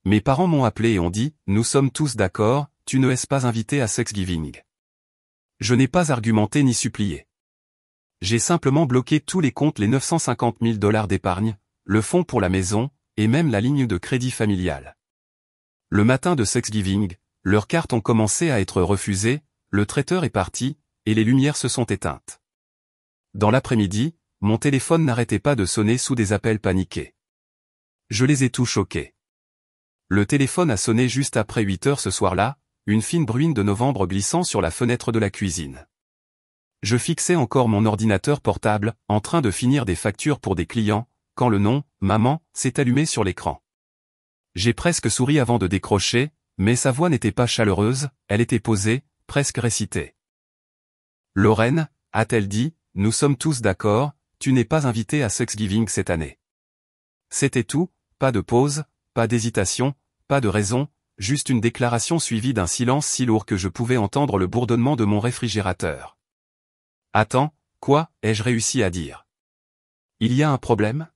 Mes parents m'ont appelé et ont dit, nous sommes tous d'accord, tu ne es pas invité à Thanksgiving. Je n'ai pas argumenté ni supplié. J'ai simplement bloqué tous les comptes, les 950 000 $ d'épargne, le fonds pour la maison, et même la ligne de crédit familiale. Le matin de Thanksgiving, leurs cartes ont commencé à être refusées, le traiteur est parti, et les lumières se sont éteintes. Dans l'après-midi, mon téléphone n'arrêtait pas de sonner sous des appels paniqués. Je les ai tous choqués. Le téléphone a sonné juste après 8 heures ce soir-là, une fine bruine de novembre glissant sur la fenêtre de la cuisine. Je fixais encore mon ordinateur portable, en train de finir des factures pour des clients, quand le nom « Maman » s'est allumé sur l'écran. J'ai presque souri avant de décrocher, mais sa voix n'était pas chaleureuse, elle était posée, presque récitée. « Lorraine, a-t-elle dit, nous sommes tous d'accord, tu n'es pas invitée à Thanksgiving cette année. » C'était tout, pas de pause, pas d'hésitation, pas de raison, juste une déclaration suivie d'un silence si lourd que je pouvais entendre le bourdonnement de mon réfrigérateur. « Attends, quoi ?» ai-je réussi à dire. « Il y a un problème ?»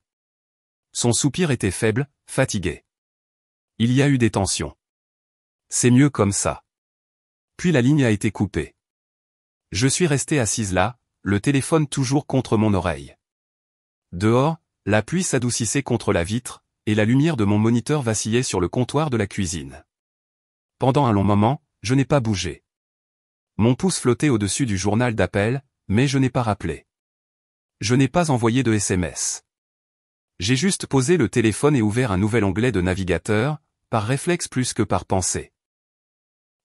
Son soupir était faible, fatigué. Il y a eu des tensions. C'est mieux comme ça. Puis la ligne a été coupée. Je suis resté assise là, le téléphone toujours contre mon oreille. Dehors, la pluie s'adoucissait contre la vitre, et la lumière de mon moniteur vacillait sur le comptoir de la cuisine. Pendant un long moment, je n'ai pas bougé. Mon pouce flottait au-dessus du journal d'appel, mais je n'ai pas rappelé. Je n'ai pas envoyé de SMS. J'ai juste posé le téléphone et ouvert un nouvel onglet de navigateur, par réflexe plus que par pensée.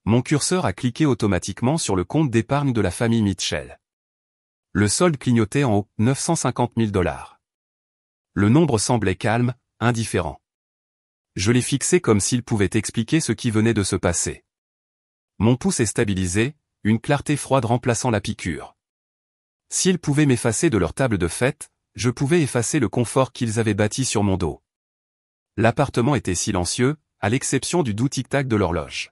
Mon curseur a cliqué automatiquement sur le compte d'épargne de la famille Mitchell. Le solde clignotait en haut, 950 000 $. Le nombre semblait calme, indifférent. Je l'ai fixé comme s'il pouvait expliquer ce qui venait de se passer. Mon pouce est stabilisé, une clarté froide remplaçant la piqûre. S'ils pouvaient m'effacer de leur table de fête, je pouvais effacer le confort qu'ils avaient bâti sur mon dos. L'appartement était silencieux, à l'exception du doux tic-tac de l'horloge.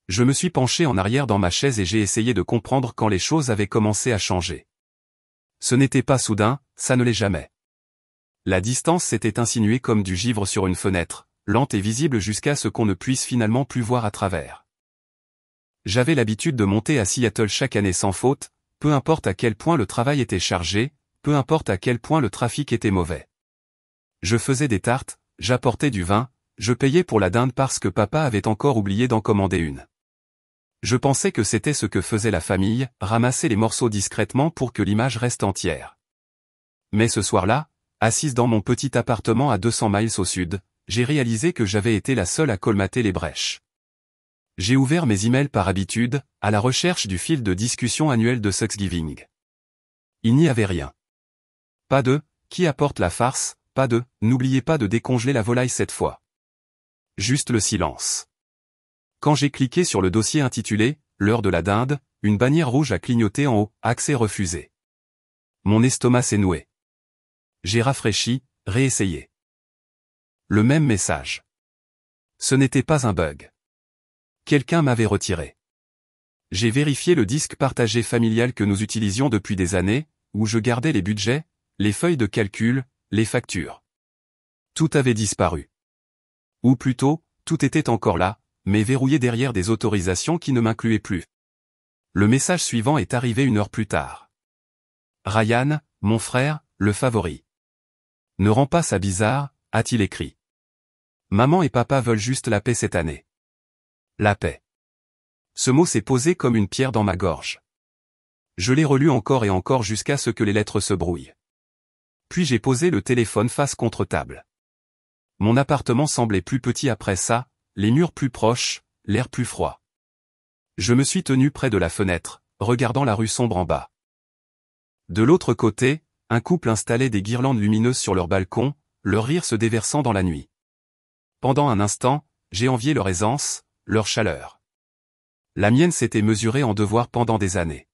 Je me suis penché en arrière dans ma chaise et j'ai essayé de comprendre quand les choses avaient commencé à changer. Ce n'était pas soudain, ça ne l'est jamais. La distance s'était insinuée comme du givre sur une fenêtre, lente et visible jusqu'à ce qu'on ne puisse finalement plus voir à travers. J'avais l'habitude de monter à Seattle chaque année sans faute, peu importe à quel point le travail était chargé, peu importe à quel point le trafic était mauvais. Je faisais des tartes, j'apportais du vin, je payais pour la dinde parce que papa avait encore oublié d'en commander une. Je pensais que c'était ce que faisait la famille, ramasser les morceaux discrètement pour que l'image reste entière. Mais ce soir-là, assise dans mon petit appartement à 200 miles au sud, j'ai réalisé que j'avais été la seule à colmater les brèches. J'ai ouvert mes emails par habitude, à la recherche du fil de discussion annuel de Thanksgiving. Il n'y avait rien. Pas de « qui apporte la farce », pas de « n'oubliez pas de décongeler la volaille cette fois ». Juste le silence. Quand j'ai cliqué sur le dossier intitulé « L'heure de la dinde », une bannière rouge a clignoté en haut, accès refusé. Mon estomac s'est noué. J'ai rafraîchi, réessayé. Le même message. Ce n'était pas un bug. Quelqu'un m'avait retiré. J'ai vérifié le disque partagé familial que nous utilisions depuis des années, où je gardais les budgets, les feuilles de calcul, les factures. Tout avait disparu. Ou plutôt, tout était encore là, mais verrouillé derrière des autorisations qui ne m'incluaient plus. Le message suivant est arrivé 1 heure plus tard. Ryan, mon frère, le favori. Ne rends pas ça bizarre, a-t-il écrit. Maman et papa veulent juste la paix cette année. La paix. Ce mot s'est posé comme une pierre dans ma gorge. Je l'ai relu encore et encore jusqu'à ce que les lettres se brouillent. Puis j'ai posé le téléphone face contre table. Mon appartement semblait plus petit après ça, les murs plus proches, l'air plus froid. Je me suis tenu près de la fenêtre, regardant la rue sombre en bas. De l'autre côté, un couple installait des guirlandes lumineuses sur leur balcon, leur rire se déversant dans la nuit. Pendant un instant, j'ai envié leur aisance, leur chaleur. La mienne s'était mesurée en devoir pendant des années.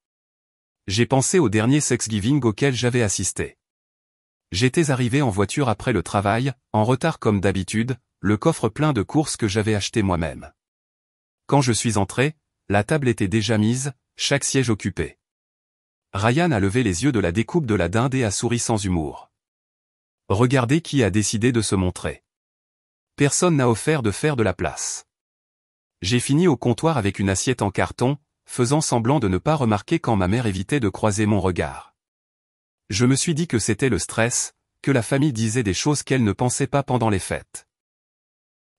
J'ai pensé au dernier Thanksgiving auquel j'avais assisté. J'étais arrivé en voiture après le travail, en retard comme d'habitude, le coffre plein de courses que j'avais achetées moi-même. Quand je suis entré, la table était déjà mise, chaque siège occupé. Ryan a levé les yeux de la découpe de la dinde et a souri sans humour. Regardez qui a décidé de se montrer. Personne n'a offert de faire de la place. J'ai fini au comptoir avec une assiette en carton, faisant semblant de ne pas remarquer quand ma mère évitait de croiser mon regard. Je me suis dit que c'était le stress, que la famille disait des choses qu'elle ne pensait pas pendant les fêtes.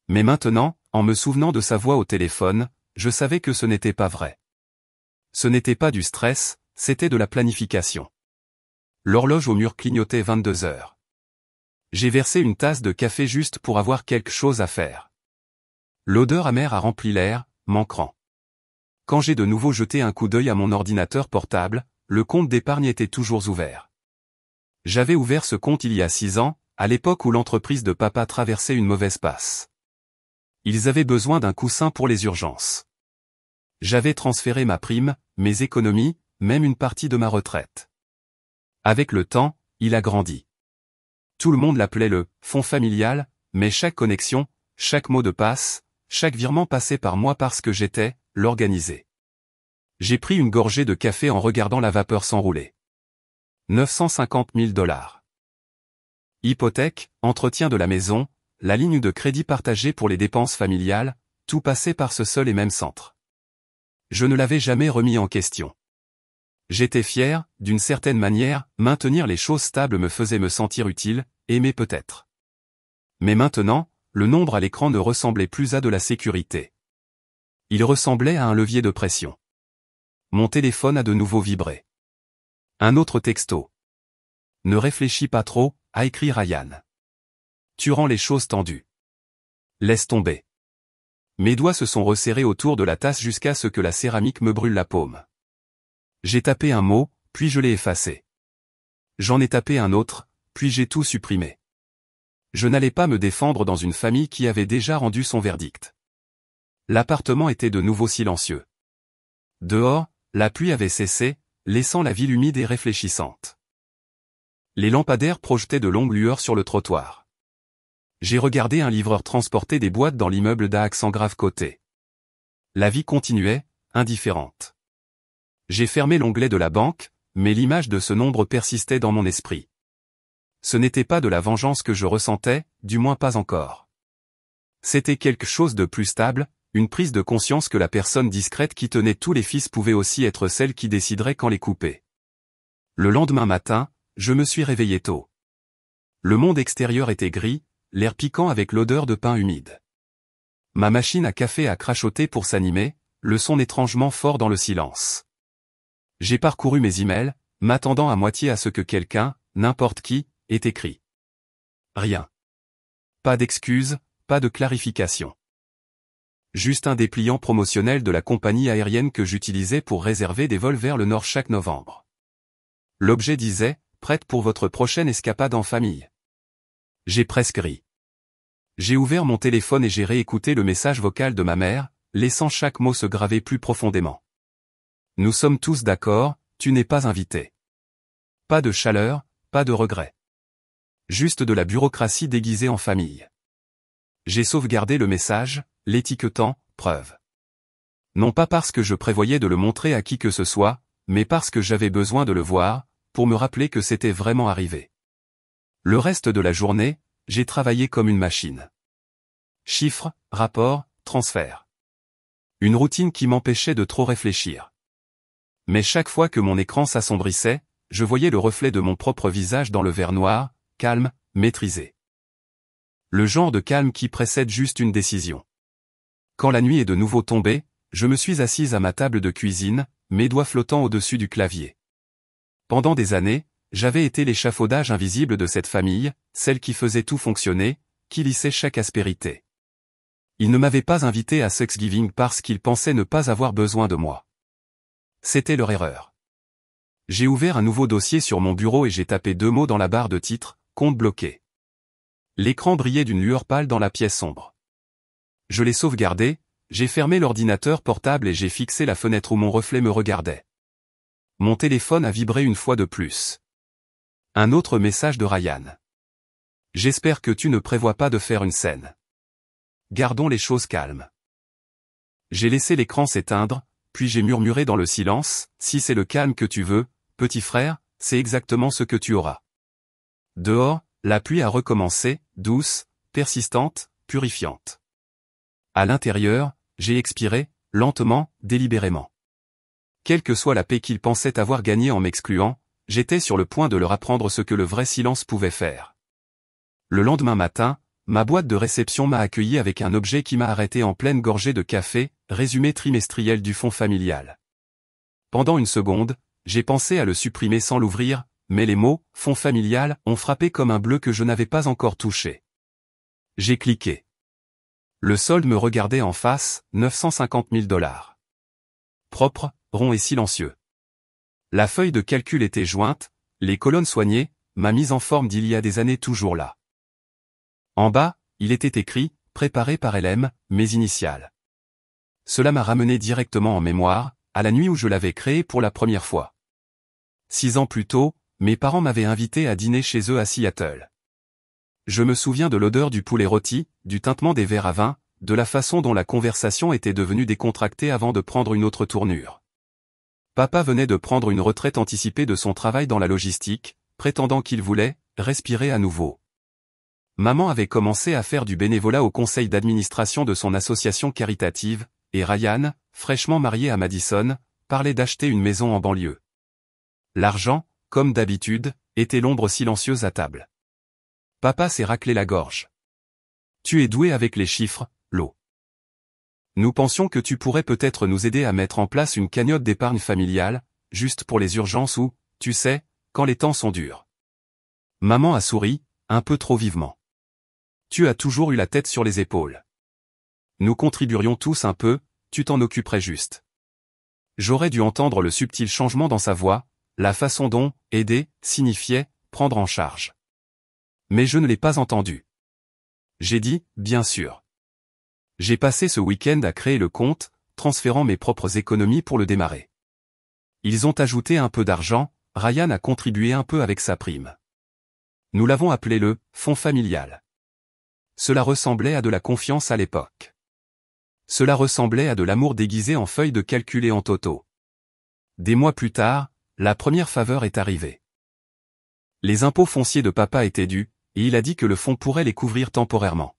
Mais maintenant, en me souvenant de sa voix au téléphone, je savais que ce n'était pas vrai. Ce n'était pas du stress, c'était de la planification. L'horloge au mur clignotait 22 heures. J'ai versé une tasse de café juste pour avoir quelque chose à faire. L'odeur amère a rempli l'air, m'ancrant. Quand j'ai de nouveau jeté un coup d'œil à mon ordinateur portable, le compte d'épargne était toujours ouvert. J'avais ouvert ce compte il y a 6 ans, à l'époque où l'entreprise de papa traversait une mauvaise passe. Ils avaient besoin d'un coussin pour les urgences. J'avais transféré ma prime, mes économies, même une partie de ma retraite. Avec le temps, il a grandi. Tout le monde l'appelait le « fonds familial », mais chaque connexion, chaque mot de passe, chaque virement passait par moi parce que j'étais l'organisé. J'ai pris une gorgée de café en regardant la vapeur s'enrouler. 950 000 $. Hypothèque, entretien de la maison, la ligne de crédit partagée pour les dépenses familiales, tout passait par ce seul et même centre. Je ne l'avais jamais remis en question. J'étais fier, d'une certaine manière, maintenir les choses stables me faisait me sentir utile, aimé peut-être. Mais maintenant, le nombre à l'écran ne ressemblait plus à de la sécurité. Il ressemblait à un levier de pression. Mon téléphone a de nouveau vibré. Un autre texto. Ne réfléchis pas trop, a écrit Ryan. Tu rends les choses tendues. Laisse tomber. Mes doigts se sont resserrés autour de la tasse jusqu'à ce que la céramique me brûle la paume. J'ai tapé un mot, puis je l'ai effacé. J'en ai tapé un autre, puis j'ai tout supprimé. Je n'allais pas me défendre dans une famille qui avait déjà rendu son verdict. L'appartement était de nouveau silencieux. Dehors, la pluie avait cessé, laissant la ville humide et réfléchissante. Les lampadaires projetaient de longues lueurs sur le trottoir. J'ai regardé un livreur transporter des boîtes dans l'immeuble d'à accent grave côté. La vie continuait, indifférente. J'ai fermé l'onglet de la banque, mais l'image de ce nombre persistait dans mon esprit. Ce n'était pas de la vengeance que je ressentais, du moins pas encore. C'était quelque chose de plus stable, une prise de conscience que la personne discrète qui tenait tous les fils pouvait aussi être celle qui déciderait quand les couper. Le lendemain matin, je me suis réveillé tôt. Le monde extérieur était gris, l'air piquant avec l'odeur de pain humide. Ma machine à café a crachoté pour s'animer, le son étrangement fort dans le silence. J'ai parcouru mes emails, m'attendant à moitié à ce que quelqu'un, n'importe qui, ait écrit. Rien. Pas d'excuses, pas de clarification. Juste un dépliant promotionnel de la compagnie aérienne que j'utilisais pour réserver des vols vers le nord chaque novembre. L'objet disait « Prête pour votre prochaine escapade en famille ». J'ai presque ri. J'ai ouvert mon téléphone et j'ai réécouté le message vocal de ma mère, laissant chaque mot se graver plus profondément. Nous sommes tous d'accord, tu n'es pas invité. Pas de chaleur, pas de regret. Juste de la bureaucratie déguisée en famille. J'ai sauvegardé le message, l'étiquetant « preuve ». Non pas parce que je prévoyais de le montrer à qui que ce soit, mais parce que j'avais besoin de le voir, pour me rappeler que c'était vraiment arrivé. Le reste de la journée, j'ai travaillé comme une machine. Chiffres, rapports, transferts. Une routine qui m'empêchait de trop réfléchir. Mais chaque fois que mon écran s'assombrissait, je voyais le reflet de mon propre visage dans le verre noir, calme, maîtrisé. Le genre de calme qui précède juste une décision. Quand la nuit est de nouveau tombée, je me suis assise à ma table de cuisine, mes doigts flottant au-dessus du clavier. Pendant des années, j'avais été l'échafaudage invisible de cette famille, celle qui faisait tout fonctionner, qui lissait chaque aspérité. Ils ne m'avaient pas invité à Thanksgiving parce qu'ils pensaient ne pas avoir besoin de moi. C'était leur erreur. J'ai ouvert un nouveau dossier sur mon bureau et j'ai tapé 2 mots dans la barre de titre, compte bloqué. L'écran brillait d'une lueur pâle dans la pièce sombre. Je l'ai sauvegardé, j'ai fermé l'ordinateur portable et j'ai fixé la fenêtre où mon reflet me regardait. Mon téléphone a vibré une fois de plus. Un autre message de Ryan. J'espère que tu ne prévois pas de faire une scène. Gardons les choses calmes. J'ai laissé l'écran s'éteindre, puis j'ai murmuré dans le silence, si c'est le calme que tu veux, petit frère, c'est exactement ce que tu auras. Dehors, la pluie a recommencé, douce, persistante, purifiante. À l'intérieur, j'ai expiré, lentement, délibérément. Quelle que soit la paix qu'ils pensaient avoir gagnée en m'excluant, j'étais sur le point de leur apprendre ce que le vrai silence pouvait faire. Le lendemain matin, ma boîte de réception m'a accueilli avec un objet qui m'a arrêté en pleine gorgée de café, résumé trimestriel du fonds familial. Pendant une seconde, j'ai pensé à le supprimer sans l'ouvrir, mais les mots « fonds familial » ont frappé comme un bleu que je n'avais pas encore touché. J'ai cliqué. Le solde me regardait en face, 950 000 $. Propre, rond et silencieux. La feuille de calcul était jointe, les colonnes soignées, ma mise en forme d'il y a des années toujours là. En bas, il était écrit « Préparé par LM, mes initiales ». Cela m'a ramené directement en mémoire, à la nuit où je l'avais créé pour la première fois. 6 ans plus tôt, mes parents m'avaient invité à dîner chez eux à Seattle. Je me souviens de l'odeur du poulet rôti, du tintement des verres à vin, de la façon dont la conversation était devenue décontractée avant de prendre une autre tournure. Papa venait de prendre une retraite anticipée de son travail dans la logistique, prétendant qu'il voulait respirer à nouveau. Maman avait commencé à faire du bénévolat au conseil d'administration de son association caritative, et Ryan, fraîchement marié à Madison, parlait d'acheter une maison en banlieue. L'argent, comme d'habitude, était l'ombre silencieuse à table. Papa s'est raclé la gorge. Tu es doué avec les chiffres, Lo. Nous pensions que tu pourrais peut-être nous aider à mettre en place une cagnotte d'épargne familiale, juste pour les urgences ou, tu sais, quand les temps sont durs. Maman a souri, un peu trop vivement. Tu as toujours eu la tête sur les épaules. Nous contribuerions tous un peu, tu t'en occuperais juste. J'aurais dû entendre le subtil changement dans sa voix, la façon dont « aider » signifiait « prendre en charge ». Mais je ne l'ai pas entendu. J'ai dit « bien sûr ». J'ai passé ce week-end à créer le compte, transférant mes propres économies pour le démarrer. Ils ont ajouté un peu d'argent, Ryan a contribué un peu avec sa prime. Nous l'avons appelé le « fonds familial ». Cela ressemblait à de la confiance à l'époque. Cela ressemblait à de l'amour déguisé en feuilles de calcul et en toto. Des mois plus tard, la première faveur est arrivée. Les impôts fonciers de papa étaient dus, et il a dit que le fonds pourrait les couvrir temporairement.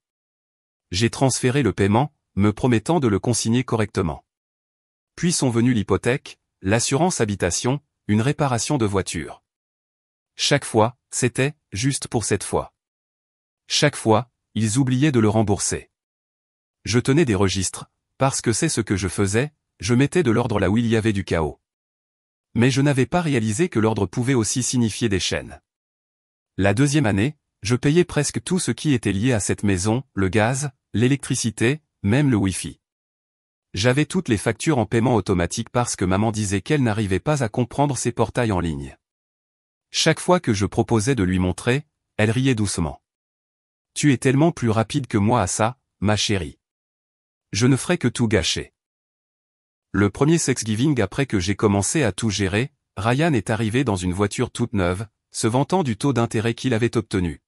J'ai transféré le paiement, me promettant de le consigner correctement. Puis sont venus l'hypothèque, l'assurance habitation, une réparation de voiture. Chaque fois, c'était « juste pour cette fois ». Chaque fois, ils oubliaient de le rembourser. Je tenais des registres, parce que c'est ce que je faisais, je mettais de l'ordre là où il y avait du chaos. Mais je n'avais pas réalisé que l'ordre pouvait aussi signifier des chaînes. La deuxième année, je payais presque tout ce qui était lié à cette maison, le gaz, l'électricité, même le Wi-Fi. J'avais toutes les factures en paiement automatique parce que maman disait qu'elle n'arrivait pas à comprendre ces portails en ligne. Chaque fois que je proposais de lui montrer, elle riait doucement. Tu es tellement plus rapide que moi à ça, ma chérie. Je ne ferai que tout gâcher. Le premier Thanksgiving après que j'ai commencé à tout gérer, Ryan est arrivé dans une voiture toute neuve, se vantant du taux d'intérêt qu'il avait obtenu.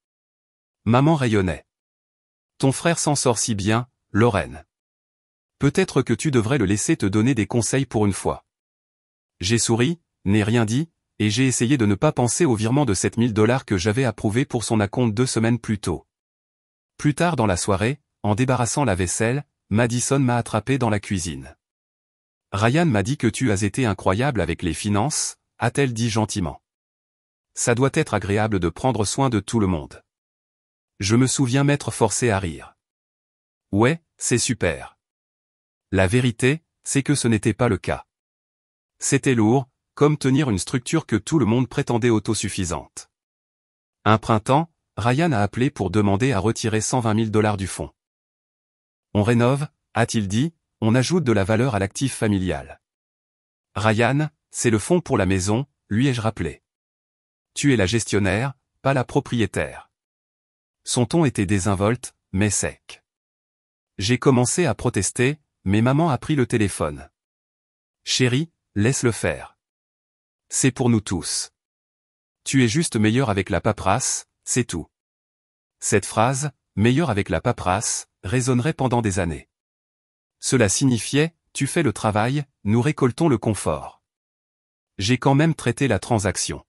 Maman rayonnait. Ton frère s'en sort si bien, Lorraine. Peut-être que tu devrais le laisser te donner des conseils pour une fois. J'ai souri, n'ai rien dit, et j'ai essayé de ne pas penser au virement de 7 000 $ que j'avais approuvé pour son acompte 2 semaines plus tôt. Plus tard dans la soirée, en débarrassant la vaisselle, Madison m'a attrapé dans la cuisine. Ryan m'a dit que tu as été incroyable avec les finances, a-t-elle dit gentiment. Ça doit être agréable de prendre soin de tout le monde. Je me souviens m'être forcé à rire. Ouais, c'est super. La vérité, c'est que ce n'était pas le cas. C'était lourd, comme tenir une structure que tout le monde prétendait autosuffisante. Un printemps, Ryan a appelé pour demander à retirer 120 000 $ du fonds. On rénove, a-t-il dit, on ajoute de la valeur à l'actif familial. Ryan, c'est le fonds pour la maison, lui ai-je rappelé. Tu es la gestionnaire, pas la propriétaire. Son ton était désinvolte, mais sec. J'ai commencé à protester, mais maman a pris le téléphone. Chérie, laisse-le faire. C'est pour nous tous. Tu es juste meilleur avec la paperasse, c'est tout. Cette phrase, meilleur avec la paperasse, résonnerait pendant des années. Cela signifiait, tu fais le travail, nous récoltons le confort. J'ai quand même traité la transaction.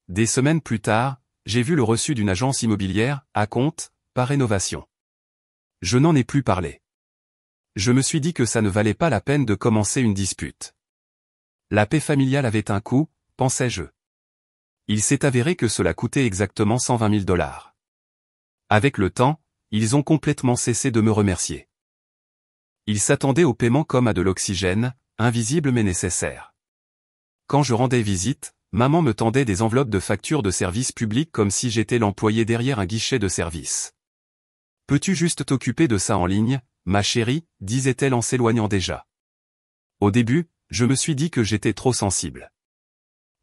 Des semaines plus tard, j'ai vu le reçu d'une agence immobilière, à compte, par rénovation. Je n'en ai plus parlé. Je me suis dit que ça ne valait pas la peine de commencer une dispute. La paix familiale avait un coût, pensais-je. Il s'est avéré que cela coûtait exactement 120 000 $. Avec le temps, ils ont complètement cessé de me remercier. Ils s'attendaient au paiement comme à de l'oxygène, invisible mais nécessaire. Quand je rendais visite, maman me tendait des enveloppes de factures de service public comme si j'étais l'employé derrière un guichet de service. « Peux-tu juste t'occuper de ça en ligne, ma chérie ?» disait-elle en s'éloignant déjà. Au début, je me suis dit que j'étais trop sensible.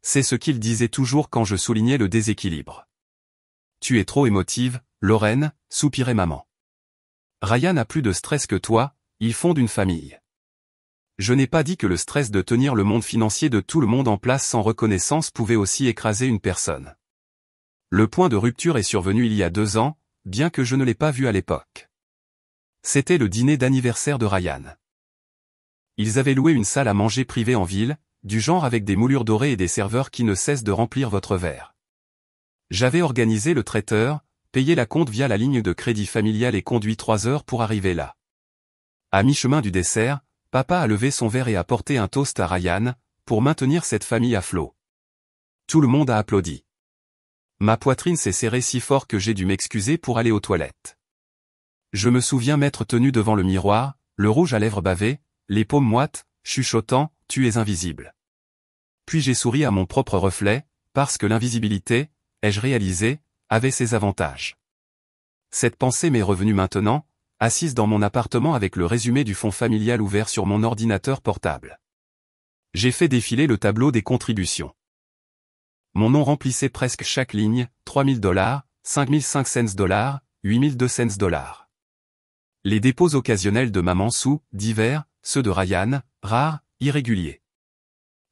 C'est ce qu'il disait toujours quand je soulignais le déséquilibre. « Tu es trop émotive, Lorraine », soupirait maman. « Ryan a plus de stress que toi, ils fondent une famille. » Je n'ai pas dit que le stress de tenir le monde financier de tout le monde en place sans reconnaissance pouvait aussi écraser une personne. Le point de rupture est survenu il y a 2 ans, bien que je ne l'ai pas vu à l'époque. C'était le dîner d'anniversaire de Ryan. Ils avaient loué une salle à manger privée en ville, du genre avec des moulures dorées et des serveurs qui ne cessent de remplir votre verre. J'avais organisé le traiteur, payé la compte via la ligne de crédit familial et conduit 3 heures pour arriver là. À mi-chemin du dessert, papa a levé son verre et a porté un toast à Ryan, pour maintenir cette famille à flot. Tout le monde a applaudi. Ma poitrine s'est serrée si fort que j'ai dû m'excuser pour aller aux toilettes. Je me souviens m'être tenu devant le miroir, le rouge à lèvres bavé, les paumes moites, chuchotant « Tu es invisible ». Puis j'ai souri à mon propre reflet, parce que l'invisibilité, ai-je réalisé, avait ses avantages. Cette pensée m'est revenue maintenant, assise dans mon appartement avec le résumé du fonds familial ouvert sur mon ordinateur portable. J'ai fait défiler le tableau des contributions. Mon nom remplissait presque chaque ligne, 3 000 $, 5 500 $, 8 200 $. Les dépôts occasionnels de maman sous, divers, ceux de Ryan, rares, irréguliers.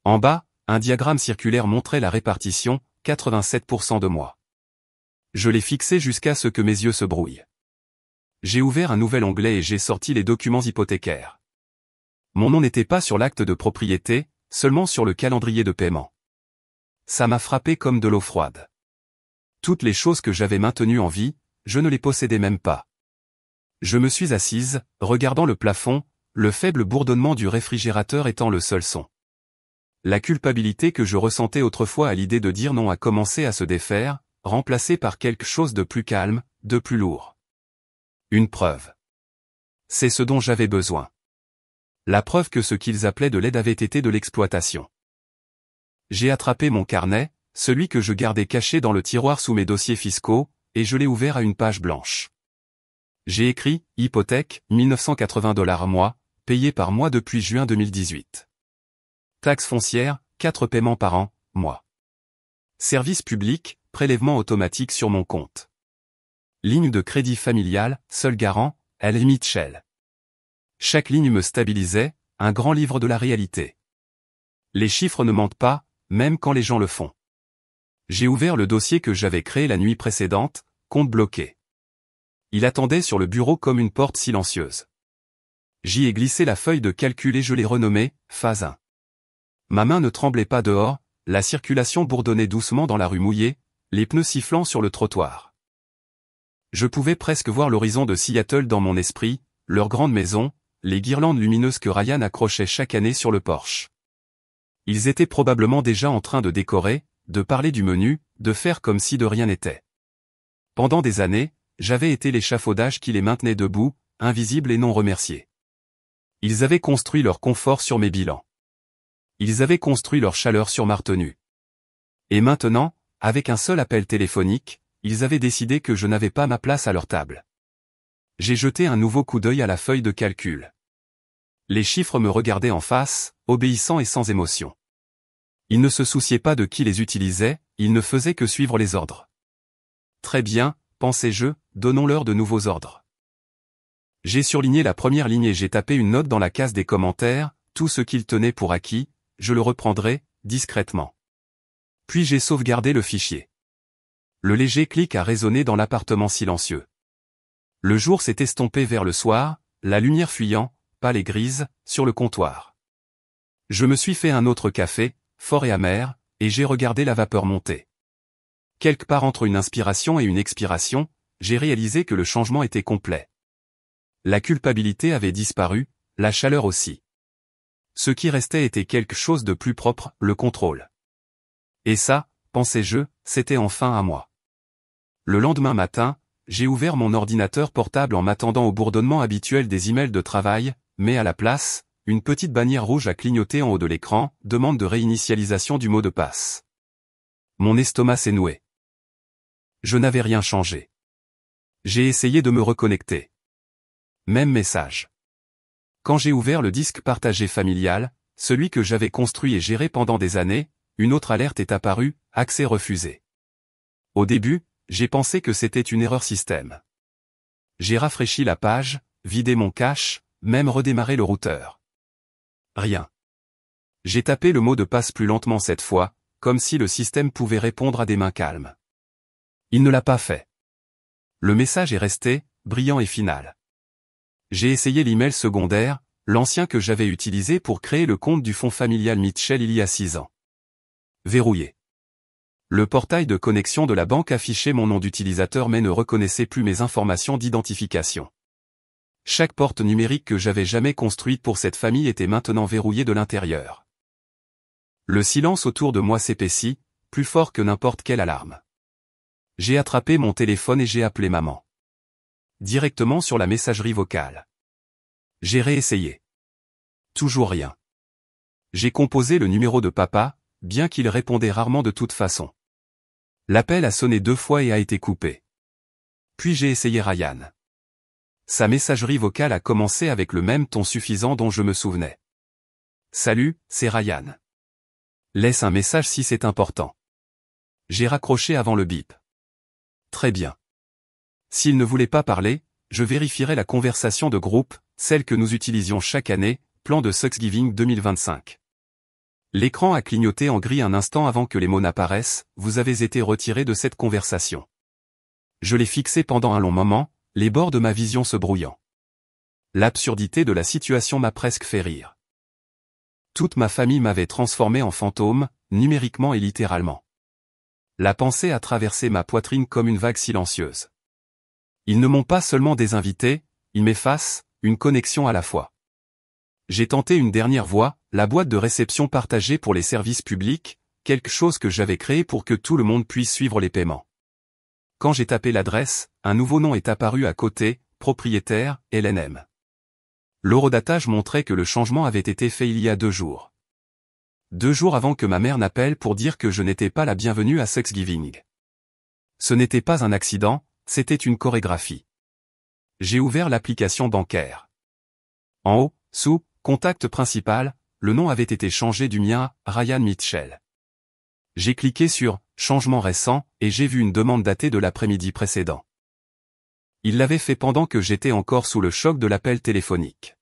En bas, un diagramme circulaire montrait la répartition, 87% de moi. Je l'ai fixé jusqu'à ce que mes yeux se brouillent. J'ai ouvert un nouvel onglet et j'ai sorti les documents hypothécaires. Mon nom n'était pas sur l'acte de propriété, seulement sur le calendrier de paiement. Ça m'a frappé comme de l'eau froide. Toutes les choses que j'avais maintenues en vie, je ne les possédais même pas. Je me suis assise, regardant le plafond, le faible bourdonnement du réfrigérateur étant le seul son. La culpabilité que je ressentais autrefois à l'idée de dire non a commencé à se défaire, remplacée par quelque chose de plus calme, de plus lourd. Une preuve. C'est ce dont j'avais besoin. La preuve que ce qu'ils appelaient de l'aide avait été de l'exploitation. J'ai attrapé mon carnet, celui que je gardais caché dans le tiroir sous mes dossiers fiscaux, et je l'ai ouvert à une page blanche. J'ai écrit « Hypothèque, 1980 $ mois, payé par mois depuis juin 2018. Taxe foncière, 4 paiements par an, mois. Service public, prélèvement automatique sur mon compte. Ligne de crédit familial, seul garant, L. Mitchell. » Chaque ligne me stabilisait, un grand livre de la réalité. Les chiffres ne mentent pas, même quand les gens le font. J'ai ouvert le dossier que j'avais créé la nuit précédente, compte bloqué. Il attendait sur le bureau comme une porte silencieuse. J'y ai glissé la feuille de calcul et je l'ai renommée « phase 1 ». Ma main ne tremblait pas dehors, la circulation bourdonnait doucement dans la rue mouillée, les pneus sifflant sur le trottoir. Je pouvais presque voir l'horizon de Seattle dans mon esprit, leur grande maison, les guirlandes lumineuses que Ryan accrochait chaque année sur le porche. Ils étaient probablement déjà en train de décorer, de parler du menu, de faire comme si de rien n'était. Pendant des années, j'avais été l'échafaudage qui les maintenait debout, invisibles et non remerciés. Ils avaient construit leur confort sur mes bilans. Ils avaient construit leur chaleur sur ma retenue. Et maintenant, avec un seul appel téléphonique, ils avaient décidé que je n'avais pas ma place à leur table. J'ai jeté un nouveau coup d'œil à la feuille de calcul. Les chiffres me regardaient en face, obéissants et sans émotion. Ils ne se souciaient pas de qui les utilisait, ils ne faisaient que suivre les ordres. Très bien, pensais-je, donnons-leur de nouveaux ordres. J'ai surligné la première ligne et j'ai tapé une note dans la case des commentaires, tout ce qu'ils tenaient pour acquis, je le reprendrai, discrètement. Puis j'ai sauvegardé le fichier. Le léger clic a résonné dans l'appartement silencieux. Le jour s'est estompé vers le soir, la lumière fuyant, pâle et grise, sur le comptoir. Je me suis fait un autre café, fort et amer, et j'ai regardé la vapeur monter. Quelque part entre une inspiration et une expiration, j'ai réalisé que le changement était complet. La culpabilité avait disparu, la chaleur aussi. Ce qui restait était quelque chose de plus propre, le contrôle. Et ça, pensais-je, c'était enfin à moi. Le lendemain matin, j'ai ouvert mon ordinateur portable en m'attendant au bourdonnement habituel des emails de travail, mais à la place, une petite bannière rouge a clignoté en haut de l'écran, demande de réinitialisation du mot de passe. Mon estomac s'est noué. Je n'avais rien changé. J'ai essayé de me reconnecter. Même message. Quand j'ai ouvert le disque partagé familial, celui que j'avais construit et géré pendant des années, une autre alerte est apparue, accès refusé. Au début, j'ai pensé que c'était une erreur système. J'ai rafraîchi la page, vidé mon cache, même redémarré le routeur. Rien. J'ai tapé le mot de passe plus lentement cette fois, comme si le système pouvait répondre à des mains calmes. Il ne l'a pas fait. Le message est resté, brillant et final. J'ai essayé l'email secondaire, l'ancien que j'avais utilisé pour créer le compte du fonds familial Mitchell il y a 6 ans. Verrouillé. Le portail de connexion de la banque affichait mon nom d'utilisateur mais ne reconnaissait plus mes informations d'identification. Chaque porte numérique que j'avais jamais construite pour cette famille était maintenant verrouillée de l'intérieur. Le silence autour de moi s'épaissit, plus fort que n'importe quelle alarme. J'ai attrapé mon téléphone et j'ai appelé maman. Directement sur la messagerie vocale. J'ai réessayé. Toujours rien. J'ai composé le numéro de papa, bien qu'il répondait rarement de toute façon. L'appel a sonné 2 fois et a été coupé. Puis j'ai essayé Ryan. Sa messagerie vocale a commencé avec le même ton suffisant dont je me souvenais. Salut, c'est Ryan. Laisse un message si c'est important. J'ai raccroché avant le bip. Très bien. S'il ne voulait pas parler, je vérifierai la conversation de groupe, celle que nous utilisions chaque année, plan de Thanksgiving 2025. L'écran a clignoté en gris un instant avant que les mots n'apparaissent, vous avez été retiré de cette conversation. Je l'ai fixé pendant un long moment, les bords de ma vision se brouillant. L'absurdité de la situation m'a presque fait rire. Toute ma famille m'avait transformé en fantôme, numériquement et littéralement. La pensée a traversé ma poitrine comme une vague silencieuse. Ils ne m'ont pas seulement désinvité, ils m'effacent, une connexion à la fois. J'ai tenté une dernière voie, la boîte de réception partagée pour les services publics, quelque chose que j'avais créé pour que tout le monde puisse suivre les paiements. Quand j'ai tapé l'adresse, un nouveau nom est apparu à côté, propriétaire, LNM. L'horodatage montrait que le changement avait été fait il y a 2 jours. 2 jours avant que ma mère n'appelle pour dire que je n'étais pas la bienvenue à Thanksgiving. Ce n'était pas un accident, c'était une chorégraphie. J'ai ouvert l'application bancaire. En haut, sous Contact principal, le nom avait été changé du mien à Ryan Mitchell. J'ai cliqué sur Changement récent et j'ai vu une demande datée de l'après-midi précédent. Il l'avait fait pendant que j'étais encore sous le choc de l'appel téléphonique.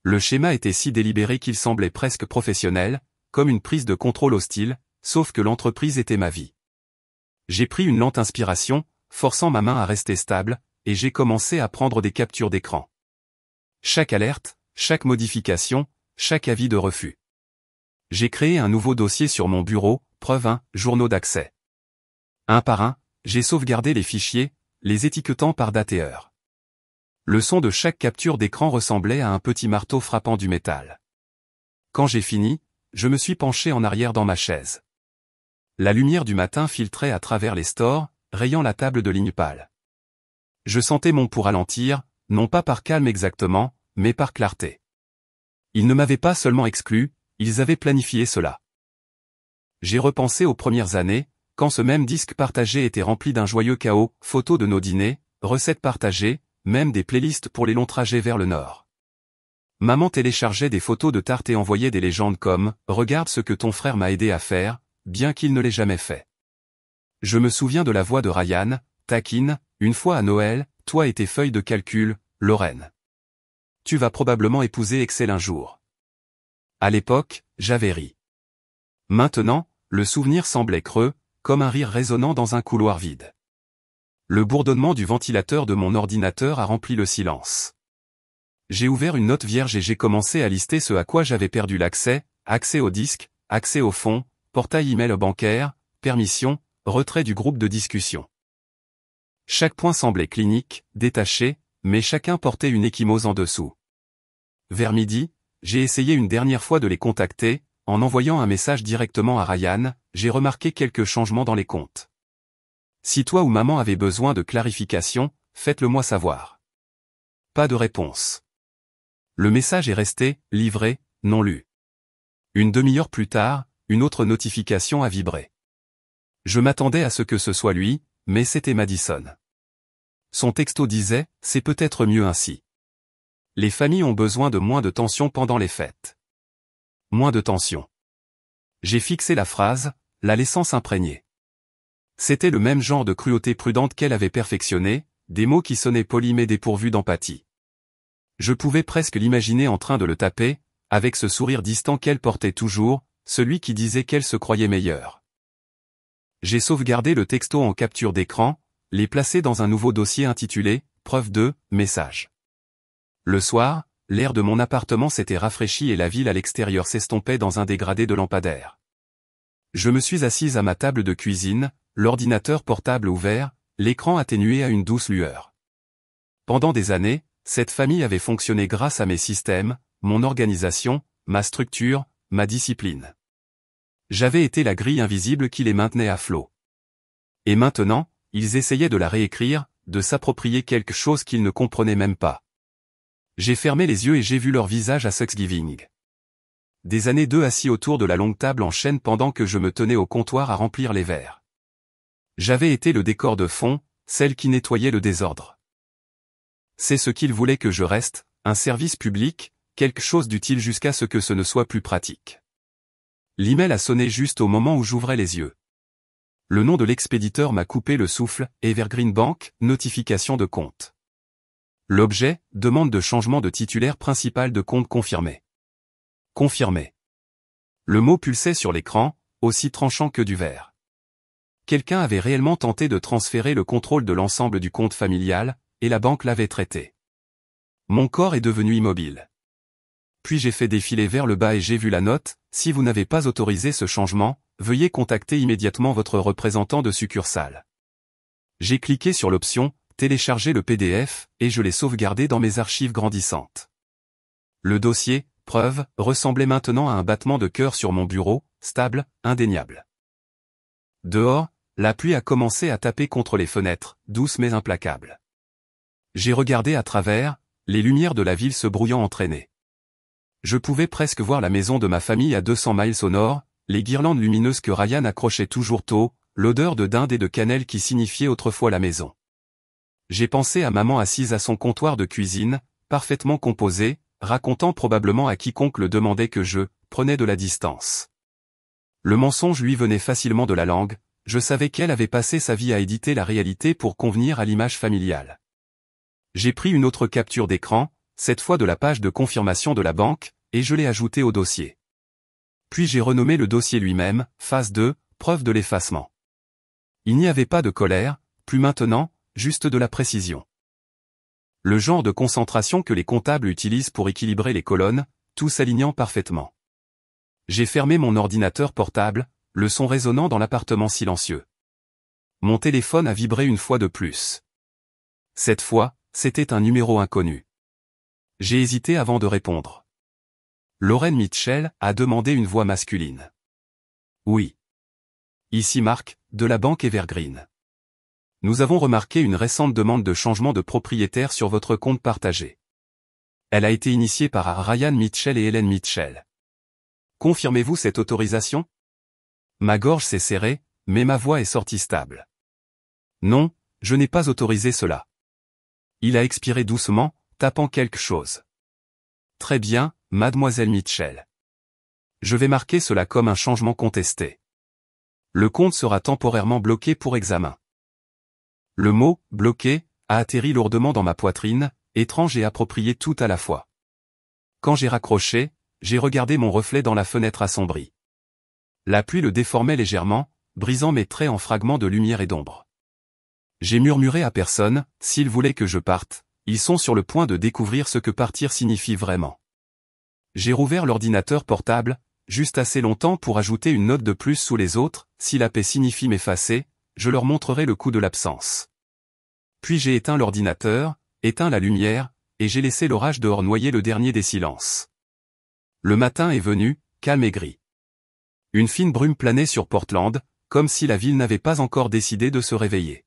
Le schéma était si délibéré qu'il semblait presque professionnel, comme une prise de contrôle hostile, sauf que l'entreprise était ma vie. J'ai pris une lente inspiration, forçant ma main à rester stable, et j'ai commencé à prendre des captures d'écran. Chaque alerte, chaque modification, chaque avis de refus. J'ai créé un nouveau dossier sur mon bureau, preuve 1, journaux d'accès. Un par un, j'ai sauvegardé les fichiers, les étiquetant par date et heure. Le son de chaque capture d'écran ressemblait à un petit marteau frappant du métal. Quand j'ai fini, je me suis penché en arrière dans ma chaise. La lumière du matin filtrait à travers les stores, rayant la table de ligne pâle. Je sentais mon pouls ralentir, non pas par calme exactement, mais par clarté. Ils ne m'avaient pas seulement exclu, ils avaient planifié cela. J'ai repensé aux premières années, quand ce même disque partagé était rempli d'un joyeux chaos, photos de nos dîners, recettes partagées, même des playlists pour les longs trajets vers le nord. Maman téléchargeait des photos de tartes et envoyait des légendes comme « Regarde ce que ton frère m'a aidé à faire », bien qu'il ne l'ait jamais fait. Je me souviens de la voix de Ryan, taquine, une fois à Noël, toi et tes feuilles de calcul, Lorraine. Tu vas probablement épouser Excel un jour. À l'époque, j'avais ri. Maintenant, le souvenir semblait creux, comme un rire résonnant dans un couloir vide. Le bourdonnement du ventilateur de mon ordinateur a rempli le silence. J'ai ouvert une note vierge et j'ai commencé à lister ce à quoi j'avais perdu l'accès, accès au disque, accès au fond, portail email bancaire, permission, retrait du groupe de discussion. Chaque point semblait clinique, détaché, mais chacun portait une ecchymose en dessous. Vers midi, j'ai essayé une dernière fois de les contacter, en envoyant un message directement à Ryan, j'ai remarqué quelques changements dans les comptes. Si toi ou maman avez besoin de clarification, faites-le moi savoir. Pas de réponse. Le message est resté, livré, non lu. Une demi-heure plus tard, une autre notification a vibré. Je m'attendais à ce que ce soit lui, mais c'était Madison. Son texto disait, c'est peut-être mieux ainsi. Les familles ont besoin de moins de tension pendant les fêtes. Moins de tension. J'ai fixé la phrase, la laissant s'imprégner. C'était le même genre de cruauté prudente qu'elle avait perfectionné, des mots qui sonnaient polis mais dépourvus d'empathie. Je pouvais presque l'imaginer en train de le taper, avec ce sourire distant qu'elle portait toujours, celui qui disait qu'elle se croyait meilleure. J'ai sauvegardé le texto en capture d'écran, les placé dans un nouveau dossier intitulé « Preuve de message ». Le soir, l'air de mon appartement s'était rafraîchi et la ville à l'extérieur s'estompait dans un dégradé de lampadaire. Je me suis assise à ma table de cuisine, l'ordinateur portable ouvert, l'écran atténué à une douce lueur. Pendant des années, cette famille avait fonctionné grâce à mes systèmes, mon organisation, ma structure, ma discipline. J'avais été la grille invisible qui les maintenait à flot. Et maintenant, ils essayaient de la réécrire, de s'approprier quelque chose qu'ils ne comprenaient même pas. J'ai fermé les yeux et j'ai vu leur visage à Thanksgiving. Des années d'eux assis autour de la longue table en chêne pendant que je me tenais au comptoir à remplir les verres. J'avais été le décor de fond, celle qui nettoyait le désordre. C'est ce qu'ils voulaient que je reste, un service public, quelque chose d'utile jusqu'à ce que ce ne soit plus pratique. L'email a sonné juste au moment où j'ouvrais les yeux. Le nom de l'expéditeur m'a coupé le souffle, Evergreen Bank, notification de compte. L'objet, demande de changement de titulaire principal de compte confirmé. Confirmé. Le mot pulsait sur l'écran, aussi tranchant que du verre. Quelqu'un avait réellement tenté de transférer le contrôle de l'ensemble du compte familial, et la banque l'avait traité. Mon corps est devenu immobile. Puis j'ai fait défiler vers le bas et j'ai vu la note, si vous n'avez pas autorisé ce changement, veuillez contacter immédiatement votre représentant de succursale. J'ai cliqué sur l'option, télécharger le PDF, et je l'ai sauvegardé dans mes archives grandissantes. Le dossier, preuve, ressemblait maintenant à un battement de cœur sur mon bureau, stable, indéniable. Dehors, la pluie a commencé à taper contre les fenêtres, douce mais implacable. J'ai regardé à travers, les lumières de la ville se brouillant entraînées. Je pouvais presque voir la maison de ma famille à 200 miles au nord, les guirlandes lumineuses que Ryan accrochait toujours tôt, l'odeur de dinde et de cannelle qui signifiait autrefois la maison. J'ai pensé à maman assise à son comptoir de cuisine, parfaitement composée, racontant probablement à quiconque le demandait que je prenais de la distance. Le mensonge lui venait facilement de la langue, je savais qu'elle avait passé sa vie à éditer la réalité pour convenir à l'image familiale. J'ai pris une autre capture d'écran, cette fois de la page de confirmation de la banque, et je l'ai ajoutée au dossier. Puis j'ai renommé le dossier lui-même, phase 2, preuve de l'effacement. Il n'y avait pas de colère, plus maintenant, juste de la précision. Le genre de concentration que les comptables utilisent pour équilibrer les colonnes, tout s'alignant parfaitement. J'ai fermé mon ordinateur portable, le son résonnant dans l'appartement silencieux. Mon téléphone a vibré une fois de plus. Cette fois, c'était un numéro inconnu. J'ai hésité avant de répondre. Lauren Mitchell a demandé une voix masculine. Oui. Ici Marc, de la banque Evergreen. Nous avons remarqué une récente demande de changement de propriétaire sur votre compte partagé. Elle a été initiée par Ryan Mitchell et Helen Mitchell. Confirmez-vous cette autorisation? Ma gorge s'est serrée, mais ma voix est sortie stable. Non, je n'ai pas autorisé cela. Il a expiré doucement, tapant quelque chose. Très bien, mademoiselle Mitchell. Je vais marquer cela comme un changement contesté. Le compte sera temporairement bloqué pour examen. Le mot « bloqué » a atterri lourdement dans ma poitrine, étrange et approprié tout à la fois. Quand j'ai raccroché, j'ai regardé mon reflet dans la fenêtre assombrie. La pluie le déformait légèrement, brisant mes traits en fragments de lumière et d'ombre. J'ai murmuré à personne, s'ils voulaient que je parte, ils sont sur le point de découvrir ce que partir signifie vraiment. J'ai rouvert l'ordinateur portable, juste assez longtemps pour ajouter une note de plus sous les autres, si la paix signifie m'effacer, je leur montrerai le coup de l'absence. Puis j'ai éteint l'ordinateur, éteint la lumière, et j'ai laissé l'orage dehors noyer le dernier des silences. Le matin est venu, calme et gris. Une fine brume planait sur Portland, comme si la ville n'avait pas encore décidé de se réveiller.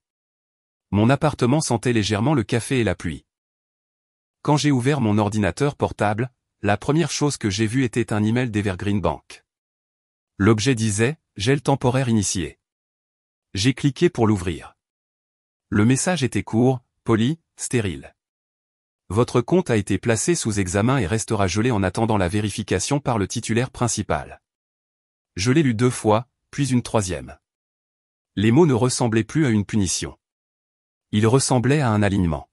Mon appartement sentait légèrement le café et la pluie. Quand j'ai ouvert mon ordinateur portable, la première chose que j'ai vue était un email d'Evergreen Bank. L'objet disait « Gel temporaire initié ». J'ai cliqué pour l'ouvrir. Le message était court, poli, stérile. Votre compte a été placé sous examen et restera gelé en attendant la vérification par le titulaire principal. Je l'ai lu 2 fois, puis une 3e. Les mots ne ressemblaient plus à une punition. Ils ressemblaient à un alignement.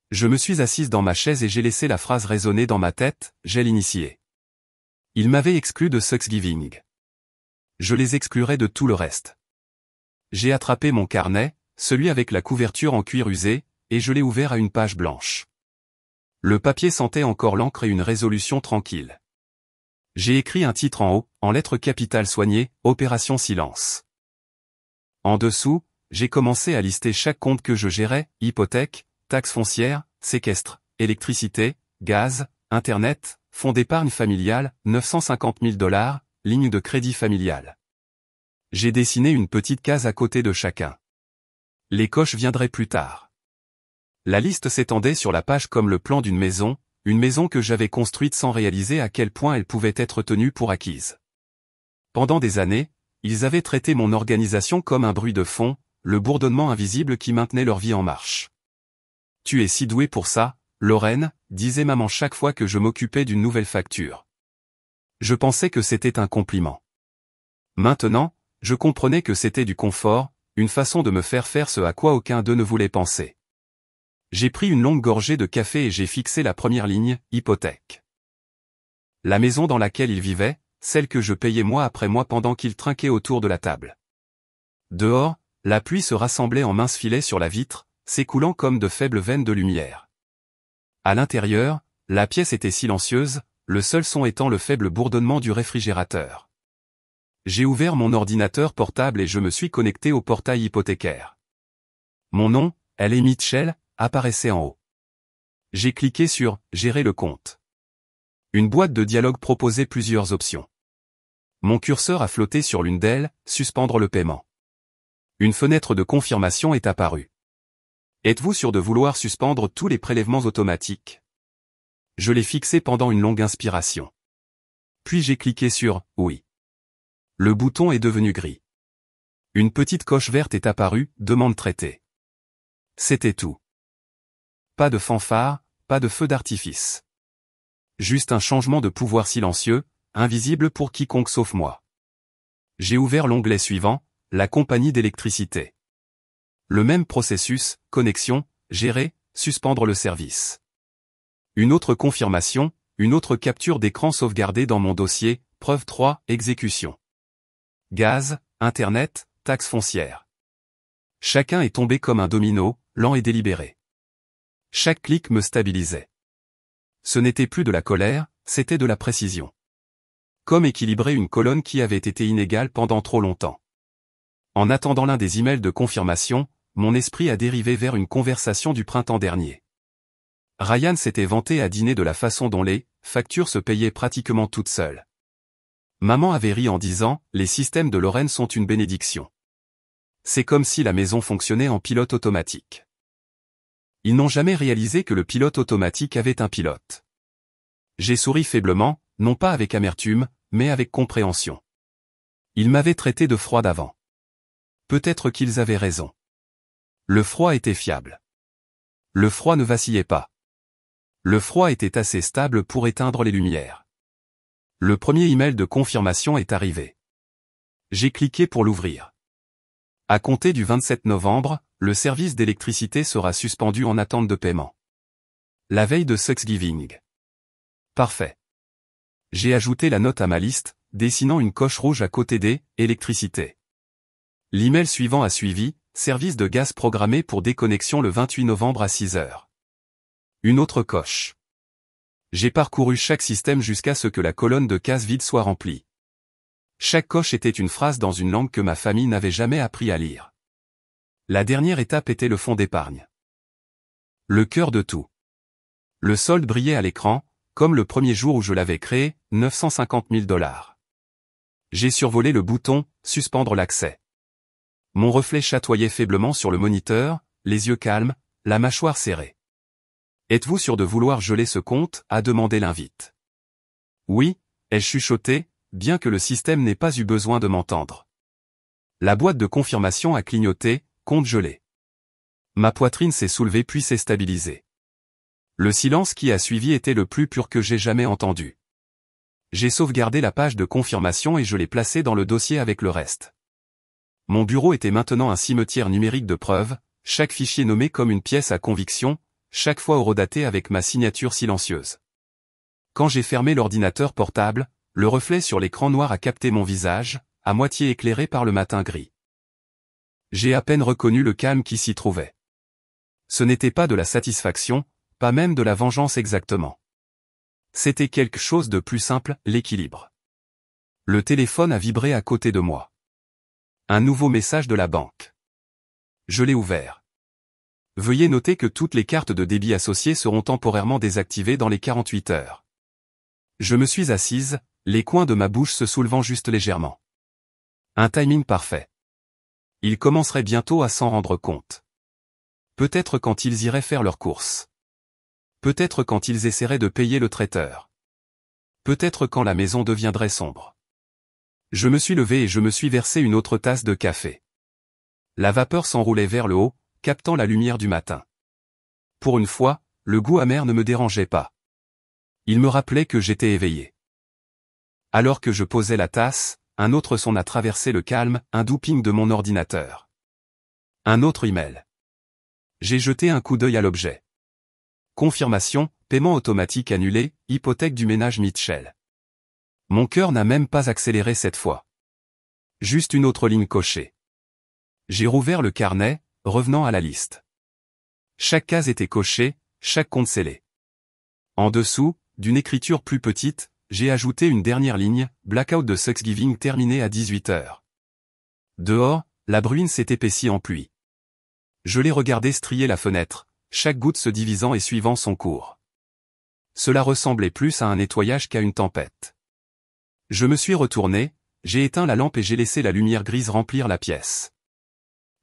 Je me suis assise dans ma chaise et j'ai laissé la phrase résonner dans ma tête, gel initié. Ils m'avaient exclu de Thanksgiving. Je les exclurai de tout le reste. J'ai attrapé mon carnet, celui avec la couverture en cuir usé, et je l'ai ouvert à une page blanche. Le papier sentait encore l'encre et une résolution tranquille. J'ai écrit un titre en haut, en lettres capitales soignées, Opération Silence. En dessous, j'ai commencé à lister chaque compte que je gérais, hypothèque, taxes foncières, séquestre, électricité, gaz, internet, fonds d'épargne familiale, 950 000 $, ligne de crédit familiale. J'ai dessiné une petite case à côté de chacun. Les coches viendraient plus tard. La liste s'étendait sur la page comme le plan d'une maison que j'avais construite sans réaliser à quel point elle pouvait être tenue pour acquise. Pendant des années, ils avaient traité mon organisation comme un bruit de fond, le bourdonnement invisible qui maintenait leur vie en marche. Tu es si douée pour ça, Lorraine, disait maman chaque fois que je m'occupais d'une nouvelle facture. Je pensais que c'était un compliment. Maintenant, je comprenais que c'était du confort, une façon de me faire faire ce à quoi aucun d'eux ne voulait penser. J'ai pris une longue gorgée de café et j'ai fixé la première ligne, hypothèque. La maison dans laquelle ils vivaient, celle que je payais mois après mois pendant qu'ils trinquaient autour de la table. Dehors, la pluie se rassemblait en minces filets sur la vitre, s'écoulant comme de faibles veines de lumière. À l'intérieur, la pièce était silencieuse, le seul son étant le faible bourdonnement du réfrigérateur. J'ai ouvert mon ordinateur portable et je me suis connecté au portail hypothécaire. Mon nom, Ellie Mitchell, apparaissait en haut. J'ai cliqué sur « Gérer le compte ». Une boîte de dialogue proposait plusieurs options. Mon curseur a flotté sur l'une d'elles, « Suspendre le paiement ». Une fenêtre de confirmation est apparue. Êtes-vous sûr de vouloir suspendre tous les prélèvements automatiques? Je l'ai fixé pendant une longue inspiration. Puis j'ai cliqué sur « Oui ». Le bouton est devenu gris. Une petite coche verte est apparue, « Demande traitée ». C'était tout. Pas de fanfare, pas de feu d'artifice. Juste un changement de pouvoir silencieux, invisible pour quiconque sauf moi. J'ai ouvert l'onglet suivant, la compagnie d'électricité. Le même processus, connexion, gérer, suspendre le service. Une autre confirmation, une autre capture d'écran sauvegardée dans mon dossier, preuve 3, exécution. Gaz, internet, taxes foncières. Chacun est tombé comme un domino, lent et délibéré. Chaque clic me stabilisait. Ce n'était plus de la colère, c'était de la précision. Comme équilibrer une colonne qui avait été inégale pendant trop longtemps. En attendant l'un des emails de confirmation, mon esprit a dérivé vers une conversation du printemps dernier. Ryan s'était vanté à dîner de la façon dont les factures se payaient pratiquement toutes seules. Maman avait ri en disant « Les systèmes de Lorraine sont une bénédiction. C'est comme si la maison fonctionnait en pilote automatique. » Ils n'ont jamais réalisé que le pilote automatique avait un pilote. J'ai souri faiblement, non pas avec amertume, mais avec compréhension. Ils m'avaient traité de froid d'avant. Peut-être qu'ils avaient raison. Le froid était fiable. Le froid ne vacillait pas. Le froid était assez stable pour éteindre les lumières. Le premier email de confirmation est arrivé. J'ai cliqué pour l'ouvrir. À compter du 27 novembre, le service d'électricité sera suspendu en attente de paiement. La veille de Thanksgiving. Parfait. J'ai ajouté la note à ma liste, dessinant une coche rouge à côté des « électricité ». L'email suivant a suivi, service de gaz programmé pour déconnexion le 28 novembre à 6 heures. Une autre coche. J'ai parcouru chaque système jusqu'à ce que la colonne de cases vides soit remplie. Chaque coche était une phrase dans une langue que ma famille n'avait jamais appris à lire. La dernière étape était le fonds d'épargne. Le cœur de tout. Le solde brillait à l'écran, comme le premier jour où je l'avais créé, 950 000 $. J'ai survolé le bouton « Suspendre l'accès ». Mon reflet chatoyait faiblement sur le moniteur, les yeux calmes, la mâchoire serrée. « Êtes-vous sûr de vouloir geler ce compte ?» a demandé l'invite. « Oui », ai-je chuchoté, bien que le système n'ait pas eu besoin de m'entendre. La boîte de confirmation a clignoté, compte gelé. Ma poitrine s'est soulevée puis s'est stabilisée. Le silence qui a suivi était le plus pur que j'ai jamais entendu. J'ai sauvegardé la page de confirmation et je l'ai placée dans le dossier avec le reste. Mon bureau était maintenant un cimetière numérique de preuves, chaque fichier nommé comme une pièce à conviction, chaque fois horodaté avec ma signature silencieuse. Quand j'ai fermé l'ordinateur portable, le reflet sur l'écran noir a capté mon visage, à moitié éclairé par le matin gris. J'ai à peine reconnu le calme qui s'y trouvait. Ce n'était pas de la satisfaction, pas même de la vengeance exactement. C'était quelque chose de plus simple, l'équilibre. Le téléphone a vibré à côté de moi. Un nouveau message de la banque. Je l'ai ouvert. Veuillez noter que toutes les cartes de débit associées seront temporairement désactivées dans les 48 heures. Je me suis assise, les coins de ma bouche se soulevant juste légèrement. Un timing parfait. Ils commenceraient bientôt à s'en rendre compte. Peut-être quand ils iraient faire leurs courses. Peut-être quand ils essaieraient de payer le traiteur. Peut-être quand la maison deviendrait sombre. Je me suis levé et je me suis versé une autre tasse de café. La vapeur s'enroulait vers le haut, captant la lumière du matin. Pour une fois, le goût amer ne me dérangeait pas. Il me rappelait que j'étais éveillé. Alors que je posais la tasse, un autre son a traversé le calme, un doux ping de mon ordinateur. Un autre email. J'ai jeté un coup d'œil à l'objet. Confirmation, paiement automatique annulé, hypothèque du ménage Mitchell. Mon cœur n'a même pas accéléré cette fois. Juste une autre ligne cochée. J'ai rouvert le carnet, revenant à la liste. Chaque case était cochée, chaque compte scellé. En dessous, d'une écriture plus petite, j'ai ajouté une dernière ligne, blackout de Thanksgiving terminé à 18 heures. Dehors, la bruine s'est épaissie en pluie. Je l'ai regardé strier la fenêtre, chaque goutte se divisant et suivant son cours. Cela ressemblait plus à un nettoyage qu'à une tempête. Je me suis retourné, j'ai éteint la lampe et j'ai laissé la lumière grise remplir la pièce.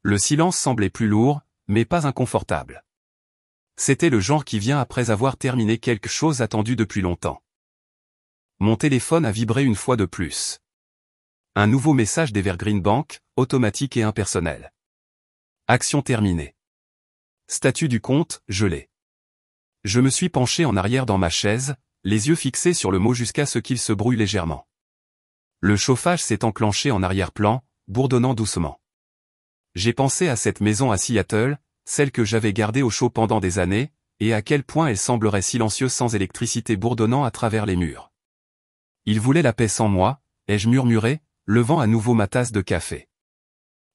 Le silence semblait plus lourd, mais pas inconfortable. C'était le genre qui vient après avoir terminé quelque chose attendu depuis longtemps. Mon téléphone a vibré une fois de plus. Un nouveau message d'Evergreen Bank, automatique et impersonnel. Action terminée. Statut du compte, gelé. Je me suis penché en arrière dans ma chaise, les yeux fixés sur le mot jusqu'à ce qu'il se brouille légèrement. Le chauffage s'est enclenché en arrière-plan, bourdonnant doucement. J'ai pensé à cette maison à Seattle, celle que j'avais gardée au chaud pendant des années, et à quel point elle semblerait silencieuse sans électricité bourdonnant à travers les murs. Il voulait la paix sans moi, ai-je murmuré, levant à nouveau ma tasse de café.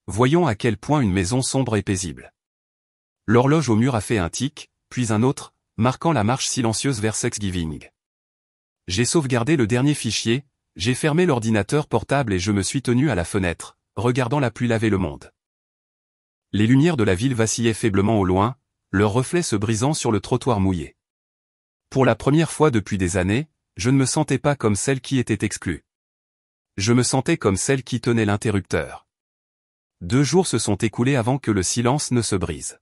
Voyons à quel point une maison sombre est paisible. L'horloge au mur a fait un tic, puis un autre, marquant la marche silencieuse vers Thanksgiving. J'ai sauvegardé le dernier fichier, j'ai fermé l'ordinateur portable et je me suis tenu à la fenêtre, regardant la pluie laver le monde. Les lumières de la ville vacillaient faiblement au loin, leurs reflets se brisant sur le trottoir mouillé. Pour la première fois depuis des années, je ne me sentais pas comme celle qui était exclue. Je me sentais comme celle qui tenait l'interrupteur. 2 jours se sont écoulés avant que le silence ne se brise.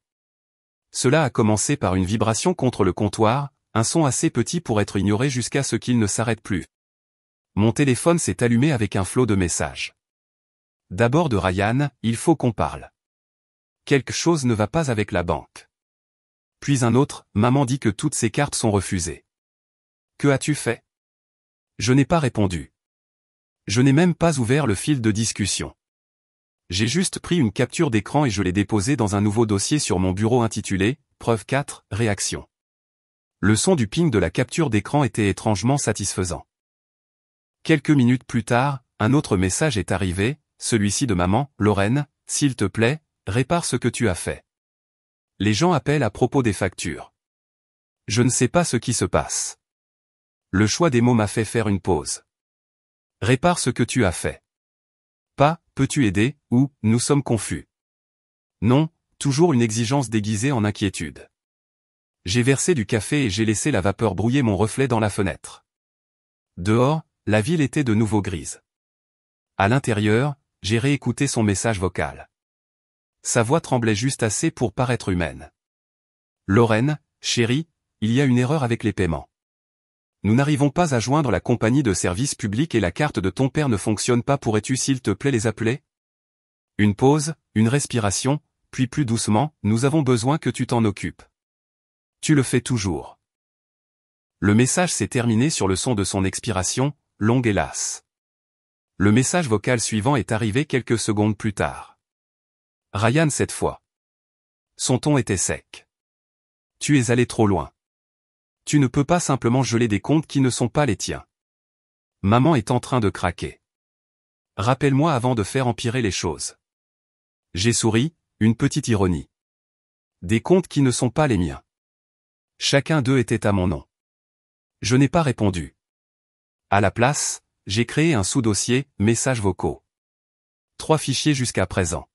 Cela a commencé par une vibration contre le comptoir, un son assez petit pour être ignoré jusqu'à ce qu'il ne s'arrête plus. Mon téléphone s'est allumé avec un flot de messages. D'abord de Ryan, il faut qu'on parle. Quelque chose ne va pas avec la banque. Puis un autre, maman dit que toutes ses cartes sont refusées. Que as-tu fait? Je n'ai pas répondu. Je n'ai même pas ouvert le fil de discussion. J'ai juste pris une capture d'écran et je l'ai déposée dans un nouveau dossier sur mon bureau intitulé « Preuve 4, réaction ». Le son du ping de la capture d'écran était étrangement satisfaisant. Quelques minutes plus tard, un autre message est arrivé, celui-ci de maman, Lorraine, « S'il te plaît, répare ce que tu as fait. Les gens appellent à propos des factures. Je ne sais pas ce qui se passe. » Le choix des mots m'a fait faire une pause. Répare ce que tu as fait. Pas, peux-tu aider, ou, nous sommes confus. Non, toujours une exigence déguisée en inquiétude. J'ai versé du café et j'ai laissé la vapeur brouiller mon reflet dans la fenêtre. Dehors, la ville était de nouveau grise. À l'intérieur, j'ai réécouté son message vocal. Sa voix tremblait juste assez pour paraître humaine. Lorraine, chérie, il y a une erreur avec les paiements. Nous n'arrivons pas à joindre la compagnie de service public et la carte de ton père ne fonctionne pas. Pourrais-tu s'il te plaît les appeler? Une pause, une respiration, puis plus doucement, nous avons besoin que tu t'en occupes. Tu le fais toujours. Le message s'est terminé sur le son de son expiration, longue et lasse. Le message vocal suivant est arrivé quelques secondes plus tard. Ryan cette fois. Son ton était sec. Tu es allé trop loin. Tu ne peux pas simplement geler des comptes qui ne sont pas les tiens. Maman est en train de craquer. Rappelle-moi avant de faire empirer les choses. J'ai souri, une petite ironie. Des comptes qui ne sont pas les miens. Chacun d'eux était à mon nom. Je n'ai pas répondu. À la place, j'ai créé un sous-dossier, messages vocaux. 3 fichiers jusqu'à présent.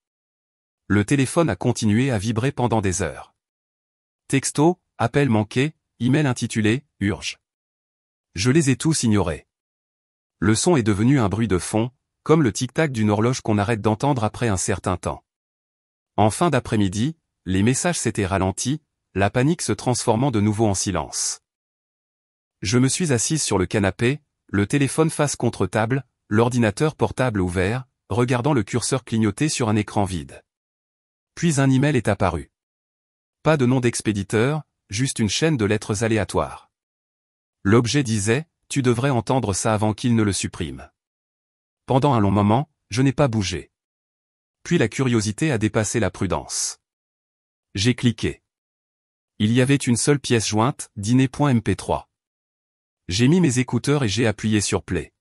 Le téléphone a continué à vibrer pendant des heures. Texto, appel manqué, email intitulé, urge. Je les ai tous ignorés. Le son est devenu un bruit de fond, comme le tic-tac d'une horloge qu'on arrête d'entendre après un certain temps. En fin d'après-midi, les messages s'étaient ralentis, la panique se transformant de nouveau en silence. Je me suis assise sur le canapé, le téléphone face contre table, l'ordinateur portable ouvert, regardant le curseur clignoter sur un écran vide. Puis un email est apparu. Pas de nom d'expéditeur, juste une chaîne de lettres aléatoires. L'objet disait, tu devrais entendre ça avant qu'il ne le supprime. Pendant un long moment, je n'ai pas bougé. Puis la curiosité a dépassé la prudence. J'ai cliqué. Il y avait une seule pièce jointe, dîner.mp3. J'ai mis mes écouteurs et j'ai appuyé sur play.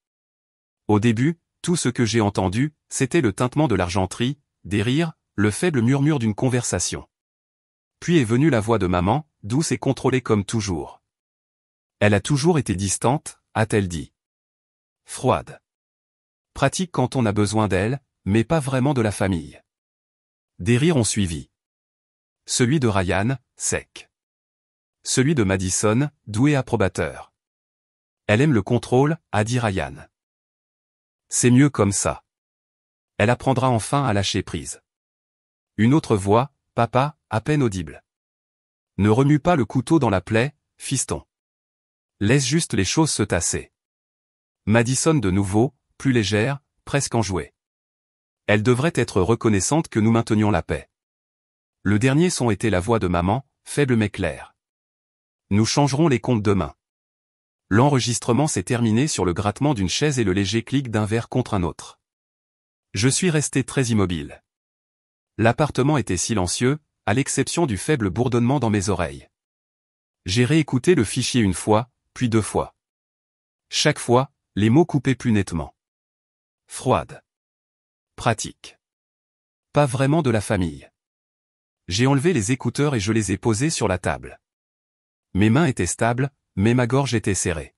Au début, tout ce que j'ai entendu, c'était le tintement de l'argenterie, des rires, le faible murmure d'une conversation. Puis est venue la voix de maman, douce et contrôlée comme toujours. Elle a toujours été distante, a-t-elle dit. Froide. Pratique quand on a besoin d'elle, mais pas vraiment de la famille. Des rires ont suivi. Celui de Ryan, sec. Celui de Madison, doué approbateur. Elle aime le contrôle, a dit Ryan. C'est mieux comme ça. Elle apprendra enfin à lâcher prise. Une autre voix, papa, à peine audible. Ne remue pas le couteau dans la plaie, fiston. Laisse juste les choses se tasser. Madison de nouveau, plus légère, presque enjouée. Elle devrait être reconnaissante que nous maintenions la paix. Le dernier son était la voix de maman, faible mais claire. Nous changerons les comptes demain. L'enregistrement s'est terminé sur le grattement d'une chaise et le léger clic d'un verre contre un autre. Je suis resté très immobile. L'appartement était silencieux, à l'exception du faible bourdonnement dans mes oreilles. J'ai réécouté le fichier une fois, puis 2 fois. Chaque fois, les mots coupaient plus nettement. Froide. Pratique. Pas vraiment de la famille. J'ai enlevé les écouteurs et je les ai posés sur la table. Mes mains étaient stables, mais ma gorge était serrée.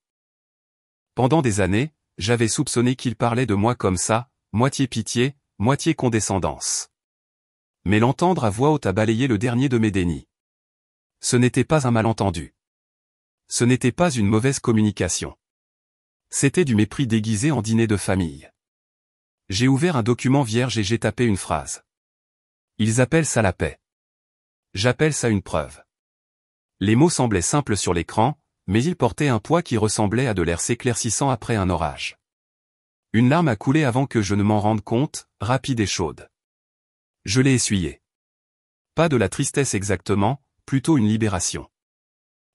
Pendant des années, j'avais soupçonné qu'il parlait de moi comme ça, moitié pitié, moitié condescendance. Mais l'entendre à voix haute a balayé le dernier de mes dénis. Ce n'était pas un malentendu. Ce n'était pas une mauvaise communication. C'était du mépris déguisé en dîner de famille. J'ai ouvert un document vierge et j'ai tapé une phrase. Ils appellent ça la paix. J'appelle ça une preuve. Les mots semblaient simples sur l'écran, mais ils portaient un poids qui ressemblait à de l'air s'éclaircissant après un orage. Une larme a coulé avant que je ne m'en rende compte, rapide et chaude. Je l'ai essuyée. Pas de la tristesse exactement, plutôt une libération.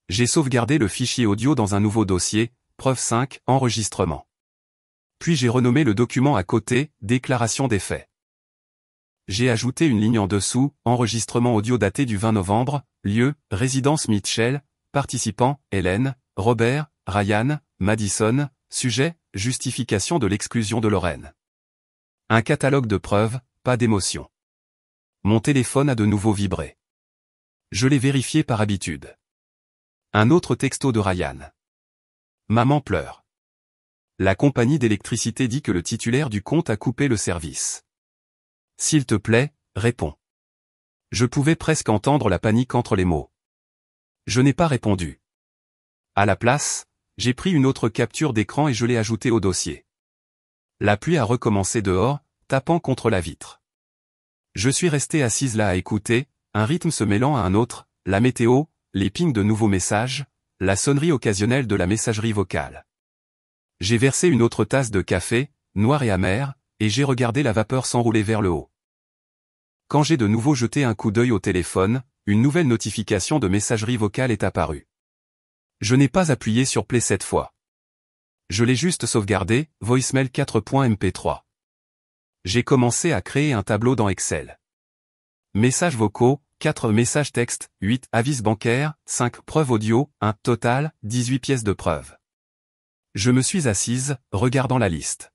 J'ai sauvegardé le fichier audio dans un nouveau dossier, preuve 5, enregistrement. Puis j'ai renommé le document à côté, déclaration des faits. J'ai ajouté une ligne en dessous, enregistrement audio daté du 20 novembre, lieu, résidence Mitchell, participants, Hélène, Robert, Ryan, Madison, sujet, justification de l'exclusion de Lorraine. Un catalogue de preuves, pas d'émotion. Mon téléphone a de nouveau vibré. Je l'ai vérifié par habitude. Un autre texto de Ryan. Maman pleure. La compagnie d'électricité dit que le titulaire du compte a coupé le service. S'il te plaît, réponds. Je pouvais presque entendre la panique entre les mots. Je n'ai pas répondu. À la place, j'ai pris une autre capture d'écran et je l'ai ajoutée au dossier. La pluie a recommencé dehors, tapant contre la vitre. Je suis resté assise là à écouter, un rythme se mêlant à un autre, la météo, les pings de nouveaux messages, la sonnerie occasionnelle de la messagerie vocale. J'ai versé une autre tasse de café, noir et amer, et j'ai regardé la vapeur s'enrouler vers le haut. Quand j'ai de nouveau jeté un coup d'œil au téléphone, une nouvelle notification de messagerie vocale est apparue. Je n'ai pas appuyé sur play cette fois. Je l'ai juste sauvegardé, voicemail 4.mp3. J'ai commencé à créer un tableau dans Excel. Messages vocaux, 4 messages textes, 8 avis bancaires, 5 preuves audio, 1 total, 18 pièces de preuves. Je me suis assise, regardant la liste.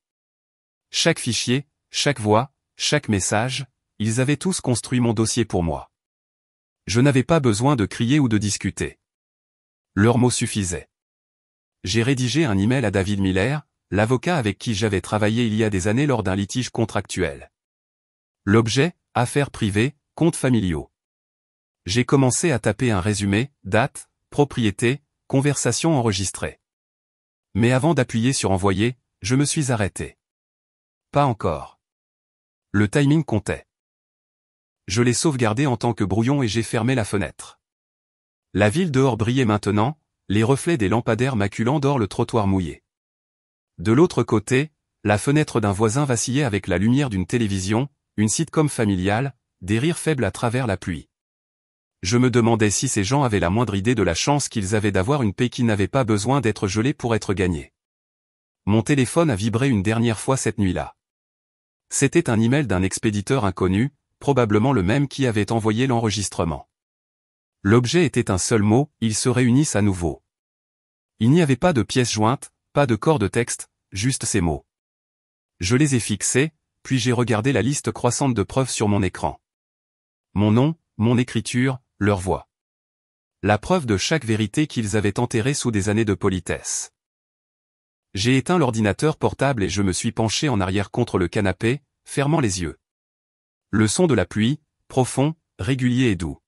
Chaque fichier, chaque voix, chaque message, ils avaient tous construit mon dossier pour moi. Je n'avais pas besoin de crier ou de discuter. Leurs mots suffisaient. J'ai rédigé un email à David Miller, l'avocat avec qui j'avais travaillé il y a des années lors d'un litige contractuel. L'objet, affaires privées, comptes familiaux. J'ai commencé à taper un résumé, date, propriété, conversation enregistrée. Mais avant d'appuyer sur envoyer, je me suis arrêté. Pas encore. Le timing comptait. Je l'ai sauvegardé en tant que brouillon et j'ai fermé la fenêtre. La ville dehors brillait maintenant, les reflets des lampadaires maculant d'or le trottoir mouillé. De l'autre côté, la fenêtre d'un voisin vacillait avec la lumière d'une télévision, une sitcom familiale, des rires faibles à travers la pluie. Je me demandais si ces gens avaient la moindre idée de la chance qu'ils avaient d'avoir une paix qui n'avait pas besoin d'être gelée pour être gagnée. Mon téléphone a vibré une dernière fois cette nuit-là. C'était un email d'un expéditeur inconnu, probablement le même qui avait envoyé l'enregistrement. L'objet était un seul mot, ils se réunissent à nouveau. Il n'y avait pas de pièces jointes, pas de corps de texte, juste ces mots. Je les ai fixés, puis j'ai regardé la liste croissante de preuves sur mon écran. Mon nom, mon écriture, leur voix. La preuve de chaque vérité qu'ils avaient enterrée sous des années de politesse. J'ai éteint l'ordinateur portable et je me suis penché en arrière contre le canapé, fermant les yeux. Le son de la pluie, profond, régulier et doux.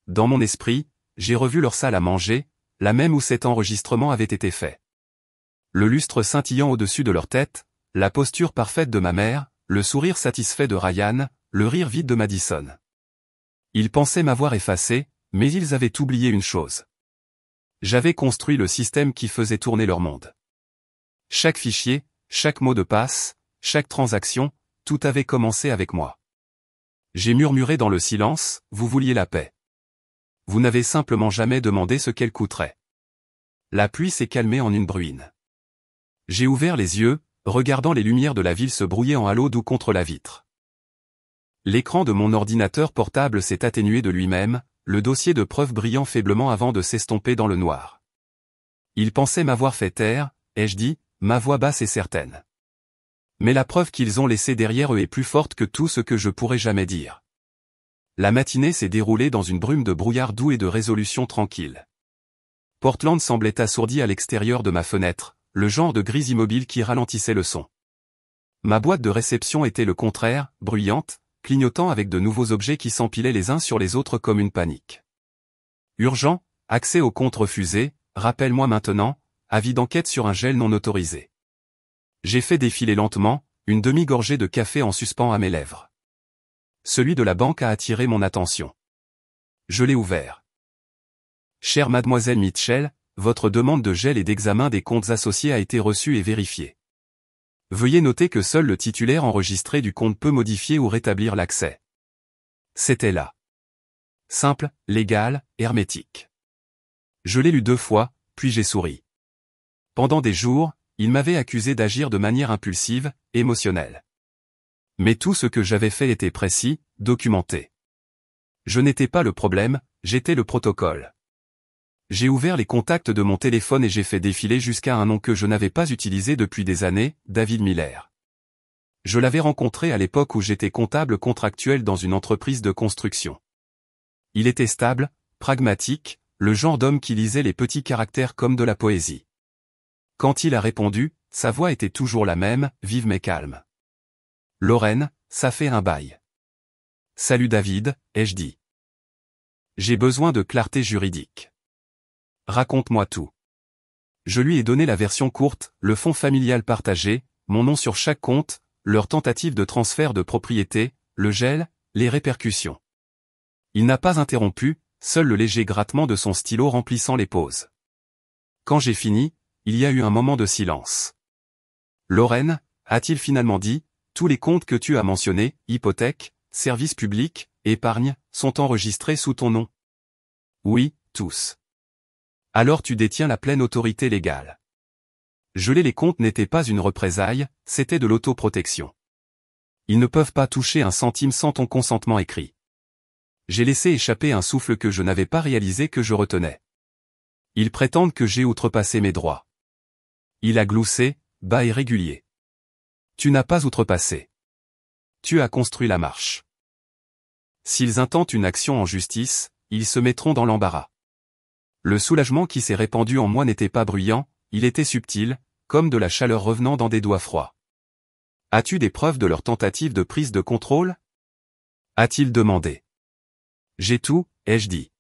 Dans mon esprit, j'ai revu leur salle à manger, la même où cet enregistrement avait été fait. Le lustre scintillant au-dessus de leur tête, la posture parfaite de ma mère, le sourire satisfait de Ryan, le rire vide de Madison. Ils pensaient m'avoir effacé, mais ils avaient oublié une chose. J'avais construit le système qui faisait tourner leur monde. Chaque fichier, chaque mot de passe, chaque transaction, tout avait commencé avec moi. J'ai murmuré dans le silence, vous vouliez la paix. Vous n'avez simplement jamais demandé ce qu'elle coûterait. La pluie s'est calmée en une bruine. J'ai ouvert les yeux, regardant les lumières de la ville se brouiller en halo doux contre la vitre. L'écran de mon ordinateur portable s'est atténué de lui-même, le dossier de preuves brillant faiblement avant de s'estomper dans le noir. Ils pensaient m'avoir fait taire, ai-je dit, ma voix basse et certaine. Mais la preuve qu'ils ont laissée derrière eux est plus forte que tout ce que je pourrais jamais dire. La matinée s'est déroulée dans une brume de brouillard doux et de résolution tranquille. Portland semblait assourdi à l'extérieur de ma fenêtre, le genre de grise immobile qui ralentissait le son. Ma boîte de réception était le contraire, bruyante, clignotant avec de nouveaux objets qui s'empilaient les uns sur les autres comme une panique. Urgent, accès au compte refusé, rappelle-moi maintenant, avis d'enquête sur un gel non autorisé. J'ai fait défiler lentement, une demi-gorgée de café en suspens à mes lèvres. Celui de la banque a attiré mon attention. Je l'ai ouvert. Chère mademoiselle Mitchell, votre demande de gel et d'examen des comptes associés a été reçue et vérifiée. Veuillez noter que seul le titulaire enregistré du compte peut modifier ou rétablir l'accès. C'était là. Simple, légal, hermétique. Je l'ai lu 2 fois, puis j'ai souri. Pendant des jours, il m'avait accusé d'agir de manière impulsive, émotionnelle. Mais tout ce que j'avais fait était précis, documenté. Je n'étais pas le problème, j'étais le protocole. J'ai ouvert les contacts de mon téléphone et j'ai fait défiler jusqu'à un nom que je n'avais pas utilisé depuis des années, David Miller. Je l'avais rencontré à l'époque où j'étais comptable contractuel dans une entreprise de construction. Il était stable, pragmatique, le genre d'homme qui lisait les petits caractères comme de la poésie. Quand il a répondu, sa voix était toujours la même, vive mais calme. Lorraine, ça fait un bail. Salut David, ai-je dit. J'ai besoin de clarté juridique. Raconte-moi tout. Je lui ai donné la version courte, le fonds familial partagé, mon nom sur chaque compte, leur tentative de transfert de propriété, le gel, les répercussions. Il n'a pas interrompu, seul le léger grattement de son stylo remplissant les pauses. Quand j'ai fini, il y a eu un moment de silence. Lorraine, a-t-il finalement dit, tous les comptes que tu as mentionnés, hypothèque, services publics, épargne, sont enregistrés sous ton nom? Oui, tous. Alors tu détiens la pleine autorité légale. Geler les comptes n'était pas une représaille, c'était de l'autoprotection. Ils ne peuvent pas toucher un centime sans ton consentement écrit. J'ai laissé échapper un souffle que je n'avais pas réalisé que je retenais. Ils prétendent que j'ai outrepassé mes droits. Il a gloussé, bas et régulier. Tu n'as pas outrepassé. Tu as construit la marche. S'ils intentent une action en justice, ils se mettront dans l'embarras. Le soulagement qui s'est répandu en moi n'était pas bruyant, il était subtil, comme de la chaleur revenant dans des doigts froids. As-tu des preuves de leur tentative de prise de contrôle? A-t-il demandé. J'ai tout, ai-je dit.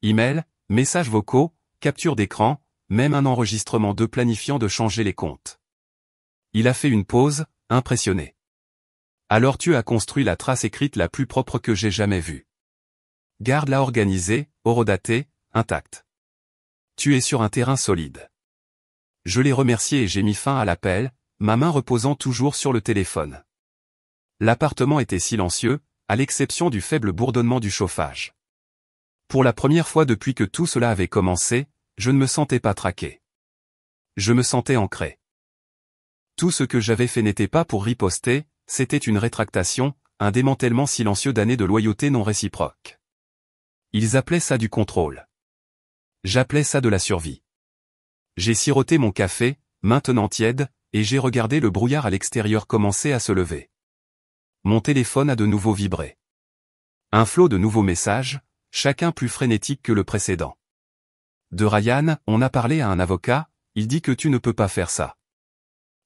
Email, messages vocaux, capture d'écran, même un enregistrement de planifiant de changer les comptes. Il a fait une pause, impressionné. Alors tu as construit la trace écrite la plus propre que j'ai jamais vue. Garde-la organisée, horodatée, intacte. Tu es sur un terrain solide. Je l'ai remercié et j'ai mis fin à l'appel, ma main reposant toujours sur le téléphone. L'appartement était silencieux, à l'exception du faible bourdonnement du chauffage. Pour la première fois depuis que tout cela avait commencé, je ne me sentais pas traqué. Je me sentais ancré. Tout ce que j'avais fait n'était pas pour riposter, c'était une rétractation, un démantèlement silencieux d'années de loyauté non réciproque. Ils appelaient ça du contrôle. J'appelais ça de la survie. J'ai siroté mon café, maintenant tiède, et j'ai regardé le brouillard à l'extérieur commencer à se lever. Mon téléphone a de nouveau vibré. Un flot de nouveaux messages, chacun plus frénétique que le précédent. De Ryan, on a parlé à un avocat, il dit que tu ne peux pas faire ça.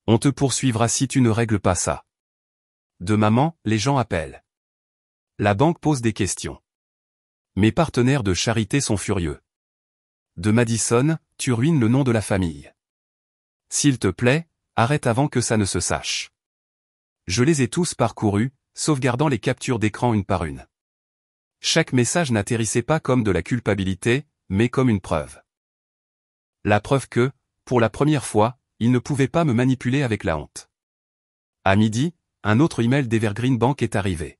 On te poursuivra si tu ne règles pas ça. De maman, les gens appellent. La banque pose des questions. Mes partenaires de charité sont furieux. De Madison, tu ruines le nom de la famille. S'il te plaît, arrête avant que ça ne se sache. Je les ai tous parcourus, sauvegardant les captures d'écran une par une. Chaque message n'atterrissait pas comme de la culpabilité, mais comme une preuve. La preuve que, pour la première fois, ils ne pouvaient pas me manipuler avec la honte. À midi, un autre email d'Evergreen Bank est arrivé.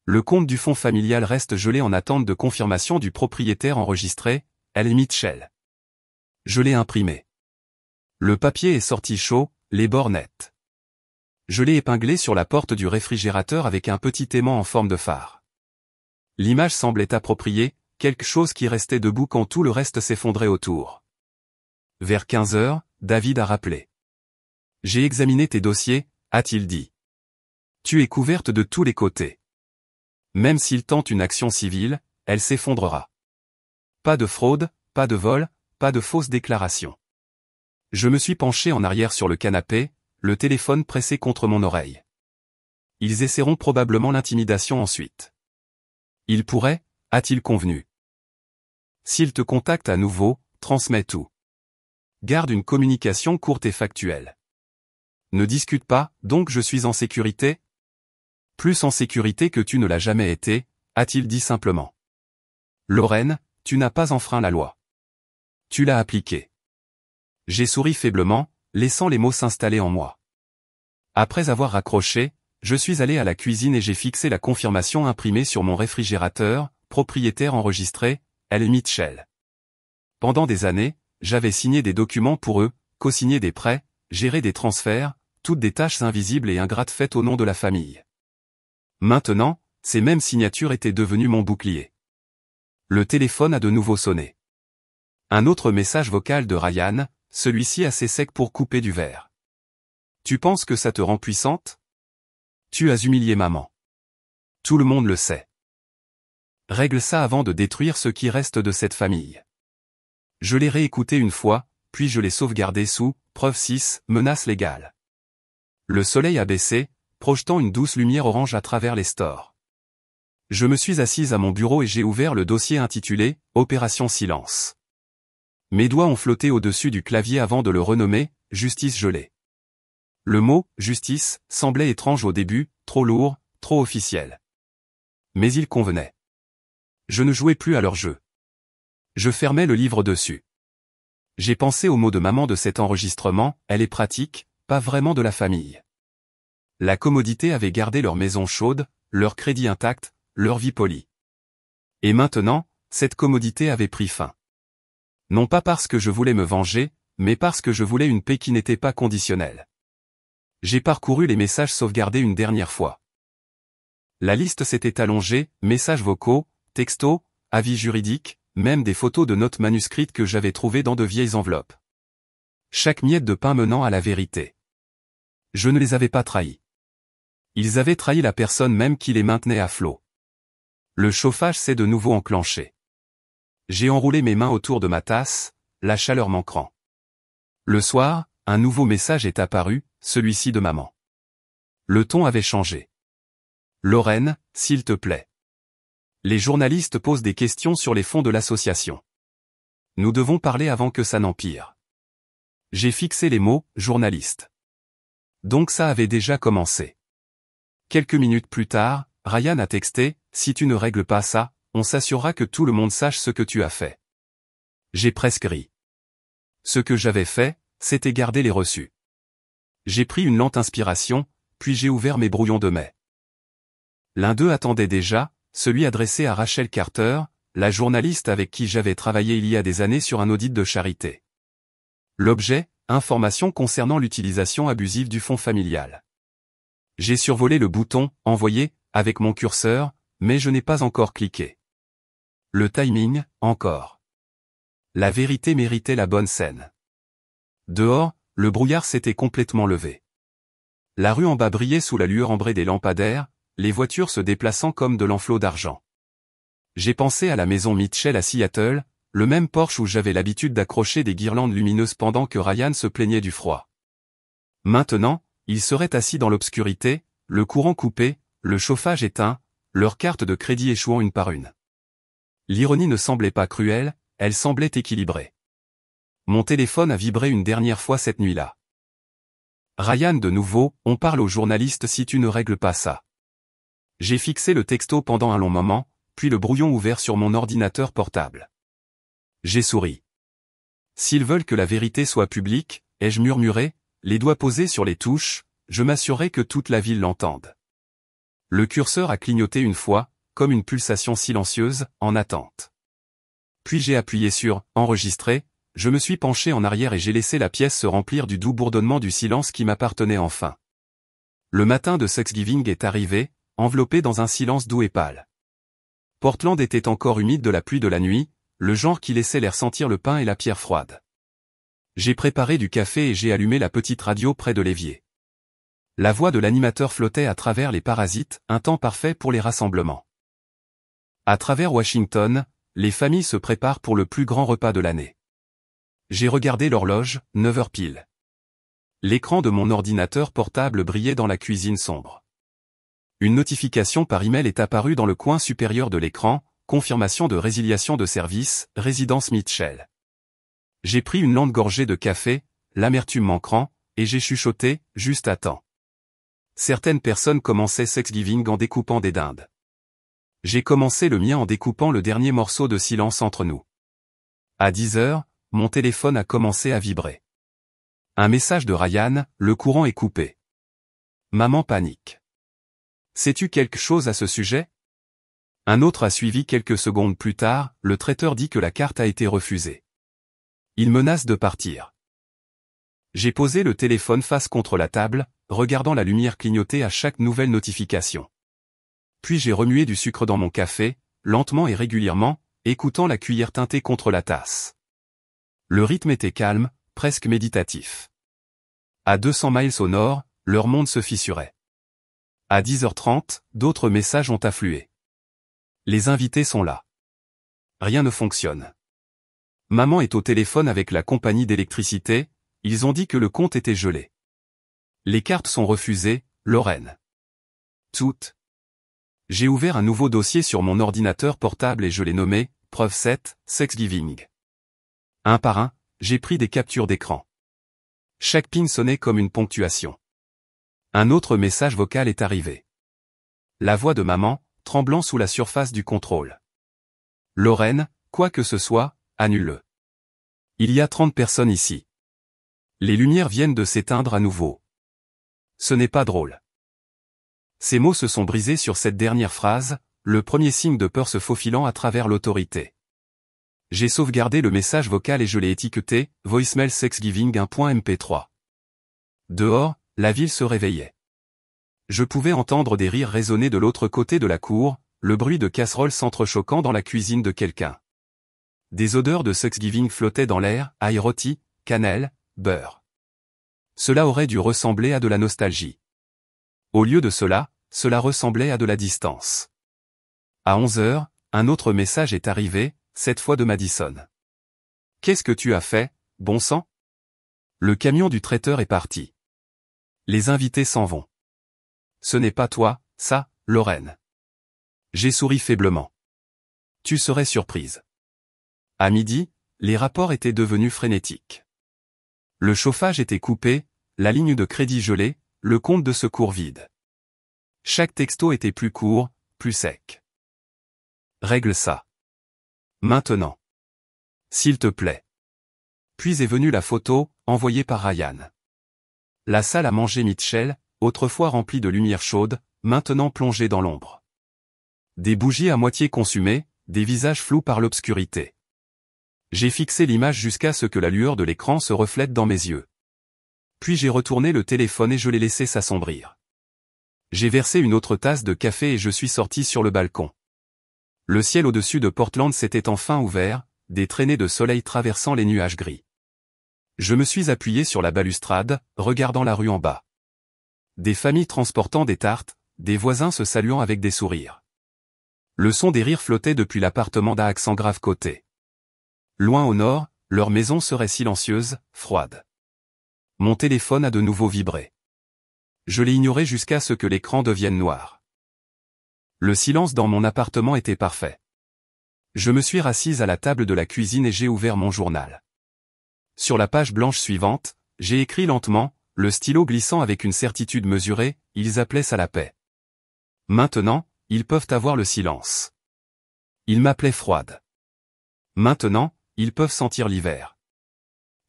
Le compte du fonds familial reste gelé en attente de confirmation du propriétaire enregistré, L. Mitchell. Je l'ai imprimé. Le papier est sorti chaud, les bords nets. Je l'ai épinglé sur la porte du réfrigérateur avec un petit aimant en forme de phare. L'image semblait appropriée, quelque chose qui restait debout quand tout le reste s'effondrait autour. Vers 15 heures, David a rappelé. J'ai examiné tes dossiers, a-t-il dit. Tu es couverte de tous les côtés. Même s'il tente une action civile, elle s'effondrera. Pas de fraude, pas de vol, pas de fausses déclarations. Je me suis penché en arrière sur le canapé, le téléphone pressé contre mon oreille. Ils essaieront probablement l'intimidation ensuite. Il pourrait, a-t-il convenu. S'il te contacte à nouveau, transmets tout. Garde une communication courte et factuelle. Ne discute pas, donc je suis en sécurité? Plus en sécurité que tu ne l'as jamais été, a-t-il dit simplement. Lorraine, tu n'as pas enfreint la loi. Tu l'as appliquée. J'ai souri faiblement, laissant les mots s'installer en moi. Après avoir raccroché, je suis allé à la cuisine et j'ai fixé la confirmation imprimée sur mon réfrigérateur, propriétaire enregistré, L. Mitchell. Pendant des années, j'avais signé des documents pour eux, co-signé des prêts, géré des transferts, toutes des tâches invisibles et ingrates faites au nom de la famille. Maintenant, ces mêmes signatures étaient devenues mon bouclier. Le téléphone a de nouveau sonné. Un autre message vocal de Ryan, celui-ci assez sec pour couper du verre. Tu penses que ça te rend puissante? Tu as humilié maman. Tout le monde le sait. Règle ça avant de détruire ce qui reste de cette famille. Je l'ai réécouté une fois, puis je l'ai sauvegardé sous, preuve 6, menace légale. Le soleil a baissé, projetant une douce lumière orange à travers les stores. Je me suis assise à mon bureau et j'ai ouvert le dossier intitulé « Opération Silence ». Mes doigts ont flotté au-dessus du clavier avant de le renommer « Justice gelée ». Le mot « justice » semblait étrange au début, trop lourd, trop officiel. Mais il convenait. Je ne jouais plus à leur jeu. Je fermais le livre dessus. J'ai pensé au mot de maman de cet enregistrement, elle est pratique, pas vraiment de la famille. La commodité avait gardé leur maison chaude, leur crédit intact, leur vie polie. Et maintenant, cette commodité avait pris fin. Non pas parce que je voulais me venger, mais parce que je voulais une paix qui n'était pas conditionnelle. J'ai parcouru les messages sauvegardés une dernière fois. La liste s'était allongée, messages vocaux, textos, avis juridiques, même des photos de notes manuscrites que j'avais trouvées dans de vieilles enveloppes. Chaque miette de pain menant à la vérité. Je ne les avais pas trahis. Ils avaient trahi la personne même qui les maintenait à flot. Le chauffage s'est de nouveau enclenché. J'ai enroulé mes mains autour de ma tasse, la chaleur manquant. Le soir, un nouveau message est apparu, celui-ci de maman. Le ton avait changé. Lorraine, s'il te plaît. Les journalistes posent des questions sur les fonds de l'association. Nous devons parler avant que ça n'empire. J'ai fixé les mots « journaliste ». Donc ça avait déjà commencé. Quelques minutes plus tard, Ryan a texté « Si tu ne règles pas ça, on s'assurera que tout le monde sache ce que tu as fait. » J'ai presque ri. Ce que j'avais fait, c'était garder les reçus. J'ai pris une lente inspiration, puis j'ai ouvert mes brouillons de mai. L'un d'eux attendait déjà, celui adressé à Rachel Carter, la journaliste avec qui j'avais travaillé il y a des années sur un audit de charité. L'objet, information concernant l'utilisation abusive du fonds familial. J'ai survolé le bouton « Envoyer » avec mon curseur, mais je n'ai pas encore cliqué. Le timing, encore. La vérité méritait la bonne scène. Dehors, le brouillard s'était complètement levé. La rue en bas brillait sous la lueur ambrée des lampadaires, les voitures se déplaçant comme de l'enflot d'argent. J'ai pensé à la maison Mitchell à Seattle, le même porche où j'avais l'habitude d'accrocher des guirlandes lumineuses pendant que Ryan se plaignait du froid. Maintenant, ils seraient assis dans l'obscurité, le courant coupé, le chauffage éteint, leurs cartes de crédit échouant une par une. L'ironie ne semblait pas cruelle, elle semblait équilibrée. Mon téléphone a vibré une dernière fois cette nuit-là. Ryan de nouveau, on parle aux journalistes si tu ne règles pas ça. J'ai fixé le texto pendant un long moment, puis le brouillon ouvert sur mon ordinateur portable. J'ai souri. S'ils veulent que la vérité soit publique, ai-je murmuré, les doigts posés sur les touches, je m'assurerai que toute la ville l'entende. Le curseur a clignoté une fois, comme une pulsation silencieuse, en attente. Puis j'ai appuyé sur « Enregistrer », je me suis penché en arrière et j'ai laissé la pièce se remplir du doux bourdonnement du silence qui m'appartenait enfin. Le matin de Thanksgiving est arrivé, enveloppé dans un silence doux et pâle. Portland était encore humide de la pluie de la nuit, le genre qui laissait l'air sentir le pain et la pierre froide. J'ai préparé du café et j'ai allumé la petite radio près de l'évier. La voix de l'animateur flottait à travers les parasites, un temps parfait pour les rassemblements. À travers Washington, les familles se préparent pour le plus grand repas de l'année. J'ai regardé l'horloge, 9 heures pile. L'écran de mon ordinateur portable brillait dans la cuisine sombre. Une notification par email est apparue dans le coin supérieur de l'écran, confirmation de résiliation de service, résidence Mitchell. J'ai pris une lente gorgée de café, l'amertume manquant, et j'ai chuchoté, juste à temps. Certaines personnes commençaient Thanksgiving en découpant des dindes. J'ai commencé le mien en découpant le dernier morceau de silence entre nous. À 10 heures, mon téléphone a commencé à vibrer. Un message de Ryan, le courant est coupé. Maman panique. Sais-tu quelque chose à ce sujet? Un autre a suivi quelques secondes plus tard, le traiteur dit que la carte a été refusée. Il menace de partir. J'ai posé le téléphone face contre la table, regardant la lumière clignoter à chaque nouvelle notification. Puis j'ai remué du sucre dans mon café, lentement et régulièrement, écoutant la cuillère teintée contre la tasse. Le rythme était calme, presque méditatif. À 200 miles au nord, leur monde se fissurait. À 10h30, d'autres messages ont afflué. Les invités sont là. Rien ne fonctionne. Maman est au téléphone avec la compagnie d'électricité, ils ont dit que le compte était gelé. Les cartes sont refusées, Lorraine. Toutes. J'ai ouvert un nouveau dossier sur mon ordinateur portable et je l'ai nommé « Preuve 7, Thanksgiving ». Un par un, j'ai pris des captures d'écran. Chaque ping sonnait comme une ponctuation. Un autre message vocal est arrivé. La voix de maman, tremblant sous la surface du contrôle. Lorraine, quoi que ce soit, annule-le. Il y a 30 personnes ici. Les lumières viennent de s'éteindre à nouveau. Ce n'est pas drôle. Ces mots se sont brisés sur cette dernière phrase, le premier signe de peur se faufilant à travers l'autorité. J'ai sauvegardé le message vocal et je l'ai étiqueté « Voicemail Sexgiving 1.mp3 ». Dehors, la ville se réveillait. Je pouvais entendre des rires résonner de l'autre côté de la cour, le bruit de casseroles s'entrechoquant dans la cuisine de quelqu'un. Des odeurs de Sexgiving flottaient dans l'air, ail rôti, cannelle, beurre. Cela aurait dû ressembler à de la nostalgie. Au lieu de cela, cela ressemblait à de la distance. À 11 heures, un autre message est arrivé, cette fois de Madison. « Qu'est-ce que tu as fait, bon sang ? » Le camion du traiteur est parti. Les invités s'en vont. Ce n'est pas toi, ça, Lorraine. J'ai souri faiblement. Tu serais surprise. À midi, les rapports étaient devenus frénétiques. Le chauffage était coupé, la ligne de crédit gelée, le compte de secours vide. Chaque texto était plus court, plus sec. Règle ça. Maintenant. S'il te plaît. Puis est venue la photo, envoyée par Ryan. La salle à manger Mitchell, autrefois remplie de lumière chaude, maintenant plongée dans l'ombre. Des bougies à moitié consumées, des visages flous par l'obscurité. J'ai fixé l'image jusqu'à ce que la lueur de l'écran se reflète dans mes yeux. Puis j'ai retourné le téléphone et je l'ai laissé s'assombrir. J'ai versé une autre tasse de café et je suis sorti sur le balcon. Le ciel au-dessus de Portland s'était enfin ouvert, des traînées de soleil traversant les nuages gris. Je me suis appuyé sur la balustrade, regardant la rue en bas. Des familles transportant des tartes, des voisins se saluant avec des sourires. Le son des rires flottait depuis l'appartement d'à accent grave côté. Loin au nord, leur maison serait silencieuse, froide. Mon téléphone a de nouveau vibré. Je l'ai ignoré jusqu'à ce que l'écran devienne noir. Le silence dans mon appartement était parfait. Je me suis rassise à la table de la cuisine et j'ai ouvert mon journal. Sur la page blanche suivante, j'ai écrit lentement, le stylo glissant avec une certitude mesurée, ils appelaient ça la paix. Maintenant, ils peuvent avoir le silence. Ils m'appelaient froide. Maintenant, ils peuvent sentir l'hiver.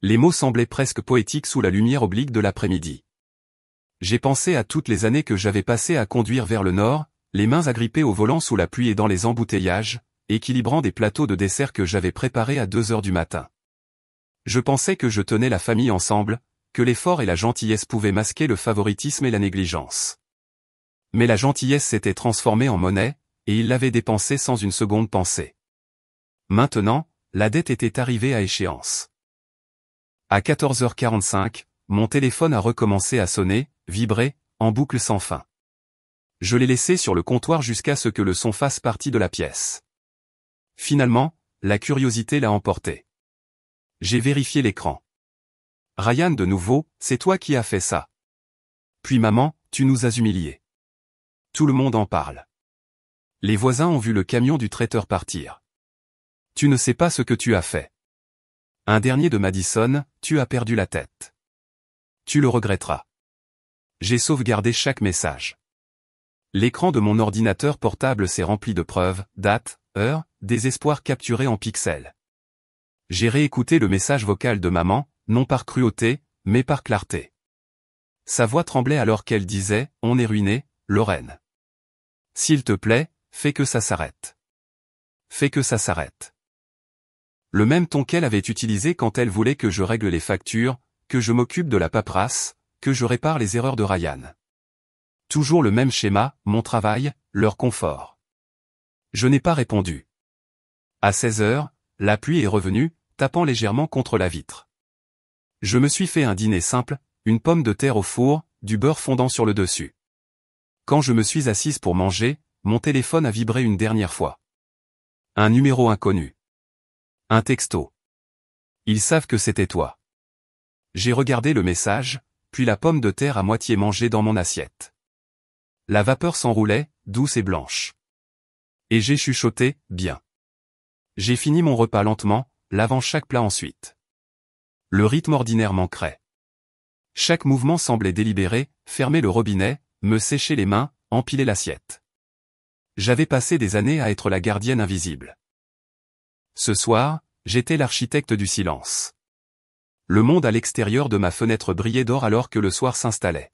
Les mots semblaient presque poétiques sous la lumière oblique de l'après-midi. J'ai pensé à toutes les années que j'avais passées à conduire vers le nord, les mains agrippées au volant sous la pluie et dans les embouteillages, équilibrant des plateaux de dessert que j'avais préparés à 2 heures du matin. Je pensais que je tenais la famille ensemble, que l'effort et la gentillesse pouvaient masquer le favoritisme et la négligence. Mais la gentillesse s'était transformée en monnaie, et il l'avait dépensée sans une seconde pensée. Maintenant, la dette était arrivée à échéance. À 14h45, mon téléphone a recommencé à sonner, vibrer, en boucle sans fin. Je l'ai laissé sur le comptoir jusqu'à ce que le son fasse partie de la pièce. Finalement, la curiosité l'a emporté. J'ai vérifié l'écran. Ryan de nouveau, c'est toi qui as fait ça. Puis maman, tu nous as humiliés. Tout le monde en parle. Les voisins ont vu le camion du traiteur partir. Tu ne sais pas ce que tu as fait. Un dernier de Madison, tu as perdu la tête. Tu le regretteras. J'ai sauvegardé chaque message. L'écran de mon ordinateur portable s'est rempli de preuves, dates, heures, désespoir capturés en pixels. J'ai réécouté le message vocal de maman, non par cruauté, mais par clarté. Sa voix tremblait alors qu'elle disait « On est ruiné, Lorraine. S'il te plaît, fais que ça s'arrête. Fais que ça s'arrête. » Le même ton qu'elle avait utilisé quand elle voulait que je règle les factures, que je m'occupe de la paperasse, que je répare les erreurs de Ryan. Toujours le même schéma, mon travail, leur confort. Je n'ai pas répondu. À 16 heures, la pluie est revenue, tapant légèrement contre la vitre. Je me suis fait un dîner simple, une pomme de terre au four, du beurre fondant sur le dessus. Quand je me suis assise pour manger, mon téléphone a vibré une dernière fois. Un numéro inconnu. Un texto. Ils savent que c'était toi. J'ai regardé le message, puis la pomme de terre à moitié mangée dans mon assiette. La vapeur s'enroulait, douce et blanche. Et j'ai chuchoté, bien. J'ai fini mon repas lentement, lavant chaque plat ensuite. Le rythme ordinaire manquerait. Chaque mouvement semblait délibéré, fermer le robinet, me sécher les mains, empiler l'assiette. J'avais passé des années à être la gardienne invisible. Ce soir, j'étais l'architecte du silence. Le monde à l'extérieur de ma fenêtre brillait d'or alors que le soir s'installait.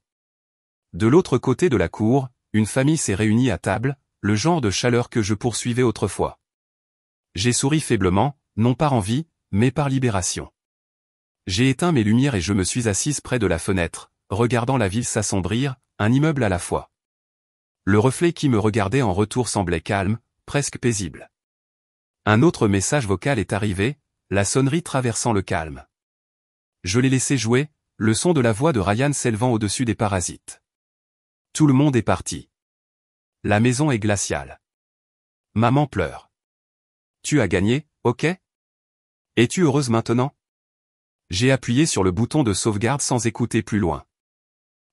De l'autre côté de la cour, une famille s'est réunie à table, le genre de chaleur que je poursuivais autrefois. J'ai souri faiblement, non par envie, mais par libération. J'ai éteint mes lumières et je me suis assise près de la fenêtre, regardant la ville s'assombrir, un immeuble à la fois. Le reflet qui me regardait en retour semblait calme, presque paisible. Un autre message vocal est arrivé, la sonnerie traversant le calme. Je l'ai laissé jouer, le son de la voix de Ryan s'élevant au-dessus des parasites. Tout le monde est parti. La maison est glaciale. Maman pleure. Tu as gagné, ok? Es-tu heureuse maintenant? J'ai appuyé sur le bouton de sauvegarde sans écouter plus loin.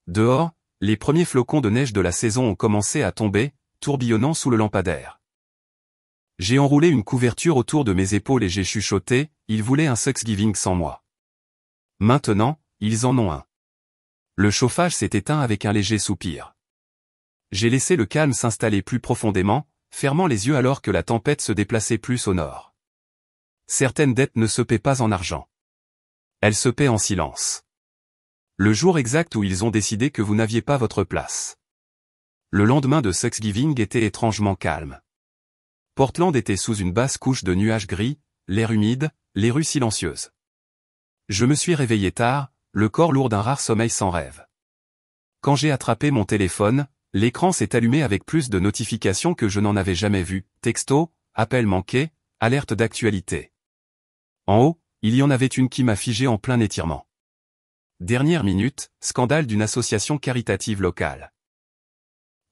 Dehors, les premiers flocons de neige de la saison ont commencé à tomber, tourbillonnant sous le lampadaire. J'ai enroulé une couverture autour de mes épaules et j'ai chuchoté, ils voulaient un Thanksgiving sans moi. Maintenant, ils en ont un. Le chauffage s'est éteint avec un léger soupir. J'ai laissé le calme s'installer plus profondément, fermant les yeux alors que la tempête se déplaçait plus au nord. Certaines dettes ne se paient pas en argent. Elles se paient en silence. Le jour exact où ils ont décidé que vous n'aviez pas votre place. Le lendemain de Thanksgiving était étrangement calme. Portland était sous une basse couche de nuages gris, l'air humide, les rues silencieuses. Je me suis réveillé tard, le corps lourd d'un rare sommeil sans rêve. Quand j'ai attrapé mon téléphone, l'écran s'est allumé avec plus de notifications que je n'en avais jamais vu, texto, appel manqué, alerte d'actualité. En haut, il y en avait une qui m'a figé en plein étirement. Dernière minute, scandale d'une association caritative locale.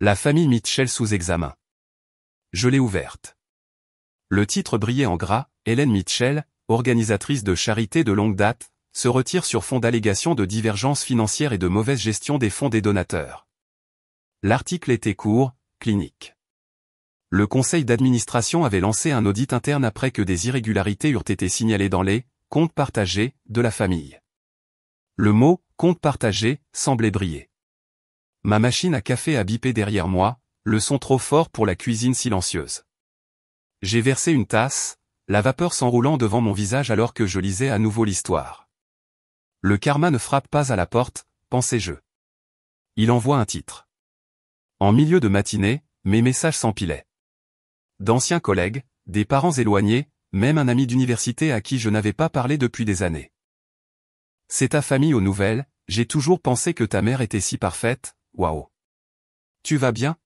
La famille Mitchell sous examen. Je l'ai ouverte. Le titre brillait en gras, Hélène Mitchell, organisatrice de charité de longue date, se retire sur fond d'allégations de divergences financières et de mauvaise gestion des fonds des donateurs. L'article était court, clinique. Le conseil d'administration avait lancé un audit interne après que des irrégularités eurent été signalées dans les « comptes partagés » de la famille. Le mot « compte partagé » semblait briller. Ma machine à café a bipé derrière moi, le son trop fort pour la cuisine silencieuse. J'ai versé une tasse, la vapeur s'enroulant devant mon visage alors que je lisais à nouveau l'histoire. Le karma ne frappe pas à la porte, pensais-je. Il envoie un titre. En milieu de matinée, mes messages s'empilaient. D'anciens collègues, des parents éloignés, même un ami d'université à qui je n'avais pas parlé depuis des années. C'est ta famille aux nouvelles, j'ai toujours pensé que ta mère était si parfaite, waouh. Tu vas bien?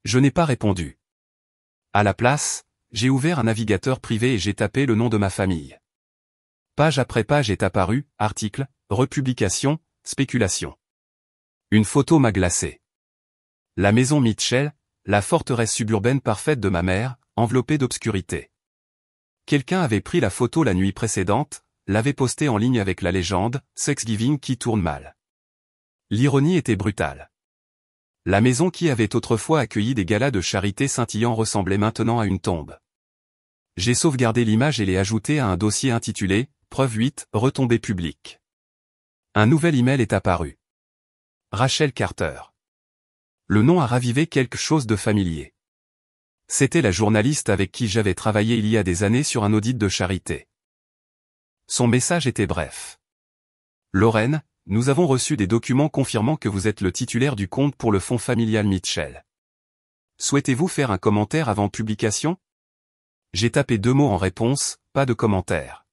Je n'ai pas répondu. À la place, j'ai ouvert un navigateur privé et j'ai tapé le nom de ma famille. Page après page est apparu, article, republication, spéculation. Une photo m'a glacé. La maison Mitchell, la forteresse suburbaine parfaite de ma mère, enveloppée d'obscurité. Quelqu'un avait pris la photo la nuit précédente, l'avait postée en ligne avec la légende « Thanksgiving qui tourne mal ». L'ironie était brutale. La maison qui avait autrefois accueilli des galas de charité scintillants ressemblait maintenant à une tombe. J'ai sauvegardé l'image et l'ai ajoutée à un dossier intitulé « Preuve 8, retombées publiques ». Un nouvel email est apparu. Rachel Carter. Le nom a ravivé quelque chose de familier. C'était la journaliste avec qui j'avais travaillé il y a des années sur un audit de charité. Son message était bref. Lorraine, nous avons reçu des documents confirmant que vous êtes le titulaire du compte pour le fonds familial Mitchell. Souhaitez-vous faire un commentaire avant publication? J'ai tapé 2 mots en réponse, pas de commentaire.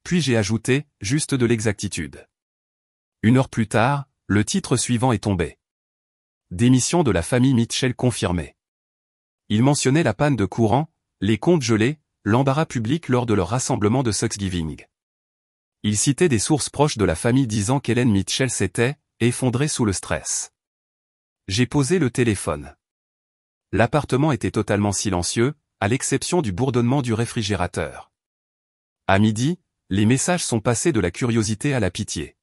Puis j'ai ajouté, juste de l'exactitude. 1 heure plus tard, le titre suivant est tombé. Démission de la famille Mitchell confirmée. Il mentionnait la panne de courant, les comptes gelés, l'embarras public lors de leur rassemblement de Thanksgiving. Il citait des sources proches de la famille disant qu'Hélène Mitchell s'était effondrée sous le stress. J'ai posé le téléphone. L'appartement était totalement silencieux, à l'exception du bourdonnement du réfrigérateur. À midi, les messages sont passés de la curiosité à la pitié.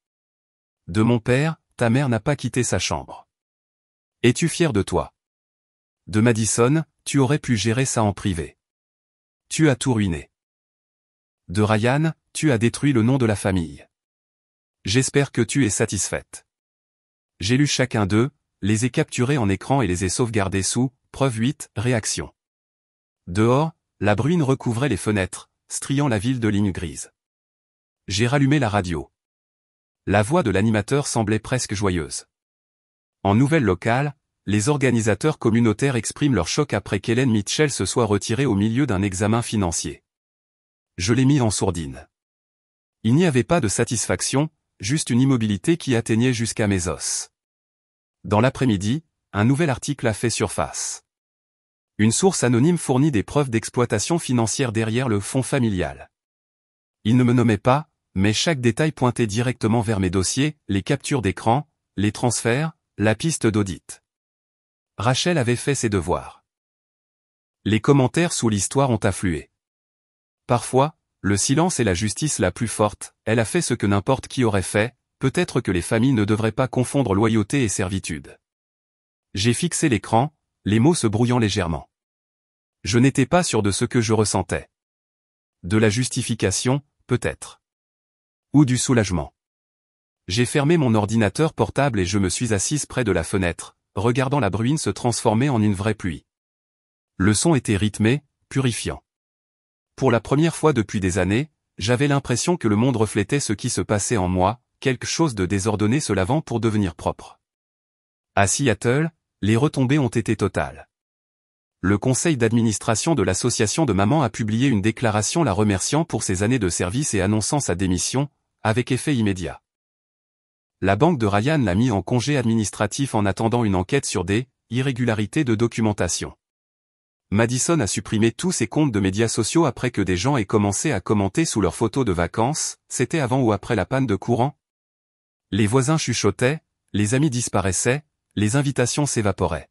De mon père, ta mère n'a pas quitté sa chambre. Es-tu fier de toi? De Madison, tu aurais pu gérer ça en privé. Tu as tout ruiné. De Ryan, tu as détruit le nom de la famille. J'espère que tu es satisfaite. J'ai lu chacun d'eux, les ai capturés en écran et les ai sauvegardés sous, preuve 8, réaction. Dehors, la bruine recouvrait les fenêtres, striant la ville de lignes grises. J'ai rallumé la radio. La voix de l'animateur semblait presque joyeuse. En nouvelle locale, les organisateurs communautaires expriment leur choc après qu'Hélène Mitchell se soit retirée au milieu d'un examen financier. Je l'ai mis en sourdine. Il n'y avait pas de satisfaction, juste une immobilité qui atteignait jusqu'à mes os. Dans l'après-midi, un nouvel article a fait surface. Une source anonyme fournit des preuves d'exploitation financière derrière le fonds familial. Il ne me nommait pas, mais chaque détail pointait directement vers mes dossiers, les captures d'écran, les transferts, la piste d'audit. Rachel avait fait ses devoirs. Les commentaires sous l'histoire ont afflué. Parfois, le silence est la justice la plus forte, elle a fait ce que n'importe qui aurait fait, peut-être que les familles ne devraient pas confondre loyauté et servitude. J'ai fixé l'écran, les mots se brouillant légèrement. Je n'étais pas sûr de ce que je ressentais. De la justification, peut-être. Ou du soulagement. J'ai fermé mon ordinateur portable et je me suis assise près de la fenêtre, regardant la bruine se transformer en une vraie pluie. Le son était rythmé, purifiant. Pour la première fois depuis des années, j'avais l'impression que le monde reflétait ce qui se passait en moi, quelque chose de désordonné se lavant pour devenir propre. À Seattle, les retombées ont été totales. Le conseil d'administration de l'association de mamans a publié une déclaration la remerciant pour ses années de service et annonçant sa démission, avec effet immédiat. La banque de Ryan l'a mis en congé administratif en attendant une enquête sur des irrégularités de documentation. Madison a supprimé tous ses comptes de médias sociaux après que des gens aient commencé à commenter sous leurs photos de vacances, c'était avant ou après la panne de courant? Les voisins chuchotaient, les amis disparaissaient, les invitations s'évaporaient.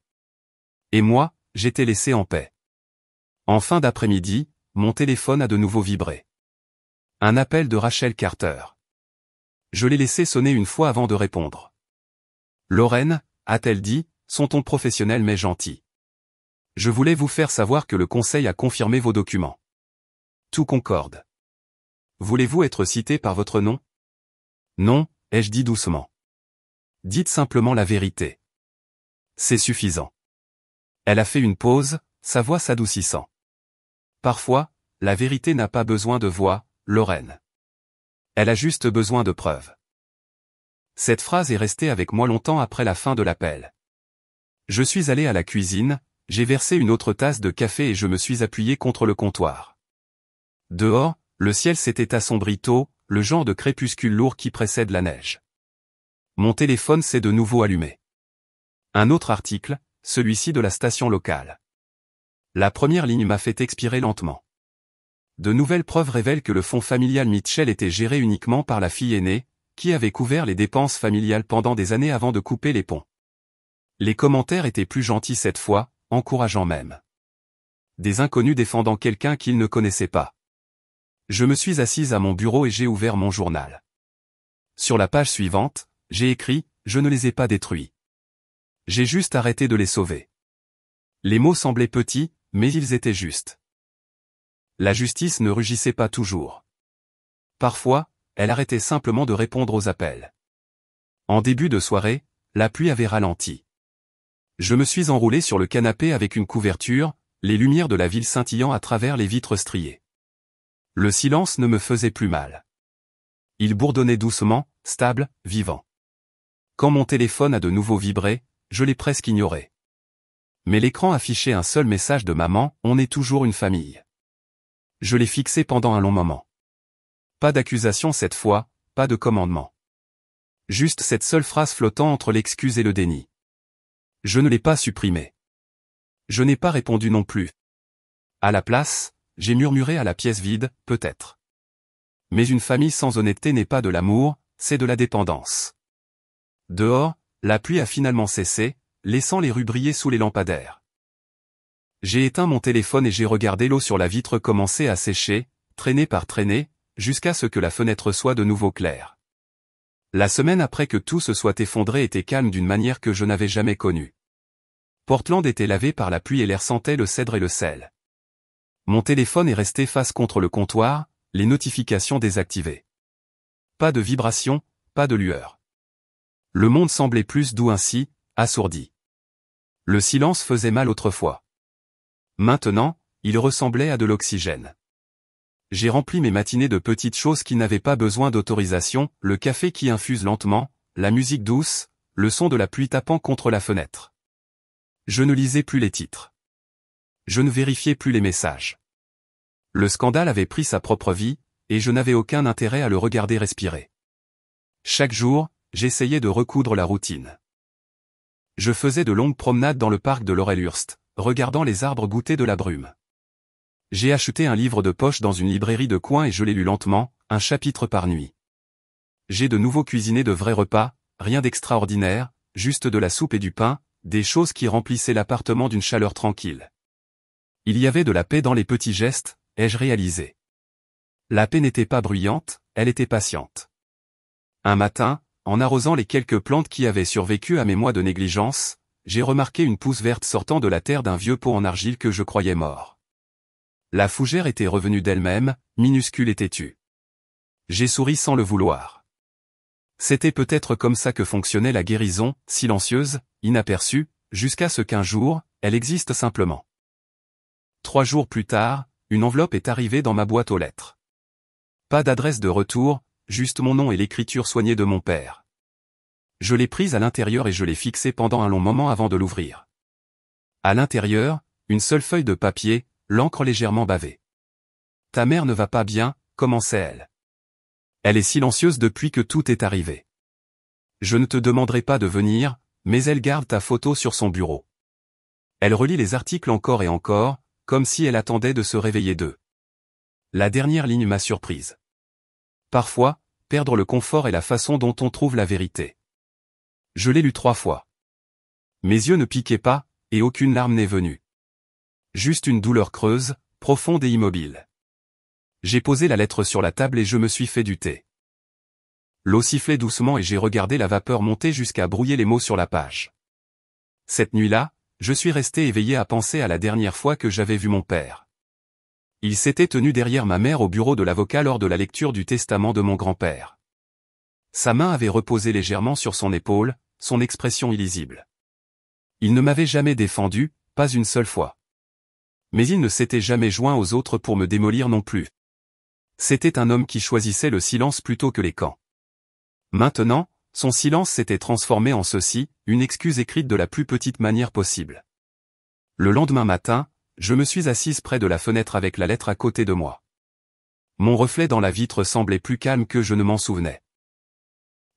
Et moi, j'étais laissé en paix. En fin d'après-midi, mon téléphone a de nouveau vibré. Un appel de Rachel Carter. Je l'ai laissé sonner une fois avant de répondre. Lorraine, a-t-elle dit, son ton professionnel mais gentil. Je voulais vous faire savoir que le conseil a confirmé vos documents. Tout concorde. Voulez-vous être cité par votre nom? Non, ai-je dit doucement. Dites simplement la vérité. C'est suffisant. Elle a fait une pause, sa voix s'adoucissant. Parfois, la vérité n'a pas besoin de voix, Lorraine. Elle a juste besoin de preuves. Cette phrase est restée avec moi longtemps après la fin de l'appel. Je suis allé à la cuisine, j'ai versé une autre tasse de café et je me suis appuyé contre le comptoir. Dehors, le ciel s'était assombri tôt, le genre de crépuscule lourd qui précède la neige. Mon téléphone s'est de nouveau allumé. Un autre article, celui-ci de la station locale. La première ligne m'a fait expirer lentement. De nouvelles preuves révèlent que le fonds familial Mitchell était géré uniquement par la fille aînée, qui avait couvert les dépenses familiales pendant des années avant de couper les ponts. Les commentaires étaient plus gentils cette fois, encourageants même. Des inconnus défendant quelqu'un qu'ils ne connaissaient pas. Je me suis assise à mon bureau et j'ai ouvert mon journal. Sur la page suivante, j'ai écrit « Je ne les ai pas détruits. J'ai juste arrêté de les sauver. » Les mots semblaient petits, mais ils étaient justes. La justice ne rugissait pas toujours. Parfois, elle arrêtait simplement de répondre aux appels. En début de soirée, la pluie avait ralenti. Je me suis enroulé sur le canapé avec une couverture, les lumières de la ville scintillant à travers les vitres striées. Le silence ne me faisait plus mal. Il bourdonnait doucement, stable, vivant. Quand mon téléphone a de nouveau vibré, je l'ai presque ignoré. Mais l'écran affichait un seul message de maman, on est toujours une famille. Je l'ai fixé pendant un long moment. Pas d'accusation cette fois, pas de commandement. Juste cette seule phrase flottant entre l'excuse et le déni. Je ne l'ai pas supprimée. Je n'ai pas répondu non plus. À la place, j'ai murmuré à la pièce vide, peut-être. Mais une famille sans honnêteté n'est pas de l'amour, c'est de la dépendance. Dehors, la pluie a finalement cessé, laissant les rues briller sous les lampadaires. J'ai éteint mon téléphone et j'ai regardé l'eau sur la vitre commencer à sécher, traînée par traînée, jusqu'à ce que la fenêtre soit de nouveau claire. La semaine après que tout se soit effondré était calme d'une manière que je n'avais jamais connue. Portland était lavé par la pluie et l'air sentait le cèdre et le sel. Mon téléphone est resté face contre le comptoir, les notifications désactivées. Pas de vibration, pas de lueur. Le monde semblait plus doux ainsi, assourdi. Le silence faisait mal autrefois. Maintenant, il ressemblait à de l'oxygène. J'ai rempli mes matinées de petites choses qui n'avaient pas besoin d'autorisation, le café qui infuse lentement, la musique douce, le son de la pluie tapant contre la fenêtre. Je ne lisais plus les titres. Je ne vérifiais plus les messages. Le scandale avait pris sa propre vie, et je n'avais aucun intérêt à le regarder respirer. Chaque jour, j'essayais de recoudre la routine. Je faisais de longues promenades dans le parc de Laurelhurst, regardant les arbres goûter de la brume. J'ai acheté un livre de poche dans une librairie de coin et je l'ai lu lentement, un chapitre par nuit. J'ai de nouveau cuisiné de vrais repas, rien d'extraordinaire, juste de la soupe et du pain, des choses qui remplissaient l'appartement d'une chaleur tranquille. Il y avait de la paix dans les petits gestes, ai-je réalisé. La paix n'était pas bruyante, elle était patiente. Un matin, en arrosant les quelques plantes qui avaient survécu à mes mois de négligence, j'ai remarqué une pousse verte sortant de la terre d'un vieux pot en argile que je croyais mort. La fougère était revenue d'elle-même, minuscule et têtue. J'ai souri sans le vouloir. C'était peut-être comme ça que fonctionnait la guérison, silencieuse, inaperçue, jusqu'à ce qu'un jour, elle existe simplement. 3 jours plus tard, une enveloppe est arrivée dans ma boîte aux lettres. Pas d'adresse de retour, juste mon nom et l'écriture soignée de mon père. Je l'ai prise à l'intérieur et je l'ai fixée pendant un long moment avant de l'ouvrir. À l'intérieur, une seule feuille de papier, l'encre légèrement bavée. « Ta mère ne va pas bien », commençait-elle. Elle est silencieuse depuis que tout est arrivé. Je ne te demanderai pas de venir, mais elle garde ta photo sur son bureau. Elle relit les articles encore et encore, comme si elle attendait de se réveiller d'eux. La dernière ligne m'a surprise. Parfois, perdre le confort est la façon dont on trouve la vérité. Je l'ai lu 3 fois. Mes yeux ne piquaient pas, et aucune larme n'est venue. Juste une douleur creuse, profonde et immobile. J'ai posé la lettre sur la table et je me suis fait du thé. L'eau sifflait doucement et j'ai regardé la vapeur monter jusqu'à brouiller les mots sur la page. Cette nuit-là, je suis resté éveillé à penser à la dernière fois que j'avais vu mon père. Il s'était tenu derrière ma mère au bureau de l'avocat lors de la lecture du testament de mon grand-père. Sa main avait reposé légèrement sur son épaule, son expression illisible. Il ne m'avait jamais défendu, pas une seule fois. Mais il ne s'était jamais joint aux autres pour me démolir non plus. C'était un homme qui choisissait le silence plutôt que les camps. Maintenant, son silence s'était transformé en ceci, une excuse écrite de la plus petite manière possible. Le lendemain matin, je me suis assise près de la fenêtre avec la lettre à côté de moi. Mon reflet dans la vitre semblait plus calme que je ne m'en souvenais.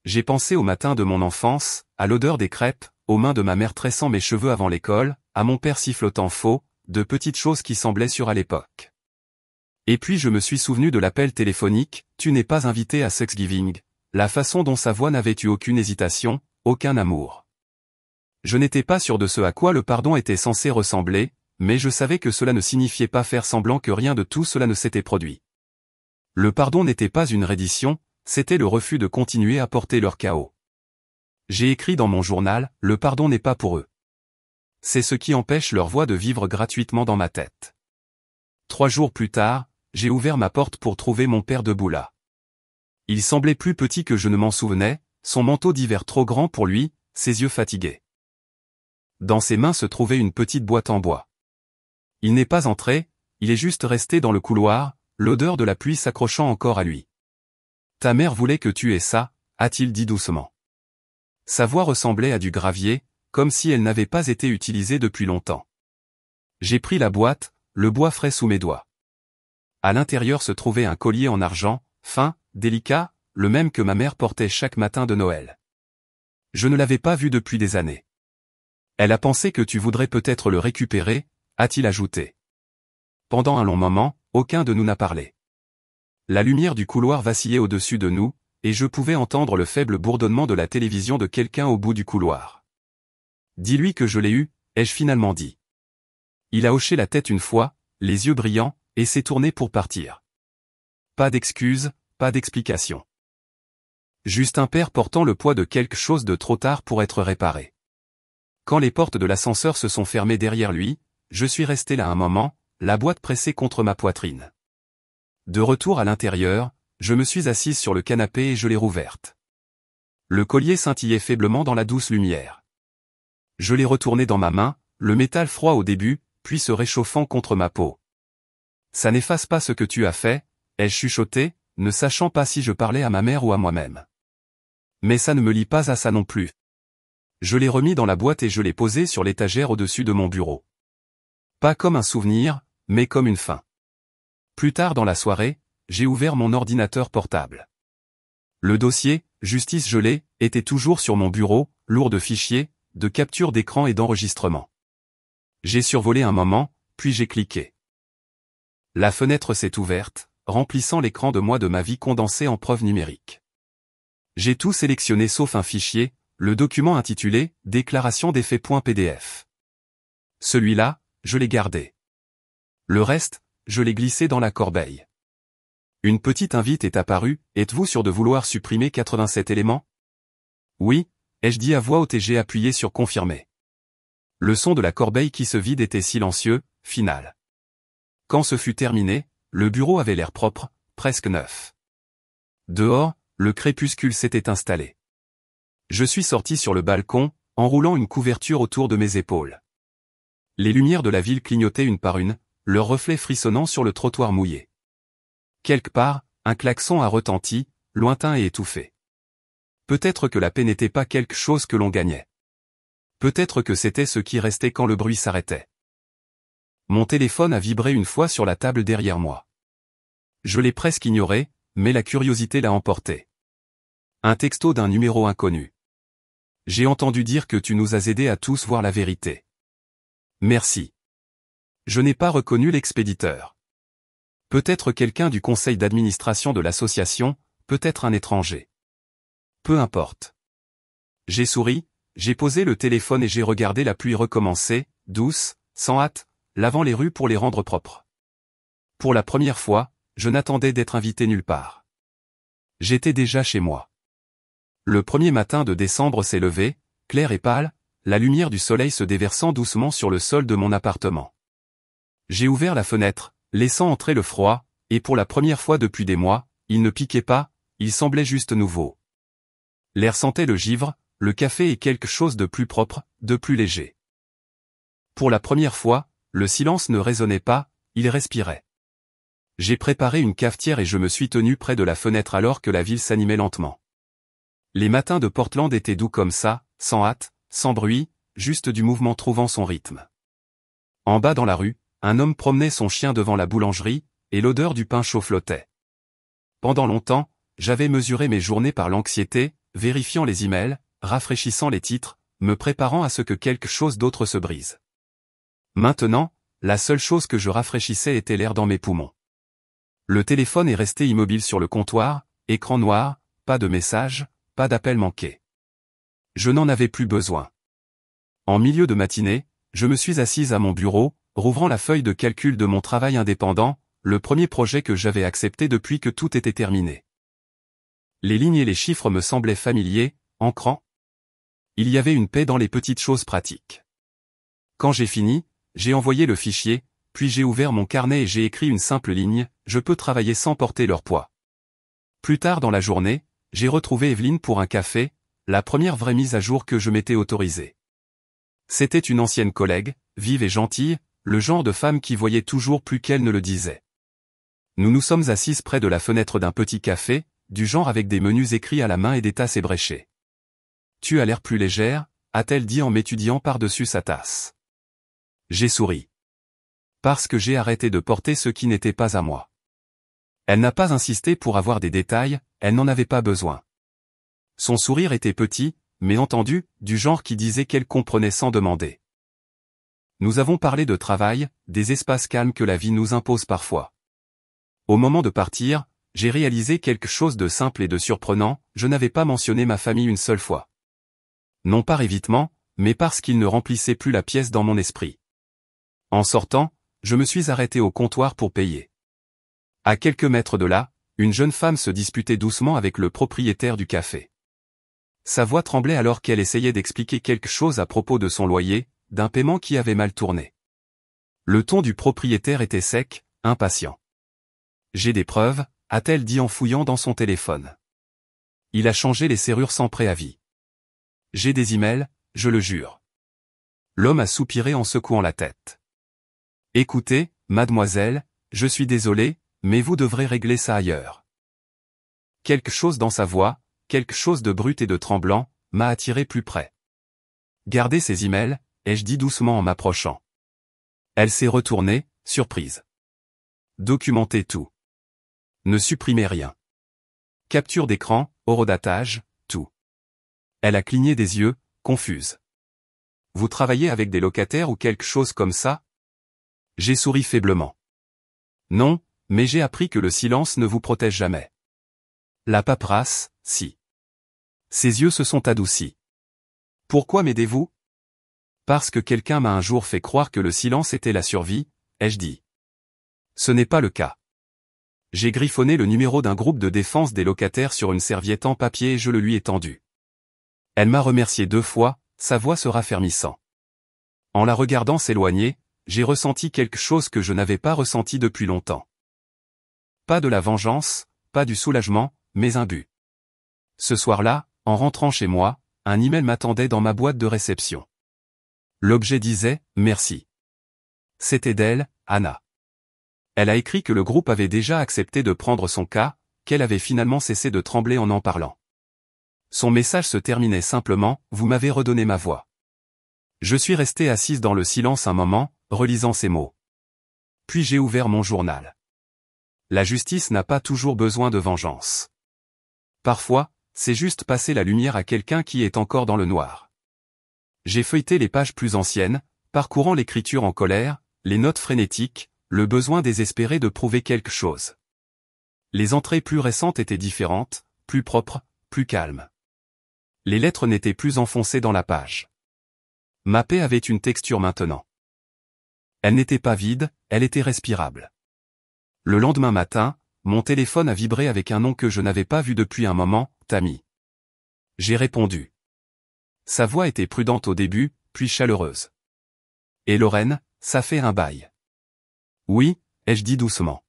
J'ai pensé au matin de mon enfance, à l'odeur des crêpes, aux mains de ma mère tressant mes cheveux avant l'école, à mon père sifflotant faux, de petites choses qui semblaient sûres à l'époque. Et puis je me suis souvenu de l'appel téléphonique, « Tu n'es pas invité à Thanksgiving », la façon dont sa voix n'avait eu aucune hésitation, aucun amour. Je n'étais pas sûr de ce à quoi le pardon était censé ressembler, mais je savais que cela ne signifiait pas faire semblant que rien de tout cela ne s'était produit. Le pardon n'était pas une reddition, c'était le refus de continuer à porter leur chaos. J'ai écrit dans mon journal, le pardon n'est pas pour eux. C'est ce qui empêche leur voix de vivre gratuitement dans ma tête. 3 jours plus tard, j'ai ouvert ma porte pour trouver mon père debout là. Il semblait plus petit que je ne m'en souvenais, son manteau d'hiver trop grand pour lui, ses yeux fatigués. Dans ses mains se trouvait une petite boîte en bois. Il n'est pas entré, il est juste resté dans le couloir, l'odeur de la pluie s'accrochant encore à lui. « Ta mère voulait que tu aies ça », a-t-il dit doucement. Sa voix ressemblait à du gravier, comme si elle n'avait pas été utilisée depuis longtemps. J'ai pris la boîte, le bois frais sous mes doigts. À l'intérieur se trouvait un collier en argent, fin, délicat, le même que ma mère portait chaque matin de Noël. Je ne l'avais pas vu depuis des années. Elle a pensé que tu voudrais peut-être le récupérer, a-t-il ajouté. Pendant un long moment, aucun de nous n'a parlé. La lumière du couloir vacillait au-dessus de nous, et je pouvais entendre le faible bourdonnement de la télévision de quelqu'un au bout du couloir. Dis-lui que je l'ai eu, ai-je finalement dit. Il a hoché la tête une fois, les yeux brillants, et s'est tourné pour partir. Pas d'excuses, pas d'explication. Juste un père portant le poids de quelque chose de trop tard pour être réparé. Quand les portes de l'ascenseur se sont fermées derrière lui, je suis resté là un moment, la boîte pressée contre ma poitrine. De retour à l'intérieur, je me suis assise sur le canapé et je l'ai rouverte. Le collier scintillait faiblement dans la douce lumière. Je l'ai retourné dans ma main, le métal froid au début, puis se réchauffant contre ma peau. Ça n'efface pas ce que tu as fait, ai-je chuchoté, ne sachant pas si je parlais à ma mère ou à moi-même. Mais ça ne me lie pas à ça non plus. Je l'ai remis dans la boîte et je l'ai posé sur l'étagère au-dessus de mon bureau. Pas comme un souvenir, mais comme une fin. Plus tard dans la soirée, j'ai ouvert mon ordinateur portable. Le dossier, justice gelée, était toujours sur mon bureau, lourd de fichiers, de captures d'écran et d'enregistrements. J'ai survolé un moment, puis j'ai cliqué. La fenêtre s'est ouverte, remplissant l'écran de moi de ma vie condensée en preuve numérique. J'ai tout sélectionné sauf un fichier, le document intitulé « Déclaration des faits.pdf ». Celui-là, je l'ai gardé. Le reste, je l'ai glissé dans la corbeille. Une petite invite est apparue, êtes-vous sûr de vouloir supprimer 87 éléments? Oui, ai-je dit à voix haute et j'ai appuyé sur confirmer. Le son de la corbeille qui se vide était silencieux, final. Quand ce fut terminé, le bureau avait l'air propre, presque neuf. Dehors, le crépuscule s'était installé. Je suis sorti sur le balcon, enroulant une couverture autour de mes épaules. Les lumières de la ville clignotaient une par une, leurs reflets frissonnant sur le trottoir mouillé. Quelque part, un klaxon a retenti, lointain et étouffé. Peut-être que la paix n'était pas quelque chose que l'on gagnait. Peut-être que c'était ce qui restait quand le bruit s'arrêtait. Mon téléphone a vibré une fois sur la table derrière moi. Je l'ai presque ignoré, mais la curiosité l'a emporté. Un texto d'un numéro inconnu. J'ai entendu dire que tu nous as aidés à tous voir la vérité. Merci. Je n'ai pas reconnu l'expéditeur. Peut-être quelqu'un du conseil d'administration de l'association, peut-être un étranger. Peu importe. J'ai souri, j'ai posé le téléphone et j'ai regardé la pluie recommencer, douce, sans hâte, lavant les rues pour les rendre propres. Pour la première fois, je n'attendais d'être invité nulle part. J'étais déjà chez moi. Le premier matin de décembre s'est levé, clair et pâle, la lumière du soleil se déversant doucement sur le sol de mon appartement. J'ai ouvert la fenêtre, laissant entrer le froid, et pour la première fois depuis des mois, il ne piquait pas, il semblait juste nouveau. L'air sentait le givre, le café et quelque chose de plus propre, de plus léger. Pour la première fois, le silence ne résonnait pas, il respirait. J'ai préparé une cafetière et je me suis tenu près de la fenêtre alors que la ville s'animait lentement. Les matins de Portland étaient doux comme ça, sans hâte, sans bruit, juste du mouvement trouvant son rythme. En bas dans la rue, un homme promenait son chien devant la boulangerie, et l'odeur du pain chaud flottait. Pendant longtemps, j'avais mesuré mes journées par l'anxiété, vérifiant les emails, rafraîchissant les titres, me préparant à ce que quelque chose d'autre se brise. Maintenant, la seule chose que je rafraîchissais était l'air dans mes poumons. Le téléphone est resté immobile sur le comptoir, écran noir, pas de message, pas d'appel manqué. Je n'en avais plus besoin. En milieu de matinée, je me suis assise à mon bureau, rouvrant la feuille de calcul de mon travail indépendant, le premier projet que j'avais accepté depuis que tout était terminé. Les lignes et les chiffres me semblaient familiers, ancrants. Il y avait une paix dans les petites choses pratiques. Quand j'ai fini, j'ai envoyé le fichier, puis j'ai ouvert mon carnet et j'ai écrit une simple ligne, je peux travailler sans porter leur poids. Plus tard dans la journée, j'ai retrouvé Evelyne pour un café, la première vraie mise à jour que je m'étais autorisée. C'était une ancienne collègue, vive et gentille, le genre de femme qui voyait toujours plus qu'elle ne le disait. Nous nous sommes assises près de la fenêtre d'un petit café, du genre avec des menus écrits à la main et des tasses ébréchées. « Tu as l'air plus légère », a-t-elle dit en m'étudiant par-dessus sa tasse. J'ai souri. Parce que j'ai arrêté de porter ce qui n'était pas à moi. Elle n'a pas insisté pour avoir des détails, elle n'en avait pas besoin. Son sourire était petit, mais entendu, du genre qui disait qu'elle comprenait sans demander. Nous avons parlé de travail, des espaces calmes que la vie nous impose parfois. Au moment de partir, j'ai réalisé quelque chose de simple et de surprenant, je n'avais pas mentionné ma famille une seule fois. Non par évitement, mais parce qu'il ne remplissait plus la pièce dans mon esprit. En sortant, je me suis arrêté au comptoir pour payer. À quelques mètres de là, une jeune femme se disputait doucement avec le propriétaire du café. Sa voix tremblait alors qu'elle essayait d'expliquer quelque chose à propos de son loyer, d'un paiement qui avait mal tourné. Le ton du propriétaire était sec, impatient. J'ai des preuves, a-t-elle dit en fouillant dans son téléphone. Il a changé les serrures sans préavis. J'ai des emails, je le jure. L'homme a soupiré en secouant la tête. Écoutez, mademoiselle, je suis désolé, mais vous devrez régler ça ailleurs. Quelque chose dans sa voix, quelque chose de brut et de tremblant, m'a attiré plus près. Gardez ces emails, ai-je dit doucement en m'approchant. Elle s'est retournée, surprise. Documentez tout. Ne supprimez rien. Capture d'écran, horodatage, tout. Elle a cligné des yeux, confuse. Vous travaillez avec des locataires ou quelque chose comme ça? J'ai souri faiblement. Non, mais j'ai appris que le silence ne vous protège jamais. La paperasse, si. Ses yeux se sont adoucis. Pourquoi m'aidez-vous? Parce que quelqu'un m'a un jour fait croire que le silence était la survie, ai-je dit. Ce n'est pas le cas. J'ai griffonné le numéro d'un groupe de défense des locataires sur une serviette en papier et je le lui ai tendu. Elle m'a remercié 2 fois, sa voix se raffermissant. En la regardant s'éloigner, j'ai ressenti quelque chose que je n'avais pas ressenti depuis longtemps. Pas de la vengeance, pas du soulagement, mais un but. Ce soir-là, en rentrant chez moi, un email m'attendait dans ma boîte de réception. L'objet disait « Merci ». C'était d'elle, Anna. Elle a écrit que le groupe avait déjà accepté de prendre son cas, qu'elle avait finalement cessé de trembler en parlant. Son message se terminait simplement « Vous m'avez redonné ma voix ». Je suis resté assise dans le silence un moment, relisant ces mots. Puis j'ai ouvert mon journal. La justice n'a pas toujours besoin de vengeance. Parfois, c'est juste passer la lumière à quelqu'un qui est encore dans le noir. J'ai feuilleté les pages plus anciennes, parcourant l'écriture en colère, les notes frénétiques, le besoin désespéré de prouver quelque chose. Les entrées plus récentes étaient différentes, plus propres, plus calmes. Les lettres n'étaient plus enfoncées dans la page. Ma paix avait une texture maintenant. Elle n'était pas vide, elle était respirable. Le lendemain matin, mon téléphone a vibré avec un nom que je n'avais pas vu depuis un moment, Tammy. J'ai répondu. Sa voix était prudente au début, puis chaleureuse. Et Lorraine, ça fait un bail. Oui, ai-je dit doucement.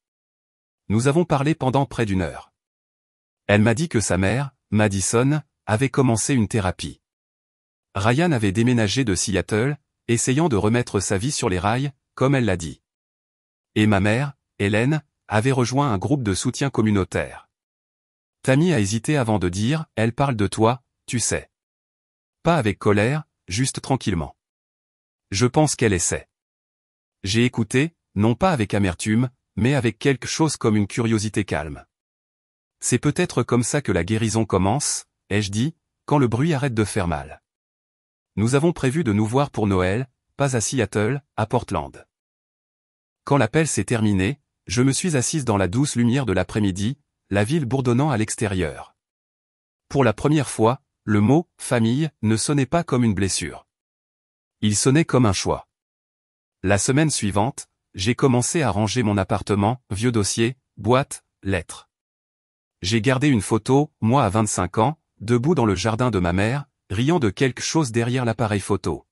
Nous avons parlé pendant près d'1 heure. Elle m'a dit que sa mère, Madison, avait commencé une thérapie. Ryan avait déménagé de Seattle, essayant de remettre sa vie sur les rails, comme elle l'a dit. Et ma mère, Hélène, avait rejoint un groupe de soutien communautaire. Tammy a hésité avant de dire « Elle parle de toi, tu sais ». Pas avec colère, juste tranquillement. Je pense qu'elle essaie. J'ai écouté, non pas avec amertume, mais avec quelque chose comme une curiosité calme. C'est peut-être comme ça que la guérison commence, ai-je dit, quand le bruit arrête de faire mal. Nous avons prévu de nous voir pour Noël, pas à Seattle, à Portland. Quand l'appel s'est terminé, je me suis assise dans la douce lumière de l'après-midi, la ville bourdonnant à l'extérieur. Pour la première fois, le mot « famille » ne sonnait pas comme une blessure. Il sonnait comme un choix. La semaine suivante, j'ai commencé à ranger mon appartement, vieux dossier, boîte, lettres. J'ai gardé une photo, moi à 25 ans, debout dans le jardin de ma mère, riant de quelque chose derrière l'appareil photo.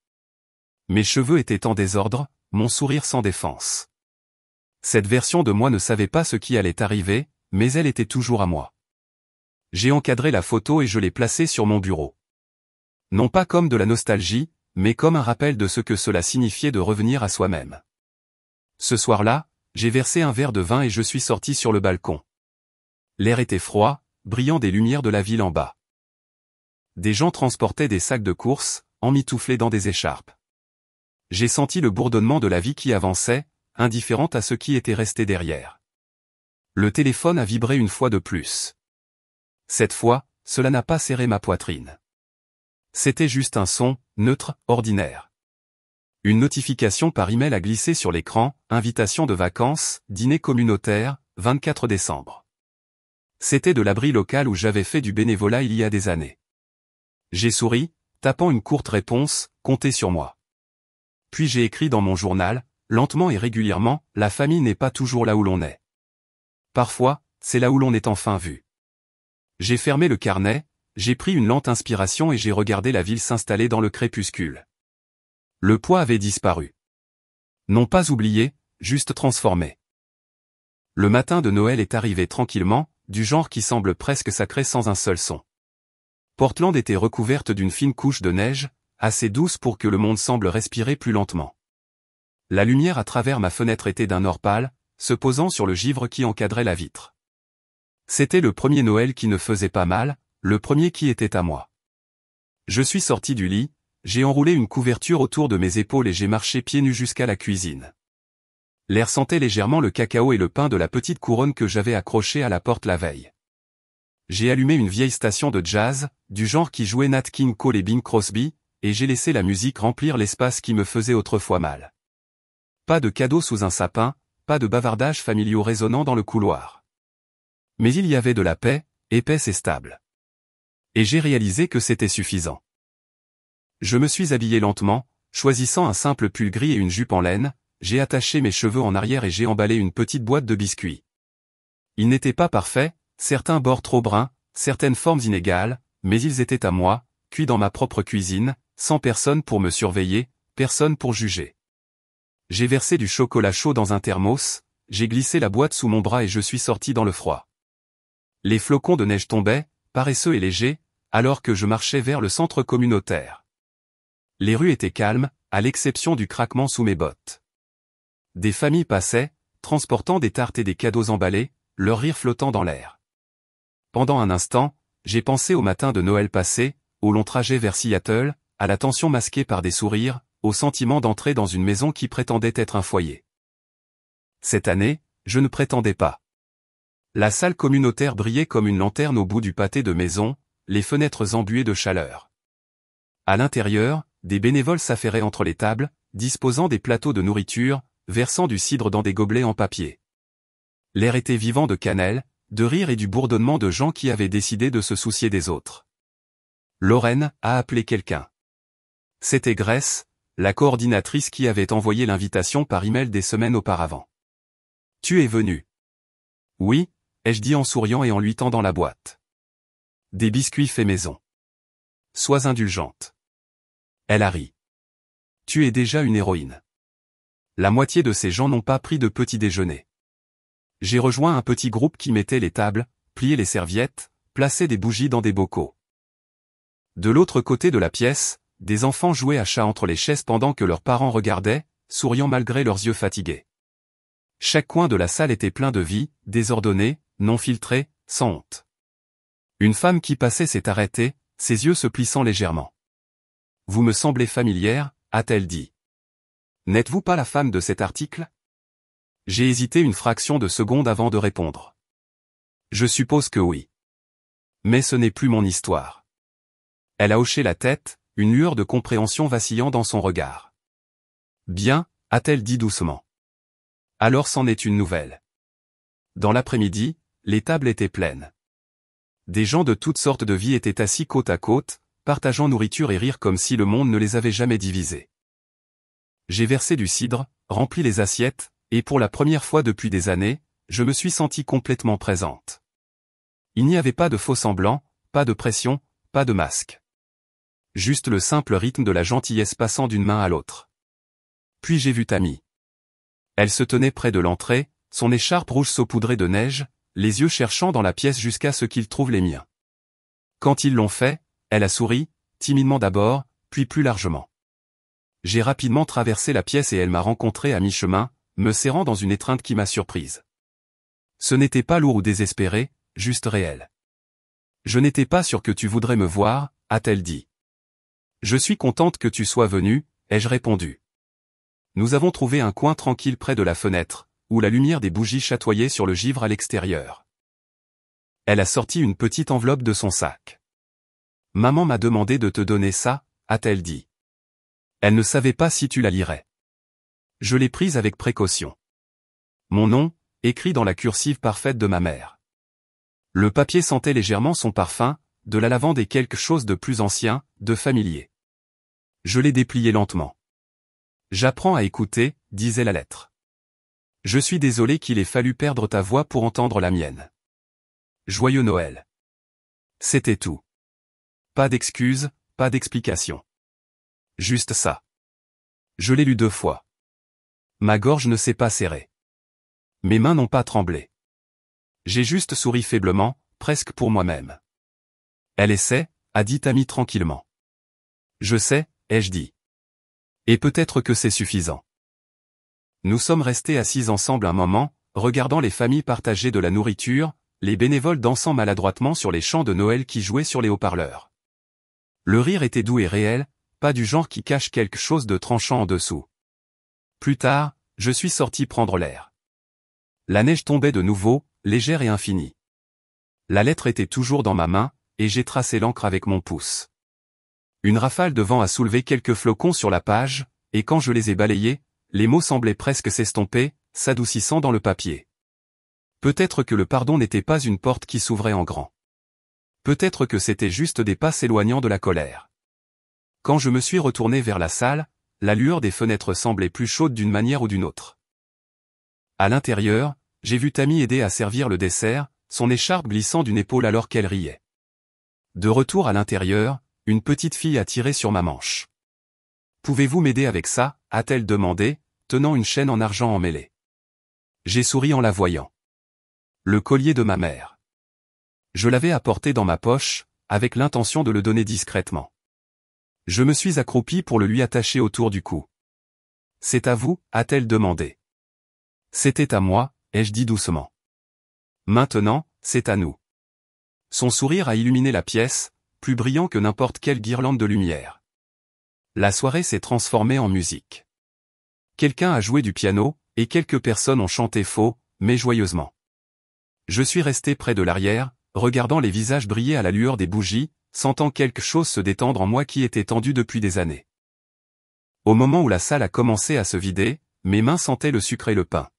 Mes cheveux étaient en désordre, mon sourire sans défense. Cette version de moi ne savait pas ce qui allait arriver, mais elle était toujours à moi. J'ai encadré la photo et je l'ai placée sur mon bureau. Non pas comme de la nostalgie, mais comme un rappel de ce que cela signifiait de revenir à soi-même. Ce soir-là, j'ai versé un verre de vin et je suis sorti sur le balcon. L'air était froid, brillant des lumières de la ville en bas. Des gens transportaient des sacs de course, emmitouflés dans des écharpes. J'ai senti le bourdonnement de la vie qui avançait, indifférente à ce qui était resté derrière. Le téléphone a vibré une fois de plus. Cette fois, cela n'a pas serré ma poitrine. C'était juste un son, neutre, ordinaire. Une notification par email a glissé sur l'écran, invitation de vacances, dîner communautaire, 24 décembre. C'était de l'abri local où j'avais fait du bénévolat il y a des années. J'ai souri, tapant une courte réponse, comptez sur moi. Puis j'ai écrit dans mon journal, lentement et régulièrement, la famille n'est pas toujours là où l'on est. Parfois, c'est là où l'on est enfin vu. J'ai fermé le carnet, j'ai pris une lente inspiration et j'ai regardé la ville s'installer dans le crépuscule. Le poids avait disparu. Non pas oublié, juste transformé. Le matin de Noël est arrivé tranquillement, du genre qui semble presque sacré sans un seul son. Portland était recouverte d'une fine couche de neige, assez douce pour que le monde semble respirer plus lentement. La lumière à travers ma fenêtre était d'un or pâle, se posant sur le givre qui encadrait la vitre. C'était le premier Noël qui ne faisait pas mal, le premier qui était à moi. Je suis sorti du lit, j'ai enroulé une couverture autour de mes épaules et j'ai marché pieds nus jusqu'à la cuisine. L'air sentait légèrement le cacao et le pain de la petite couronne que j'avais accrochée à la porte la veille. J'ai allumé une vieille station de jazz, du genre qui jouait Nat King Cole et Bing Crosby, et j'ai laissé la musique remplir l'espace qui me faisait autrefois mal. Pas de cadeaux sous un sapin, pas de bavardages familiaux résonnant dans le couloir. Mais il y avait de la paix, épaisse et stable. Et j'ai réalisé que c'était suffisant. Je me suis habillé lentement, choisissant un simple pull gris et une jupe en laine, j'ai attaché mes cheveux en arrière et j'ai emballé une petite boîte de biscuits. Ils n'étaient pas parfaits, certains bords trop bruns, certaines formes inégales, mais ils étaient à moi, cuits dans ma propre cuisine, sans personne pour me surveiller, personne pour juger. J'ai versé du chocolat chaud dans un thermos, j'ai glissé la boîte sous mon bras et je suis sorti dans le froid. Les flocons de neige tombaient, paresseux et légers, alors que je marchais vers le centre communautaire. Les rues étaient calmes, à l'exception du craquement sous mes bottes. Des familles passaient, transportant des tartes et des cadeaux emballés, leur rire flottant dans l'air. Pendant un instant, j'ai pensé au matin de Noël passé, au long trajet vers Seattle, à la tension masquée par des sourires, au sentiment d'entrer dans une maison qui prétendait être un foyer. Cette année, je ne prétendais pas. La salle communautaire brillait comme une lanterne au bout du pâté de maison, les fenêtres embuées de chaleur. À l'intérieur, des bénévoles s'affairaient entre les tables, disposant des plateaux de nourriture, versant du cidre dans des gobelets en papier. L'air était vivant de cannelle, de rire et du bourdonnement de gens qui avaient décidé de se soucier des autres. Lorraine a appelé quelqu'un. C'était Grace, la coordinatrice qui avait envoyé l'invitation par email des semaines auparavant. « Tu es venu. »« Oui », ai-je dit en souriant et en lui tendant la boîte. « Des biscuits faits maison. »« Sois indulgente. » Elle a ri. « Tu es déjà une héroïne. » La moitié de ces gens n'ont pas pris de petit déjeuner. J'ai rejoint un petit groupe qui mettait les tables, pliait les serviettes, plaçait des bougies dans des bocaux. De l'autre côté de la pièce, des enfants jouaient à chat entre les chaises pendant que leurs parents regardaient, souriant malgré leurs yeux fatigués. Chaque coin de la salle était plein de vie, désordonné, non filtré, sans honte. Une femme qui passait s'est arrêtée, ses yeux se plissant légèrement. « Vous me semblez familière », a-t-elle dit. « N'êtes-vous pas la femme de cet article ?» J'ai hésité une fraction de seconde avant de répondre. Je suppose que oui. Mais ce n'est plus mon histoire. Elle a hoché la tête, une lueur de compréhension vacillant dans son regard. Bien, a-t-elle dit doucement. Alors c'en est une nouvelle. Dans l'après-midi, les tables étaient pleines. Des gens de toutes sortes de vies étaient assis côte à côte, partageant nourriture et rire comme si le monde ne les avait jamais divisés. J'ai versé du cidre, rempli les assiettes, et pour la première fois depuis des années, je me suis sentie complètement présente. Il n'y avait pas de faux-semblants, pas de pression, pas de masque. Juste le simple rythme de la gentillesse passant d'une main à l'autre. Puis j'ai vu Tammy. Elle se tenait près de l'entrée, son écharpe rouge saupoudrée de neige, les yeux cherchant dans la pièce jusqu'à ce qu'ils trouvent les miens. Quand ils l'ont fait, elle a souri, timidement d'abord, puis plus largement. J'ai rapidement traversé la pièce et elle m'a rencontré à mi-chemin, me serrant dans une étreinte qui m'a surprise. Ce n'était pas lourd ou désespéré, juste réel. « Je n'étais pas sûr que tu voudrais me voir », a-t-elle dit. « Je suis contente que tu sois venu », ai-je répondu. Nous avons trouvé un coin tranquille près de la fenêtre, où la lumière des bougies chatoyait sur le givre à l'extérieur. Elle a sorti une petite enveloppe de son sac. « Maman m'a demandé de te donner ça », a-t-elle dit. Elle ne savait pas si tu la lirais. Je l'ai prise avec précaution. Mon nom, écrit dans la cursive parfaite de ma mère. Le papier sentait légèrement son parfum, de la lavande et quelque chose de plus ancien, de familier. Je l'ai déplié lentement. J'apprends à écouter, disait la lettre. Je suis désolé qu'il ait fallu perdre ta voix pour entendre la mienne. Joyeux Noël. C'était tout. Pas d'excuses, pas d'explications. Juste ça. Je l'ai lu 2 fois. Ma gorge ne s'est pas serrée. Mes mains n'ont pas tremblé. J'ai juste souri faiblement, presque pour moi-même. Elle essaie, a dit Tammy tranquillement. Je sais, ai-je dit. Et peut-être que c'est suffisant. Nous sommes restés assis ensemble un moment, regardant les familles partager de la nourriture, les bénévoles dansant maladroitement sur les chants de Noël qui jouaient sur les haut-parleurs. Le rire était doux et réel, pas du genre qui cache quelque chose de tranchant en dessous. Plus tard, je suis sorti prendre l'air. La neige tombait de nouveau, légère et infinie. La lettre était toujours dans ma main, et j'ai tracé l'encre avec mon pouce. Une rafale de vent a soulevé quelques flocons sur la page, et quand je les ai balayés, les mots semblaient presque s'estomper, s'adoucissant dans le papier. Peut-être que le pardon n'était pas une porte qui s'ouvrait en grand. Peut-être que c'était juste des pas s'éloignant de la colère. Quand je me suis retourné vers la salle, la lueur des fenêtres semblait plus chaude d'une manière ou d'une autre. À l'intérieur, j'ai vu Tammy aider à servir le dessert, son écharpe glissant d'une épaule alors qu'elle riait. De retour à l'intérieur, une petite fille a tiré sur ma manche. « Pouvez-vous m'aider avec ça ?» a-t-elle demandé, tenant une chaîne en argent emmêlée. J'ai souri en la voyant. Le collier de ma mère. Je l'avais apporté dans ma poche, avec l'intention de le donner discrètement. Je me suis accroupi pour le lui attacher autour du cou. « C'est à vous ?» a-t-elle demandé. « C'était à moi », ai-je dit doucement. « Maintenant, c'est à nous. » Son sourire a illuminé la pièce, plus brillant que n'importe quelle guirlande de lumière. La soirée s'est transformée en musique. Quelqu'un a joué du piano, et quelques personnes ont chanté faux, mais joyeusement. Je suis resté près de l'arrière, regardant les visages briller à la lueur des bougies, sentant quelque chose se détendre en moi qui était tendu depuis des années. Au moment où la salle a commencé à se vider, mes mains sentaient le sucre et le pain.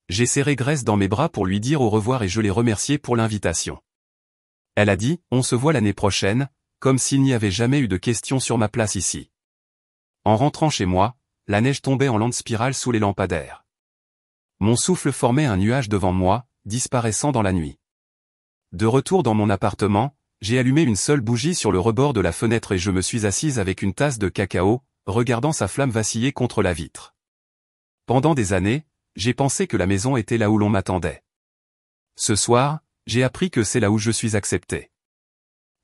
J'ai serré Grace dans mes bras pour lui dire au revoir et je l'ai remerciée pour l'invitation. Elle a dit « On se voit l'année prochaine », comme s'il n'y avait jamais eu de question sur ma place ici. En rentrant chez moi, la neige tombait en lente spirale sous les lampadaires. Mon souffle formait un nuage devant moi, disparaissant dans la nuit. De retour dans mon appartement, j'ai allumé une seule bougie sur le rebord de la fenêtre et je me suis assise avec une tasse de cacao, regardant sa flamme vaciller contre la vitre. Pendant des années, j'ai pensé que la maison était là où l'on m'attendait. Ce soir, j'ai appris que c'est là où je suis accepté.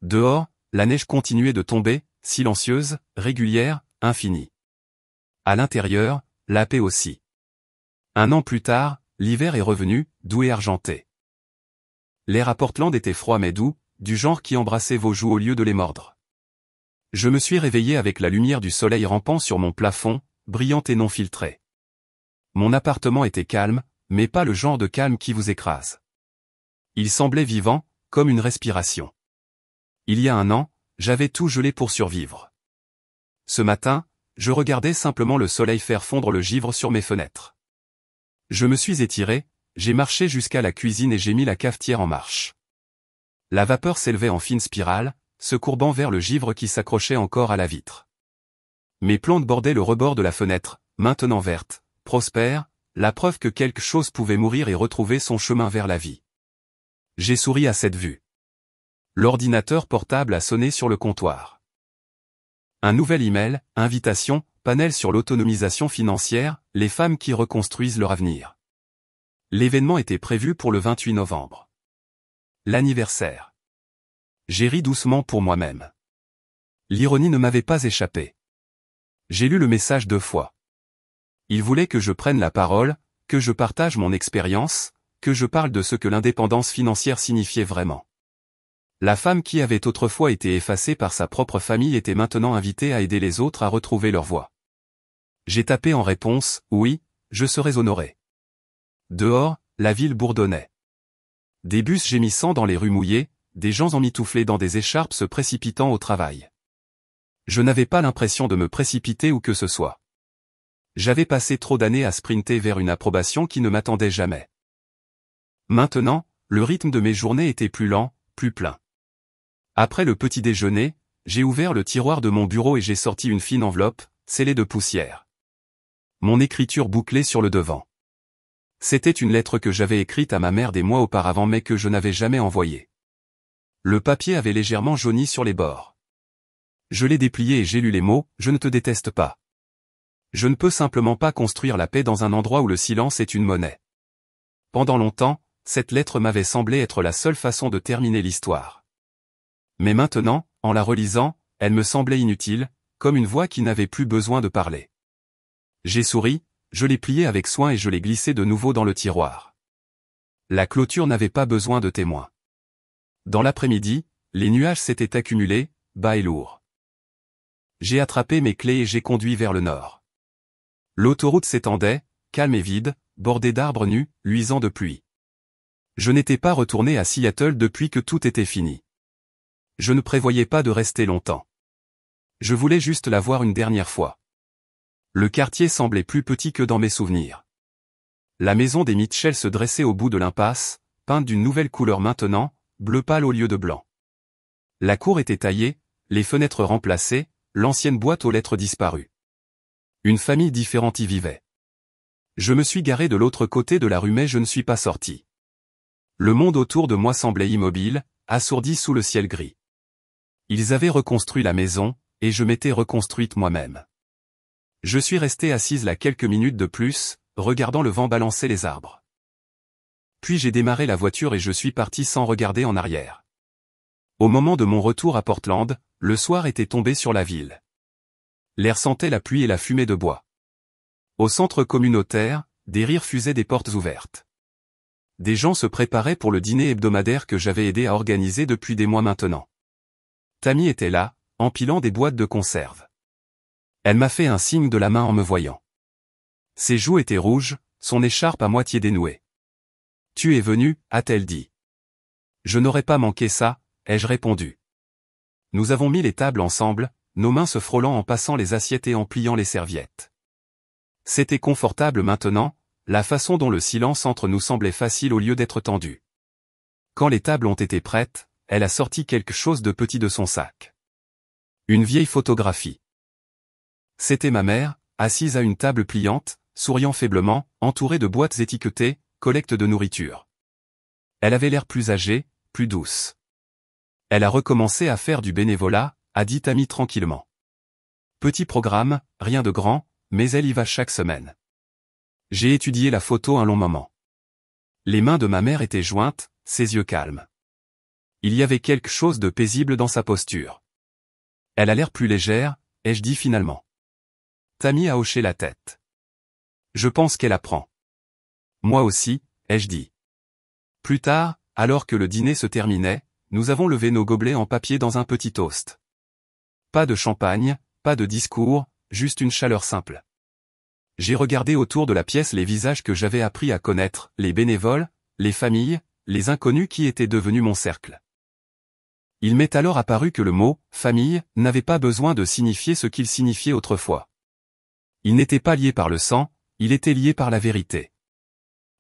Dehors, la neige continuait de tomber, silencieuse, régulière, infinie. À l'intérieur, la paix aussi. Un an plus tard, l'hiver est revenu, doux et argenté. L'air à Portland était froid mais doux, du genre qui embrassait vos joues au lieu de les mordre. Je me suis réveillé avec la lumière du soleil rampant sur mon plafond, brillante et non filtrée. Mon appartement était calme, mais pas le genre de calme qui vous écrase. Il semblait vivant, comme une respiration. Il y a un an, j'avais tout gelé pour survivre. Ce matin, je regardais simplement le soleil faire fondre le givre sur mes fenêtres. Je me suis étiré, j'ai marché jusqu'à la cuisine et j'ai mis la cafetière en marche. La vapeur s'élevait en fine spirale, se courbant vers le givre qui s'accrochait encore à la vitre. Mes plantes bordaient le rebord de la fenêtre, maintenant vertes, prospères, la preuve que quelque chose pouvait mourir et retrouver son chemin vers la vie. J'ai souri à cette vue. L'ordinateur portable a sonné sur le comptoir. Un nouvel email, invitation, panel sur l'autonomisation financière, les femmes qui reconstruisent leur avenir. L'événement était prévu pour le 28 novembre. L'anniversaire. J'ai ri doucement pour moi-même. L'ironie ne m'avait pas échappé. J'ai lu le message 2 fois. Il voulait que je prenne la parole, que je partage mon expérience, que je parle de ce que l'indépendance financière signifiait vraiment. La femme qui avait autrefois été effacée par sa propre famille était maintenant invitée à aider les autres à retrouver leur voie. J'ai tapé en réponse, oui, je serais honoré. Dehors, la ville bourdonnait. Des bus gémissant dans les rues mouillées, des gens emmitouflés dans des écharpes se précipitant au travail. Je n'avais pas l'impression de me précipiter où que ce soit. J'avais passé trop d'années à sprinter vers une approbation qui ne m'attendait jamais. Maintenant, le rythme de mes journées était plus lent, plus plein. Après le petit déjeuner, j'ai ouvert le tiroir de mon bureau et j'ai sorti une fine enveloppe, scellée de poussière. Mon écriture bouclée sur le devant. C'était une lettre que j'avais écrite à ma mère des mois auparavant mais que je n'avais jamais envoyée. Le papier avait légèrement jauni sur les bords. Je l'ai déplié et j'ai lu les mots « Je ne te déteste pas ». Je ne peux simplement pas construire la paix dans un endroit où le silence est une monnaie. Pendant longtemps, cette lettre m'avait semblé être la seule façon de terminer l'histoire. Mais maintenant, en la relisant, elle me semblait inutile, comme une voix qui n'avait plus besoin de parler. J'ai souri, je l'ai pliée avec soin et je l'ai glissée de nouveau dans le tiroir. La clôture n'avait pas besoin de témoins. Dans l'après-midi, les nuages s'étaient accumulés, bas et lourds. J'ai attrapé mes clés et j'ai conduit vers le nord. L'autoroute s'étendait, calme et vide, bordée d'arbres nus, luisants de pluie. Je n'étais pas retourné à Seattle depuis que tout était fini. Je ne prévoyais pas de rester longtemps. Je voulais juste la voir une dernière fois. Le quartier semblait plus petit que dans mes souvenirs. La maison des Mitchell se dressait au bout de l'impasse, peinte d'une nouvelle couleur maintenant, bleu pâle au lieu de blanc. La cour était taillée, les fenêtres remplacées, l'ancienne boîte aux lettres disparue. Une famille différente y vivait. Je me suis garé de l'autre côté de la rue mais je ne suis pas sorti. Le monde autour de moi semblait immobile, assourdi sous le ciel gris. Ils avaient reconstruit la maison, et je m'étais reconstruite moi-même. Je suis resté assise là quelques minutes de plus, regardant le vent balancer les arbres. Puis j'ai démarré la voiture et je suis parti sans regarder en arrière. Au moment de mon retour à Portland, le soir était tombé sur la ville. L'air sentait la pluie et la fumée de bois. Au centre communautaire, des rires fusaient des portes ouvertes. Des gens se préparaient pour le dîner hebdomadaire que j'avais aidé à organiser depuis des mois maintenant. Tammy était là, empilant des boîtes de conserve. Elle m'a fait un signe de la main en me voyant. Ses joues étaient rouges, son écharpe à moitié dénouée. « Tu es venu » a-t-elle dit. « Je n'aurais pas manqué ça » ai-je répondu. Nous avons mis les tables ensemble, nos mains se frôlant en passant les assiettes et en pliant les serviettes. C'était confortable maintenant, la façon dont le silence entre nous semblait facile au lieu d'être tendu. Quand les tables ont été prêtes, elle a sorti quelque chose de petit de son sac. Une vieille photographie. C'était ma mère, assise à une table pliante, souriant faiblement, entourée de boîtes étiquetées, collecte de nourriture. Elle avait l'air plus âgée, plus douce. Elle a recommencé à faire du bénévolat, a dit Tammy tranquillement. Petit programme, rien de grand, mais elle y va chaque semaine. J'ai étudié la photo un long moment. Les mains de ma mère étaient jointes, ses yeux calmes. Il y avait quelque chose de paisible dans sa posture. Elle a l'air plus légère, ai-je dit finalement. Tammy a hoché la tête. Je pense qu'elle apprend. Moi aussi, ai-je dit. Plus tard, alors que le dîner se terminait, nous avons levé nos gobelets en papier dans un petit toast. Pas de champagne, pas de discours, juste une chaleur simple. J'ai regardé autour de la pièce les visages que j'avais appris à connaître, les bénévoles, les familles, les inconnus qui étaient devenus mon cercle. Il m'est alors apparu que le mot « famille » n'avait pas besoin de signifier ce qu'il signifiait autrefois. Il n'était pas lié par le sang, il était lié par la vérité.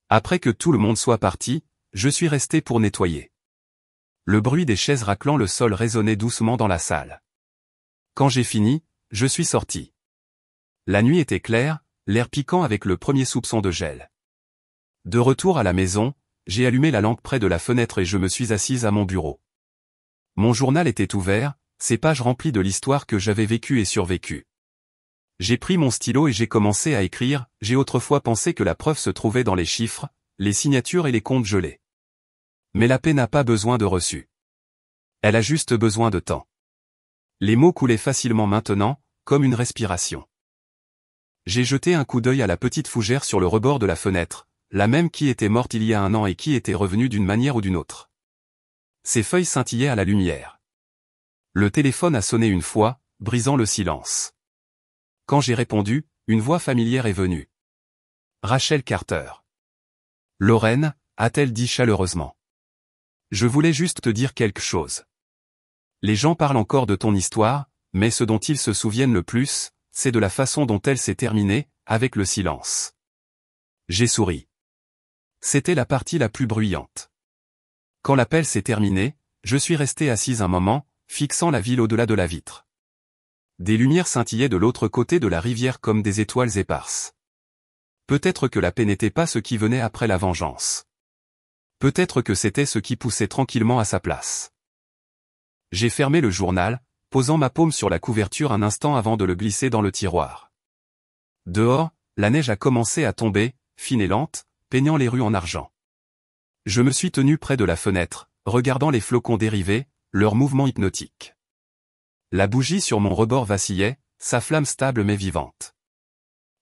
Après que tout le monde soit parti, je suis resté pour nettoyer. Le bruit des chaises raclant le sol résonnait doucement dans la salle. Quand j'ai fini, je suis sorti. La nuit était claire, l'air piquant avec le premier soupçon de gel. De retour à la maison, j'ai allumé la lampe près de la fenêtre et je me suis assise à mon bureau. Mon journal était ouvert, ses pages remplies de l'histoire que j'avais vécue et survécue. J'ai pris mon stylo et j'ai commencé à écrire, j'ai autrefois pensé que la preuve se trouvait dans les chiffres, les signatures et les comptes gelés. Mais la paix n'a pas besoin de reçu. Elle a juste besoin de temps. Les mots coulaient facilement maintenant, comme une respiration. J'ai jeté un coup d'œil à la petite fougère sur le rebord de la fenêtre, la même qui était morte il y a un an et qui était revenue d'une manière ou d'une autre. Ses feuilles scintillaient à la lumière. Le téléphone a sonné une fois, brisant le silence. Quand j'ai répondu, une voix familière est venue. Rachel Carter. Lorraine, a-t-elle dit chaleureusement. Je voulais juste te dire quelque chose. Les gens parlent encore de ton histoire, mais ce dont ils se souviennent le plus, c'est de la façon dont elle s'est terminée, avec le silence. J'ai souri. C'était la partie la plus bruyante. Quand l'appel s'est terminé, je suis resté assise un moment, fixant la ville au-delà de la vitre. Des lumières scintillaient de l'autre côté de la rivière comme des étoiles éparses. Peut-être que la paix n'était pas ce qui venait après la vengeance. Peut-être que c'était ce qui poussait tranquillement à sa place. J'ai fermé le journal, posant ma paume sur la couverture un instant avant de le glisser dans le tiroir. Dehors, la neige a commencé à tomber, fine et lente, peignant les rues en argent. Je me suis tenu près de la fenêtre, regardant les flocons dériver, leur mouvement hypnotique. La bougie sur mon rebord vacillait, sa flamme stable mais vivante.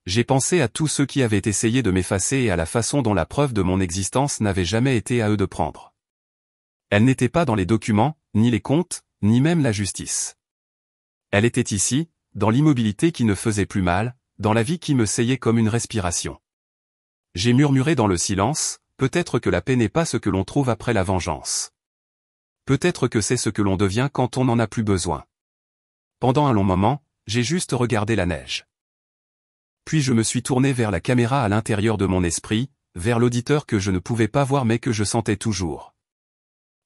J'ai pensé à tous ceux qui avaient essayé de m'effacer et à la façon dont la preuve de mon existence n'avait jamais été à eux de prendre. Elle n'était pas dans les documents, ni les comptes, ni même la justice. Elle était ici, dans l'immobilité qui ne faisait plus mal, dans la vie qui me seyait comme une respiration. J'ai murmuré dans le silence, peut-être que la paix n'est pas ce que l'on trouve après la vengeance. Peut-être que c'est ce que l'on devient quand on n'en a plus besoin. Pendant un long moment, j'ai juste regardé la neige. Puis je me suis tourné vers la caméra à l'intérieur de mon esprit, vers l'auditeur que je ne pouvais pas voir mais que je sentais toujours.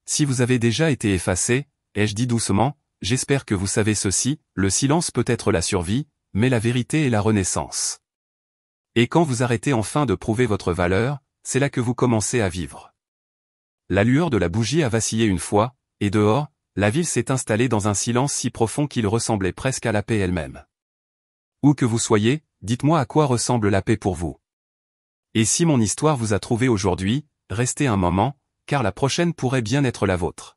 Si vous avez déjà été effacé, ai-je dit doucement, j'espère que vous savez ceci, le silence peut être la survie, mais la vérité est la renaissance. Et quand vous arrêtez enfin de prouver votre valeur, c'est là que vous commencez à vivre. La lueur de la bougie a vacillé une fois, et dehors, la ville s'est installée dans un silence si profond qu'il ressemblait presque à la paix elle-même. Où que vous soyez, dites-moi à quoi ressemble la paix pour vous. Et si mon histoire vous a trouvé aujourd'hui, restez un moment, car la prochaine pourrait bien être la vôtre.